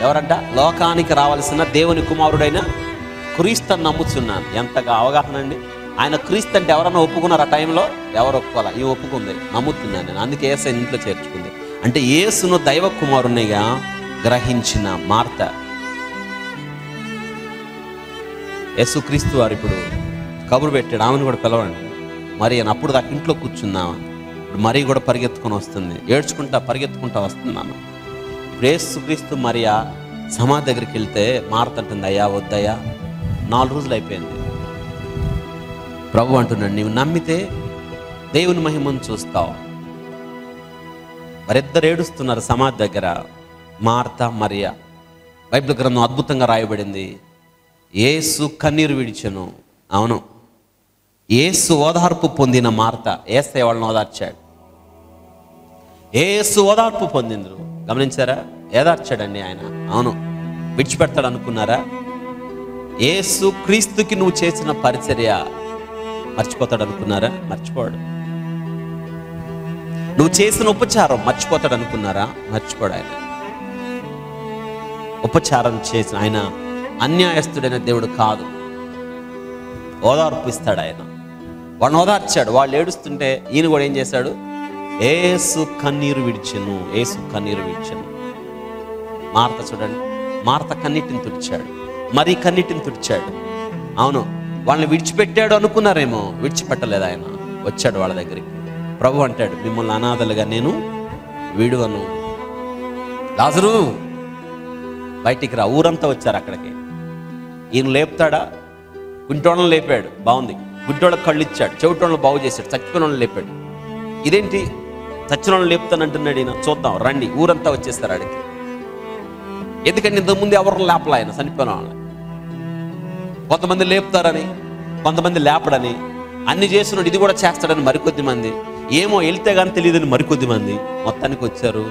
ఎవరంట? లోకానికి రావాల్సిన దేవుని కుమారుడైన క్రీస్తుని నమ్ముచున్నాను. ఎంతగా అవగాహన అండి. ఆయన క్రీస్తు అంటే ఎవరన్నా ఒప్పుకున్నారు? ఆ టైంలో ఎవరు ఒప్పుకోవాలి? ఈ ఒప్పుకుంది, నమ్ముతున్నాను నేను, అందుకే యేసయ్య ఇంట్లో చేర్చుకుంది. అంటే యేసును దైవ కుమారునిగా గ్రహించిన మార్త. యేసుక్రీస్తు వారు ఇప్పుడు కబురు పెట్టాడు, ఆమెను కూడా పిలవండి మరి అని. అప్పుడు దాకా ఇంట్లో కూర్చుందామా? ఇప్పుడు మరీ కూడా పరిగెత్తుకొని వస్తుంది, ఏడ్చుకుంటా పరిగెత్తుకుంటా వస్తుందామా. ఇప్పుడు యేసుక్రీస్తు మరియా సమాధి దగ్గరికి వెళ్తే మార్త అంటుంది, అయ్యా వద్దయ్యా, 4 రోజులు అయిపోయింది. ప్రభు అంటున్నాడు, నీవు నమ్మితే దేవుని మహిమను చూస్తావు. వారిద్దరు ఏడుస్తున్నారు సమాధి దగ్గర, మార్త మరియా. బైబిల్ గ్రంథం అద్భుతంగా రాయబడింది, యేసు కన్నీరు విడిచెను. అవును, యేసు ఓదార్పు పొందిన మార్త యేసయ్య వాళ్ళని ఓదార్చాడు. యేసు ఓదార్పు పొందిండ్రు. గమనించారా? ఏదార్చాడండి ఆయన. అవును, విడిచిపెడతాడు అనుకున్నారా? యేసు క్రీస్తుకి నువ్వు చేసిన పరిచర్య మర్చిపోతాడు అనుకున్నారా? మర్చిపోడు. నువ్వు చేసిన ఉపచారం మర్చిపోతాడు అనుకున్నారా? మర్చిపోడు. ఆయన ఉపచారం చేసిన ఆయన అన్యాయస్తుడైన దేవుడు కాదు, ఓదార్పు ఇస్తాడు ఆయన. వాళ్ళని ఓదార్చాడు. వాళ్ళు ఏడుస్తుంటే ఈయన కూడా ఏం చేశాడు? యేసు కన్నీరు విడిచెను, యేసు కన్నీరు విడిచెను. మార్త చూడండి, మార్త కన్నీటిని తుడిచాడు, మరి కన్నీటిని తుడిచాడు. అవును, వాళ్ళని విడిచిపెట్టాడు అనుకున్నారేమో, విడిచిపెట్టలేదు. ఆయన వచ్చాడు వాళ్ళ దగ్గరికి. ప్రభు అంటాడు, మిమ్మల్ని అనాథలుగా నేను విడువను. లాజరు బయటికి రా. ఊరంతా వచ్చారు అక్కడికి. ఈయన లేపుతాడా? గుంటోళ్ళని లేపాడు, బాగుంది. గుడ్డోళ్ళకి కళ్ళు ఇచ్చాడు, చెవిటోళ్ళని బాగు చేశాడు, చచ్చిపోయిన వాళ్ళని లేపాడు. ఇదేంటి చచ్చిన వాళ్ళని లేపుతానంటున్నాడు ఈయన? చూద్దాం రండి. ఊరంతా వచ్చేస్తారు ఆడికి. ఎందుకంటే ఇంతకుముందు ఎవరు లేపలా ఆయన చనిపోయిన వాళ్ళని. కొంతమంది లేపుతారని, కొంతమంది లేపడని, అన్ని చేస్తున్నాడు, ఇది కూడా చేస్తాడని మరికొద్ది మంది, ఏమో వెళ్తే కానీ తెలియదని మరికొద్ది మంది. మొత్తానికి వచ్చారు.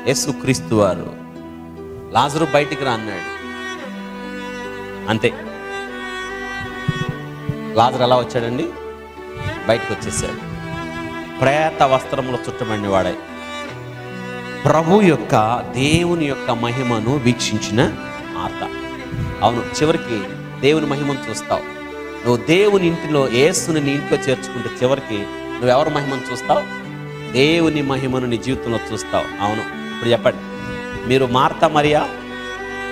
యేసుక్రీస్తు వారు లాజరు బయటికి రా అన్నాడు. అంతే. లాజరు ఎలా వచ్చాడండి? బయటకు వచ్చేసాడు. ప్రేత వస్త్రములు చుట్టబడిన వాడై ప్రభు యొక్క దేవుని యొక్క మహిమను వీక్షించిన మార్త. అవును, చివరికి దేవుని మహిమను చూస్తావు. నువ్వు దేవుని ఇంటిలో యేసుని నీ ఇంట్లో చేర్చుకుంటే చివరికి నువ్వెవరి మహిమను చూస్తావు? దేవుని మహిమను నీ జీవితంలో చూస్తావు. అవును, ఇప్పుడు చెప్పండి, మీరు మార్త మరియా?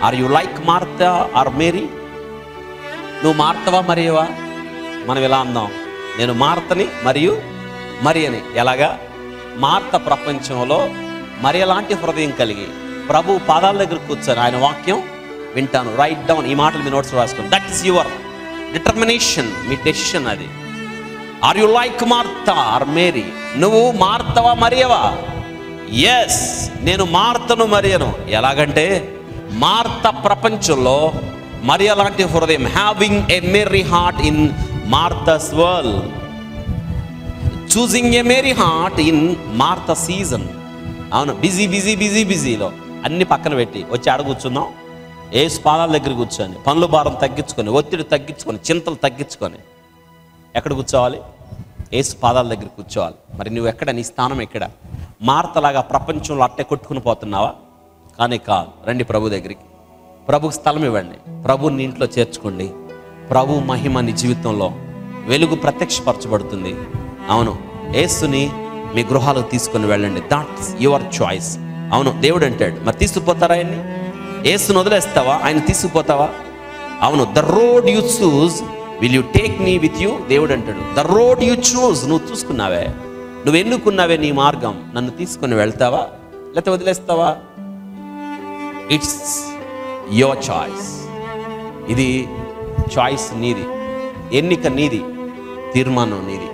Are you like Martha or Mary? నువ్వు మార్తవా మరియవా? మనం ఇలా అందాం, నేను మార్తని మరియు మరియని. ఎలాగా? మార్త ప్రపంచంలో మరి లాంటి హృదయం కలిగి ప్రభు పాదాల దగ్గర కూర్చొని ఆయన వాక్యం వింటాను. రైట్ డౌన్, ఈ మాటలు మీ నోట్స్ రాసుకోండి. దట్ ఈస్ యువర్ డిటర్మినేషన్, మీ డెసిషన్ అది. Are you like Martha or Mary? నువ్వు మార్తవా మరియవా? ఎస్, నేను మార్తను మరియను. ఎలాగంటే మార్త ప్రపంచంలో మరియ లాంటి హృదయం, having a Mary heart in Martha's world, choosing a Mary heart in Martha season. అవును, బిజీ బిజీ బిజీ బిజీలో అన్ని పక్కన పెట్టి వచ్చి ఆడ కూర్చుందాం. యేసు పాదాల దగ్గర కూర్చొని పనుల భారం తగ్గించుకొని, ఒత్తిడి తగ్గించుకొని, చింతలు తగ్గించుకొని ఎక్కడ కూర్చోవాలి? యేసు పాదాల దగ్గర కూర్చోవాలి. మరి నువ్వు ఎక్కడ? నీ స్థానం ఎక్కడ? మార్తలాగా ప్రపంచంలో అట్టే కొట్టుకుని పోతున్నావా? కానీ కాదు. రండి ప్రభు దగ్గరికి, ప్రభుకి స్థలం ఇవ్వండి, ప్రభుని ఇంట్లో చేర్చుకోండి. ప్రభు మహిమ నీ జీవితంలో వెలుగు ప్రత్యక్షపరచబడుతుంది. అవును, యేసుని మీ గృహాలకు తీసుకొని వెళ్ళండి. That's your choice. అవును, దేవుడు అంటాడు, మరి తీసుకుపోతారా ఆయన్ని? యేసుని వదిలేస్తావా? ఆయన తీసుకుపోతావా? అవును, the road you choose will you take me with you. దేవుడు అంటాడు, ద రోడ్ యు చూస్. నువ్వు చూసుకున్నావే, నువ్వు ఎన్నుకున్నావే నీ మార్గం, నన్ను తీసుకొని వెళ్తావా లేకపోతే వదిలేస్తావా? It's your choice. ఇది చాయిస్ నీది, ఎన్నిక నీది, తీర్మానం నీది.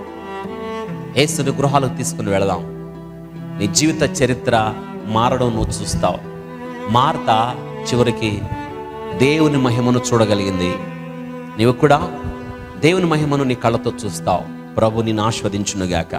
యేసుని గృహాలకు తీసుకుని వెళదాం. నీ జీవిత చరిత్ర మారడం నువ్వు చూస్తావు. మార్త చివరికి దేవుని మహిమను చూడగలిగింది. నీవు కూడా దేవుని మహిమను నీ కళ్ళతో చూస్తావు. ప్రభు నిన్ను ఆస్వాదించునుగాక.